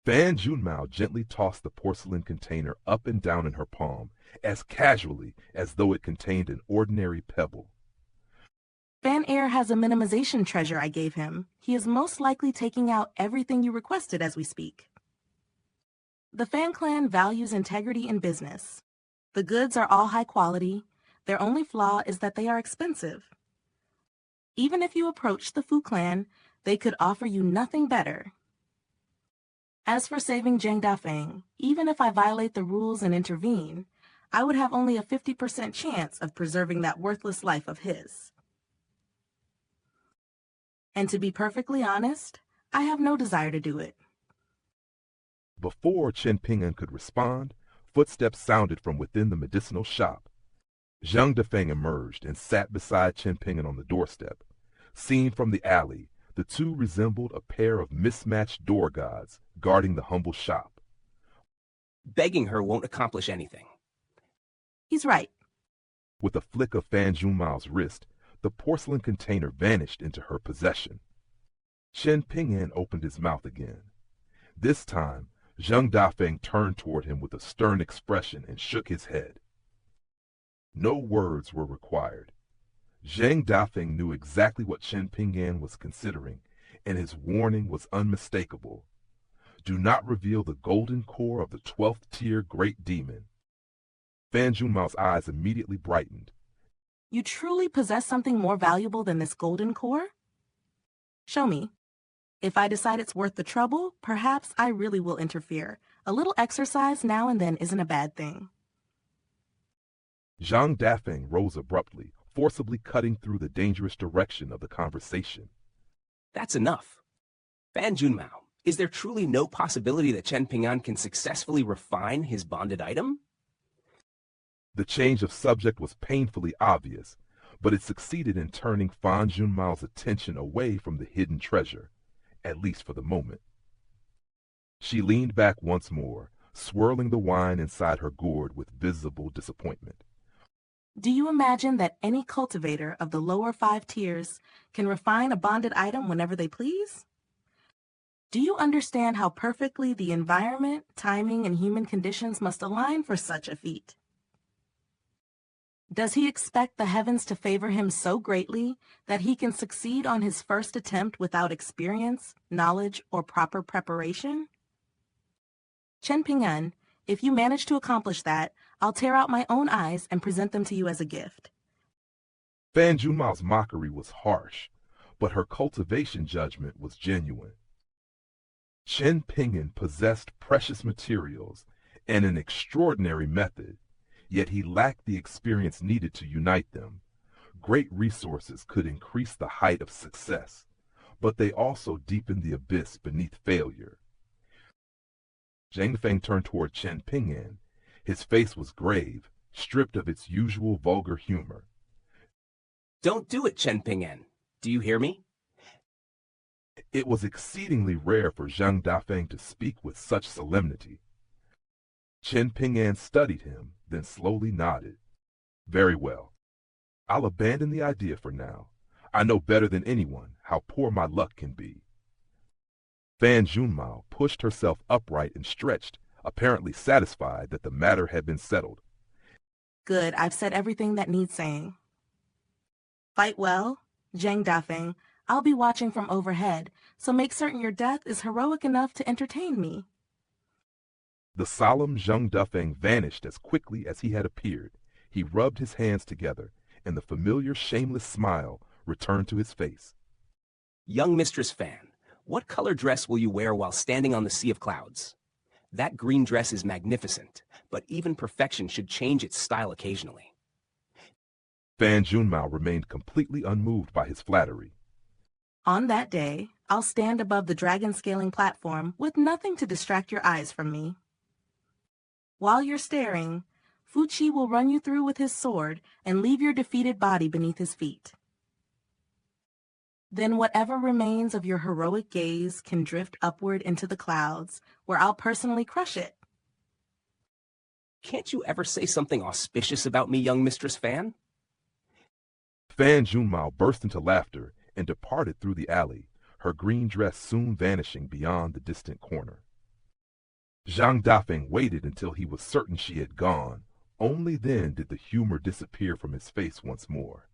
Fan Junmao gently tossed the porcelain container up and down in her palm, as casually as though it contained an ordinary pebble. Fan Air has a minimization treasure I gave him. He is most likely taking out everything you requested as we speak. The Fan clan values integrity in business. The goods are all high quality. Their only flaw is that they are expensive. Even if you approach the Fu clan, they could offer you nothing better. As for saving Zheng Dafeng, even if I violate the rules and intervene, I would have only a 50% chance of preserving that worthless life of his. And to be perfectly honest, I have no desire to do it. Before Chen Ping'an could respond, footsteps sounded from within the medicinal shop. Zheng Dafeng emerged and sat beside Chen Ping'an on the doorstep. Seen from the alley, the two resembled a pair of mismatched door gods guarding the humble shop. Begging her won't accomplish anything. He's right. With a flick of Fan Junmao's wrist, the porcelain container vanished into her possession. Chen Ping'an opened his mouth again. This time, Zheng Dafeng turned toward him with a stern expression and shook his head. No words were required. Zheng Dafeng knew exactly what Chen Ping'an was considering, and his warning was unmistakable. Do not reveal the golden core of the 12th tier great demon. Fan Junmao's eyes immediately brightened. You truly possess something more valuable than this golden core? Show me. If I decide it's worth the trouble, perhaps I really will interfere. A little exercise now and then isn't a bad thing. Zheng Dafeng rose abruptly, forcibly cutting through the dangerous direction of the conversation. That's enough. Fan Junmao, is there truly no possibility that Chen Ping'an can successfully refine his bonded item? The change of subject was painfully obvious, but it succeeded in turning Fan Junmao's attention away from the hidden treasure, at least for the moment. She leaned back once more, swirling the wine inside her gourd with visible disappointment. Do you imagine that any cultivator of the lower 5 tiers can refine a bonded item whenever they please? Do you understand how perfectly the environment, timing, and human conditions must align for such a feat? Does he expect the heavens to favor him so greatly that he can succeed on his first attempt without experience, knowledge, or proper preparation? Chen Ping'an, if you manage to accomplish that, I'll tear out my own eyes and present them to you as a gift. Fan Junmao's mockery was harsh, but her cultivation judgment was genuine. Chen Ping'an possessed precious materials and an extraordinary method, yet he lacked the experience needed to unite them. Great resources could increase the height of success, but they also deepened the abyss beneath failure. Zheng Dafeng turned toward Chen Ping'an. His face was grave, stripped of its usual vulgar humor. Don't do it, Chen Ping'an. Do you hear me? It was exceedingly rare for Zheng Dafeng to speak with such solemnity. Chen Ping'an studied him, then slowly nodded. Very well. I'll abandon the idea for now. I know better than anyone how poor my luck can be. Fan Junmao pushed herself upright and stretched, apparently satisfied that the matter had been settled. Good, I've said everything that needs saying. Fight well, Zheng Dafeng. I'll be watching from overhead, so make certain your death is heroic enough to entertain me. The solemn Zheng Dafeng vanished as quickly as he had appeared. He rubbed his hands together, and the familiar shameless smile returned to his face. Young Mistress Fan, what color dress will you wear while standing on the sea of clouds? That green dress is magnificent, but even perfection should change its style occasionally. Fan Junmao remained completely unmoved by his flattery. On that day, I'll stand above the dragon-scaling platform with nothing to distract your eyes from me. While you're staring, Fuqi will run you through with his sword and leave your defeated body beneath his feet. Then whatever remains of your heroic gaze can drift upward into the clouds, where I'll personally crush it. Can't you ever say something auspicious about me, young Mistress Fan? Fan Junmao burst into laughter and departed through the alley, her green dress soon vanishing beyond the distant corner. Zheng Dafeng waited until he was certain she had gone. Only then did the humor disappear from his face once more.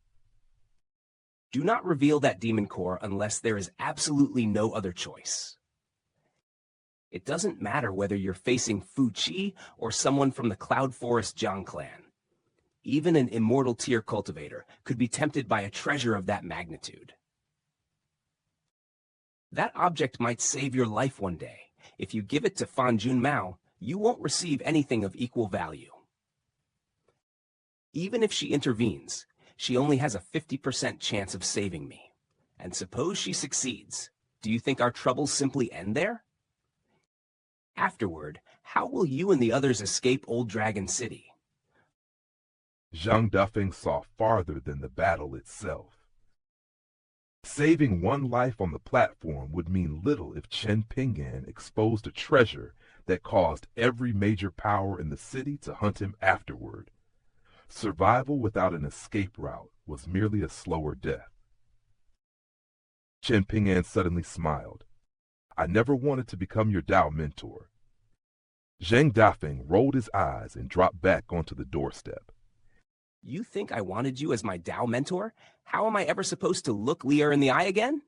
Do not reveal that demon core unless there is absolutely no other choice. It doesn't matter whether you're facing Fuqi or someone from the Cloud Forest Zhang clan. Even an immortal tier cultivator could be tempted by a treasure of that magnitude. That object might save your life one day. If you give it to Fan Junmao, you won't receive anything of equal value. Even if she intervenes, she only has a 50% chance of saving me. And suppose she succeeds, do you think our troubles simply end there? Afterward, how will you and the others escape Old Dragon City? Zheng Dafeng saw farther than the battle itself. Saving one life on the platform would mean little if Chen Ping'an exposed a treasure that caused every major power in the city to hunt him afterward. Survival without an escape route was merely a slower death. Chen Ping'an suddenly smiled. I never wanted to become your Dao mentor. Zheng Dafeng rolled his eyes and dropped back onto the doorstep. You think I wanted you as my Dao mentor? How am I ever supposed to look Lier in the eye again?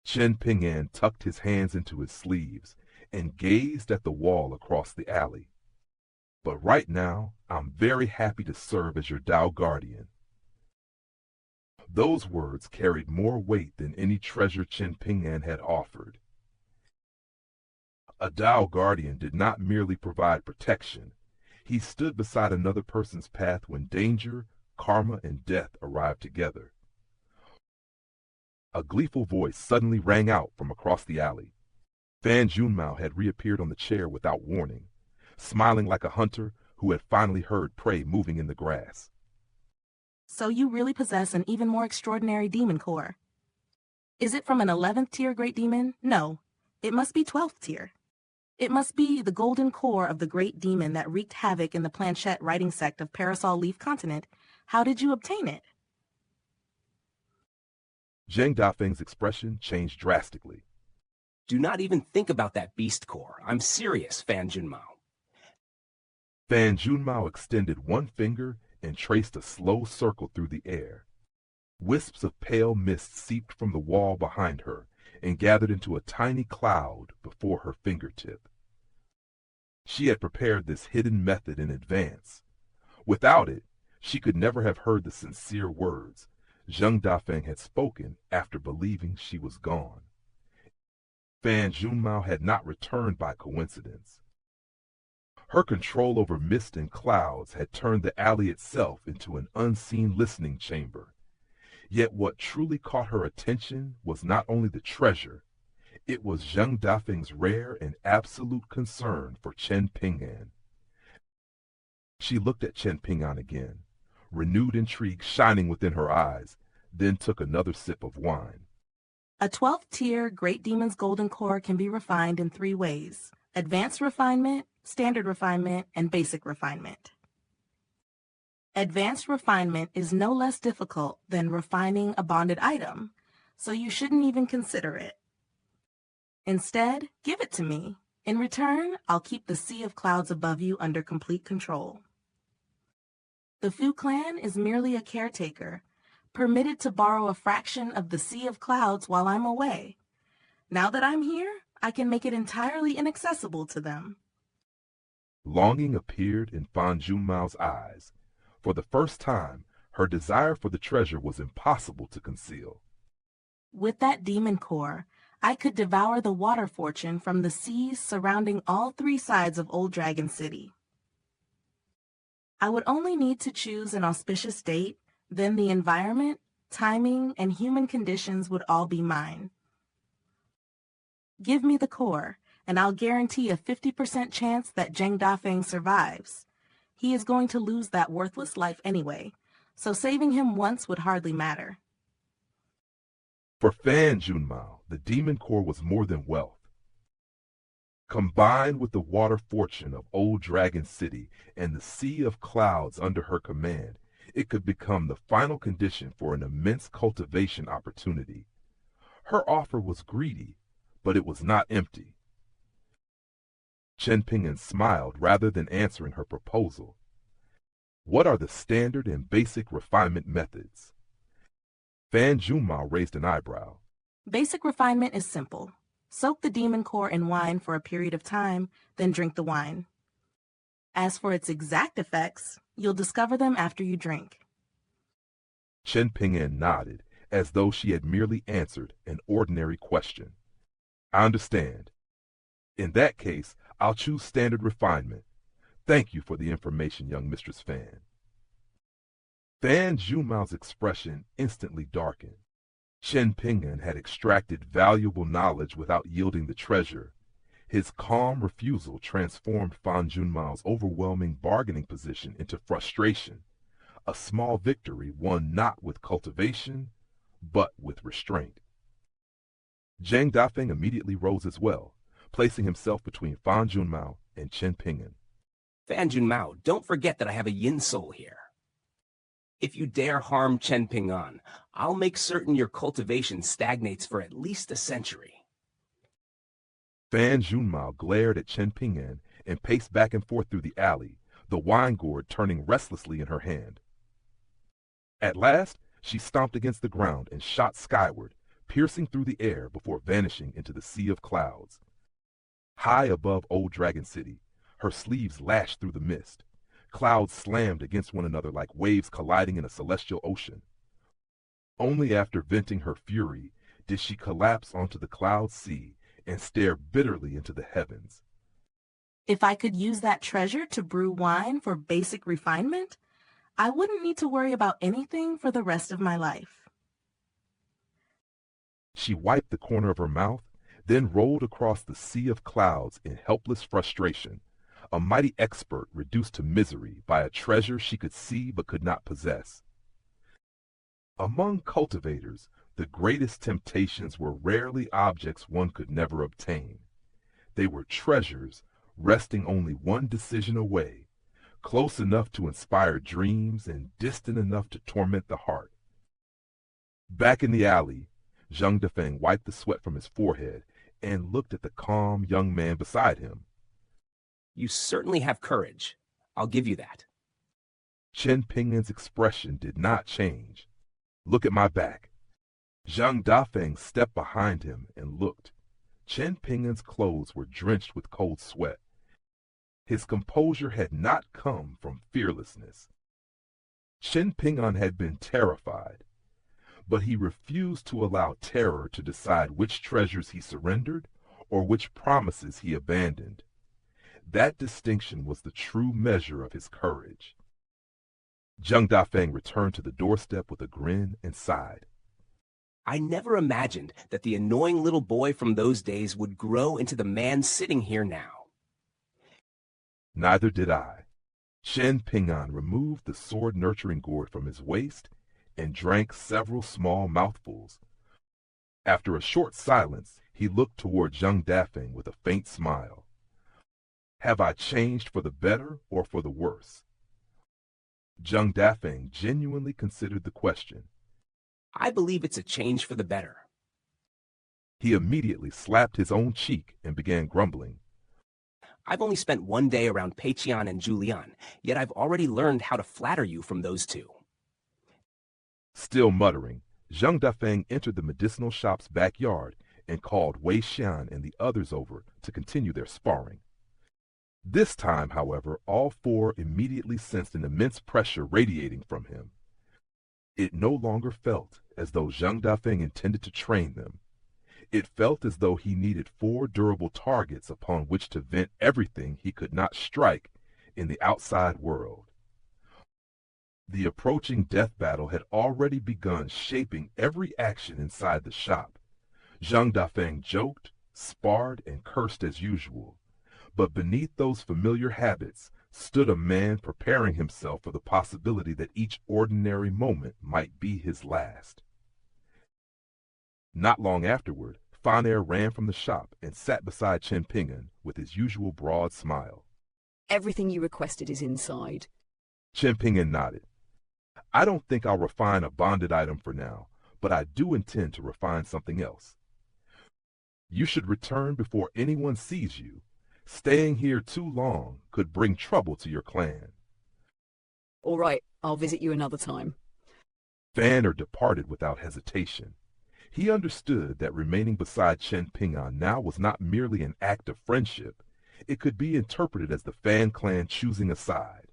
Chen Ping'an tucked his hands into his sleeves and gazed at the wall across the alley. But right now, I'm very happy to serve as your Dao guardian. Those words carried more weight than any treasure Chen Ping'an had offered. A Dao guardian did not merely provide protection. He stood beside another person's path when danger, karma, and death arrived together. A gleeful voice suddenly rang out from across the alley. Fan Junmao had reappeared on the chair without warning, smiling like a hunter who had finally heard prey moving in the grass. So you really possess an even more extraordinary demon core. Is it from an 11th tier great demon? No, it must be 12th tier. It must be the golden core of the great demon that wreaked havoc in the planchette writing sect of Parasol Leaf Continent. How did you obtain it? Zheng Dafeng's expression changed drastically. Do not even think about that beast core. I'm serious, Fan Junmao. Fan Junmao extended one finger and traced a slow circle through the air. Wisps of pale mist seeped from the wall behind her and gathered into a tiny cloud before her fingertip. She had prepared this hidden method in advance. Without it, She could never have heard the sincere words Zheng Dafeng had spoken after believing she was gone. Fan Junmao had not returned by coincidence. Her control over mist and clouds had turned the alley itself into an unseen listening chamber. Yet what truly caught her attention was not only the treasure, it was Zheng Dafeng's rare and absolute concern for Chen Ping'an. She looked at Chen Ping'an again, renewed intrigue shining within her eyes, then took another sip of wine. A 12th tier Great Demon's Golden Core can be refined in 3 ways: Advanced Refinement, Standard Refinement, and Basic Refinement. Advanced Refinement is no less difficult than refining a bonded item, so you shouldn't even consider it. Instead, give it to me. In return, I'll keep the sea of clouds above you under complete control. The Fu clan is merely a caretaker, permitted to borrow a fraction of the sea of clouds while I'm away. Now that I'm here, I can make it entirely inaccessible to them. Longing appeared in Fan Junmao's eyes. For the first time, her desire for the treasure was impossible to conceal. With that demon core, I could devour the water fortune from the seas surrounding all 3 sides of Old Dragon City. I would only need to choose an auspicious date, then the environment, timing, and human conditions would all be mine. Give me the core, and I'll guarantee a 50% chance that Zheng Dafeng survives. He is going to lose that worthless life anyway, so saving him once would hardly matter. For Fan Junmao, the demon core was more than wealth. Combined with the water fortune of Old Dragon City and the sea of clouds under her command, it could become the final condition for an immense cultivation opportunity. Her offer was greedy, but it was not empty. Chen Ping'an smiled rather than answering her proposal. What are the standard and basic refinement methods? Fan Junmao raised an eyebrow. Basic refinement is simple. Soak the demon core in wine for a period of time, then drink the wine. As for its exact effects, you'll discover them after you drink. Chen Ping'an nodded, as though she had merely answered an ordinary question. I understand. In that case, I'll choose standard refinement. Thank you for the information, young Mistress Fan. Fan Junmao's expression instantly darkened. Chen Ping'an had extracted valuable knowledge without yielding the treasure. His calm refusal transformed Fan Junmao's overwhelming bargaining position into frustration, a small victory won not with cultivation, but with restraint. Zheng Dafeng immediately rose as well, placing himself between Fan Junmao and Chen Ping'an. Fan Junmao, don't forget that I have a yin soul here. If you dare harm Chen Ping'an, I'll make certain your cultivation stagnates for at least a century. Fan Junmao glared at Chen Ping'an and paced back and forth through the alley, the wine gourd turning restlessly in her hand. At last, she stomped against the ground and shot skyward, piercing through the air before vanishing into the sea of clouds. High above Old Dragon City, her sleeves lashed through the mist. Clouds slammed against one another like waves colliding in a celestial ocean. Only after venting her fury did she collapse onto the cloud sea and stare bitterly into the heavens. If I could use that treasure to brew wine for basic refinement, I wouldn't need to worry about anything for the rest of my life. She wiped the corner of her mouth, then rolled across the sea of clouds in helpless frustration, a mighty expert reduced to misery by a treasure she could see but could not possess. Among cultivators, the greatest temptations were rarely objects one could never obtain. They were treasures resting only one decision away, close enough to inspire dreams and distant enough to torment the heart. Back in the alley, Zheng Dafeng wiped the sweat from his forehead and looked at the calm young man beside him. You certainly have courage. I'll give you that. Chen Ping'an's expression did not change. Look at my back. Zheng Dafeng stepped behind him and looked. Chen Ping'an's clothes were drenched with cold sweat. His composure had not come from fearlessness. Chen Ping'an had been terrified, but he refused to allow terror to decide which treasures he surrendered or which promises he abandoned. That distinction was the true measure of his courage. Zheng Dafeng returned to the doorstep with a grin and sighed. I never imagined that the annoying little boy from those days would grow into the man sitting here now. Neither did I. Chen Ping'an removed the sword-nurturing gourd from his waist and drank several small mouthfuls. After a short silence, he looked toward Zheng Dafeng with a faint smile. Have I changed for the better or for the worse? Zheng Dafeng genuinely considered the question. I believe it's a change for the better. He immediately slapped his own cheek and began grumbling. I've only spent one day around Peiqian and Julian, yet I've already learned how to flatter you from those two. Still muttering, Zheng Dafeng entered the medicinal shop's backyard and called Wei Xian and the others over to continue their sparring. This time, however, all four immediately sensed an immense pressure radiating from him. It no longer felt as though Zheng Dafeng intended to train them. It felt as though he needed four durable targets upon which to vent everything he could not strike in the outside world. The approaching death battle had already begun shaping every action inside the shop. Zheng Dafeng joked, sparred, and cursed as usual. But beneath those familiar habits stood a man preparing himself for the possibility that each ordinary moment might be his last. Not long afterward, Fan ran from the shop and sat beside Chen Ping'an with his usual broad smile. Everything you requested is inside. Chen Ping'an nodded. I don't think I'll refine a bonded item for now, but I do intend to refine something else. You should return before anyone sees you. Staying here too long could bring trouble to your clan. All right, I'll visit you another time. Fan departed without hesitation. He understood that remaining beside Chen Ping'an now was not merely an act of friendship. It could be interpreted as the Fan clan choosing a side.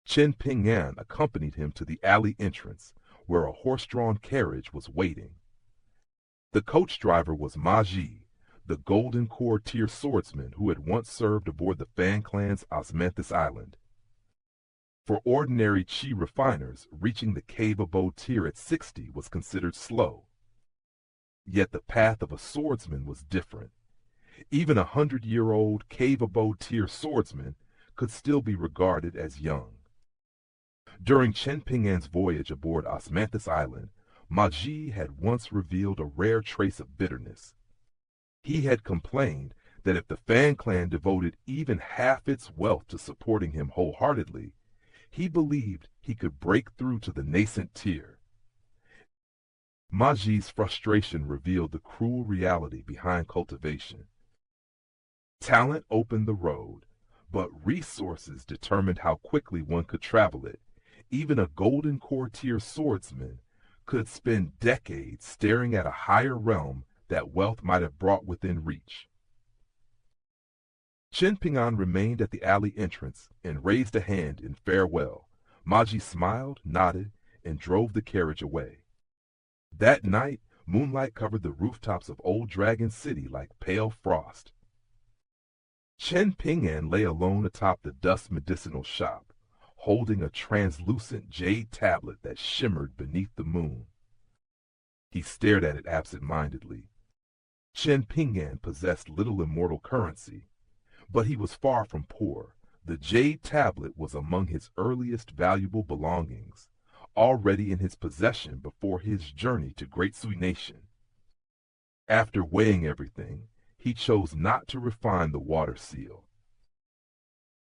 Chen Ping'an accompanied him to the alley entrance, where a horse-drawn carriage was waiting. The coach driver was Ma Ji, the Golden Courtier swordsman who had once served aboard the Fan clan's Osmanthus Island. For ordinary Qi refiners, reaching the cave abode tier at 60 was considered slow. Yet the path of a swordsman was different. Even 100-year-old cave abode tier swordsman could still be regarded as young. During Chen Ping'an's voyage aboard Osmanthus Island, Ma Ji had once revealed a rare trace of bitterness. He had complained that if the Fan clan devoted even half its wealth to supporting him wholeheartedly, he believed he could break through to the nascent tier. Ma Ji's frustration revealed the cruel reality behind cultivation. Talent opened the road, but resources determined how quickly one could travel it. Even a Golden Courtier swordsman could spend decades staring at a higher realm that wealth might have brought within reach. Chen Ping'an remained at the alley entrance and raised a hand in farewell. Ma Ji smiled, nodded, and drove the carriage away. That night, moonlight covered the rooftops of Old Dragon City like pale frost. Chen Ping'an lay alone atop the dust medicinal shop, holding a translucent jade tablet that shimmered beneath the moon. He stared at it absent-mindedly. Chen Ping'an possessed little immortal currency, but he was far from poor. The jade tablet was among his earliest valuable belongings, already in his possession before his journey to Great Sui Nation. After weighing everything, he chose not to refine the water seal.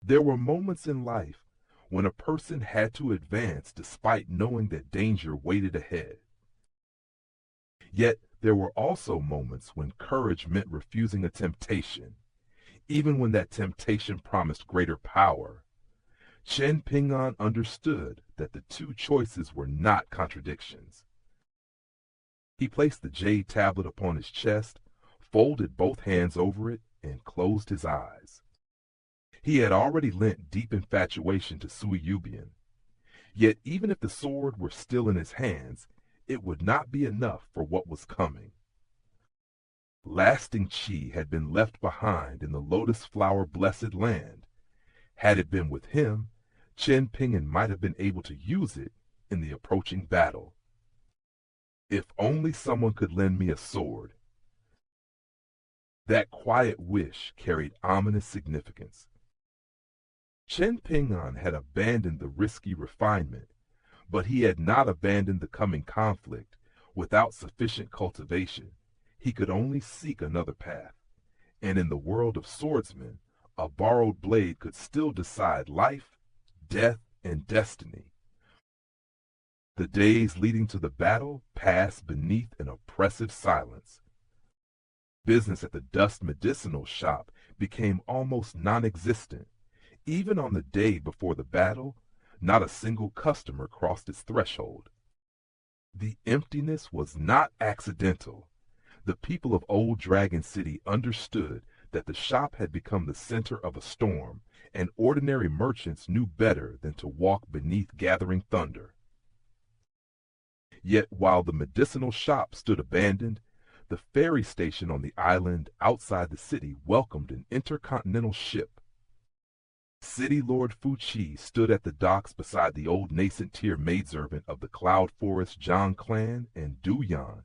There were moments in life when a person had to advance despite knowing that danger waited ahead. Yet there were also moments when courage meant refusing a temptation, even when that temptation promised greater power. Chen Ping'an understood that the two choices were not contradictions. He placed the jade tablet upon his chest, folded both hands over it, and closed his eyes. He had already lent deep infatuation to Sui Yubian. Yet even if the sword were still in his hands, it would not be enough for what was coming. Lasting chi had been left behind in the lotus flower blessed land. Had it been with him, Chen Ping'an might have been able to use it in the approaching battle. If only someone could lend me a sword. That quiet wish carried ominous significance. Chen Ping'an had abandoned the risky refinement, but he had not abandoned the coming conflict. Without sufficient cultivation, he could only seek another path, and in the world of swordsmen, a borrowed blade could still decide life, death, and destiny. The days leading to the battle passed beneath an oppressive silence. Business at the dust medicinal shop became almost non-existent. Even on the day before the battle, not a single customer crossed its threshold. The emptiness was not accidental. The people of Old Dragon City understood that the shop had become the center of a storm, and ordinary merchants knew better than to walk beneath gathering thunder. Yet while the medicinal shop stood abandoned, the ferry station on the island outside the city welcomed an intercontinental ship. City Lord Fu Chi stood at the docks beside the old nascent tier maidservant of the Cloud Forest Zhang clan and Du Yan,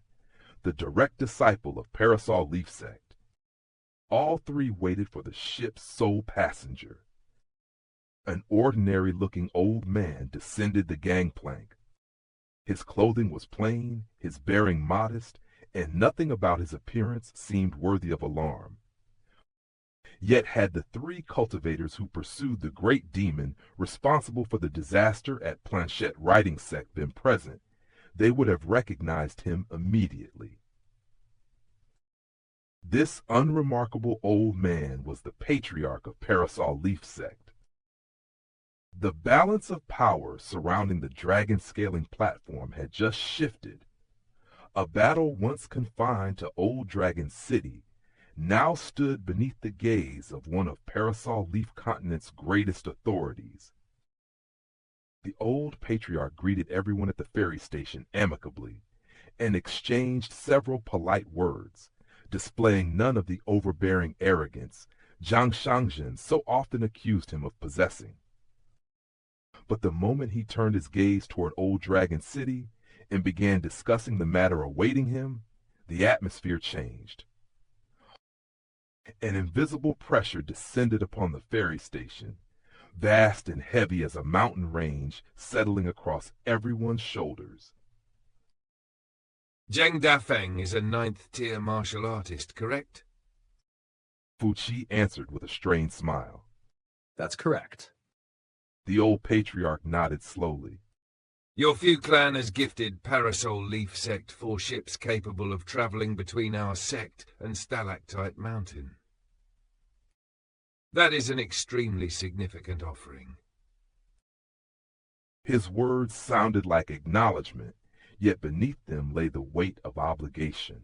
the direct disciple of Parasol Leaf Sect. All three waited for the ship's sole passenger. An ordinary-looking old man descended the gangplank. His clothing was plain, his bearing modest, and nothing about his appearance seemed worthy of alarm. Yet had the three cultivators who pursued the great demon responsible for the disaster at Planchette Writing Sect been present, they would have recognized him immediately. This unremarkable old man was the patriarch of Parasol Leaf Sect. The balance of power surrounding the dragon scaling platform had just shifted. A battle once confined to Old Dragon City now stood beneath the gaze of one of Parasol Leaf Continent's greatest authorities. The old patriarch greeted everyone at the ferry station amicably and exchanged several polite words, displaying none of the overbearing arrogance Zhang Shangzhen so often accused him of possessing. But the moment he turned his gaze toward Old Dragon City and began discussing the matter awaiting him, the atmosphere changed. An invisible pressure descended upon the ferry station, vast and heavy as a mountain range settling across everyone's shoulders. Zheng Dafeng is a 9th-tier martial artist, correct? Fu Chi answered with a strained smile. That's correct. The old patriarch nodded slowly. Your Fu clan has gifted Parasol Leaf Sect 4 ships capable of traveling between our sect and Stalactite Mountain. That is an extremely significant offering. His words sounded like acknowledgement, yet beneath them lay the weight of obligation.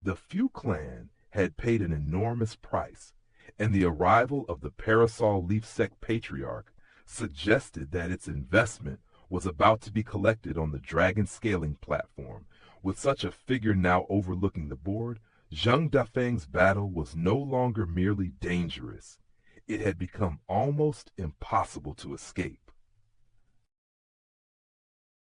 The Fu clan had paid an enormous price, and the arrival of the Parasol Leaf Sect patriarch suggested that its investment was about to be collected on the dragon scaling platform. With such a figure now overlooking the board, Zheng Dafeng's battle was no longer merely dangerous. It had become almost impossible to escape.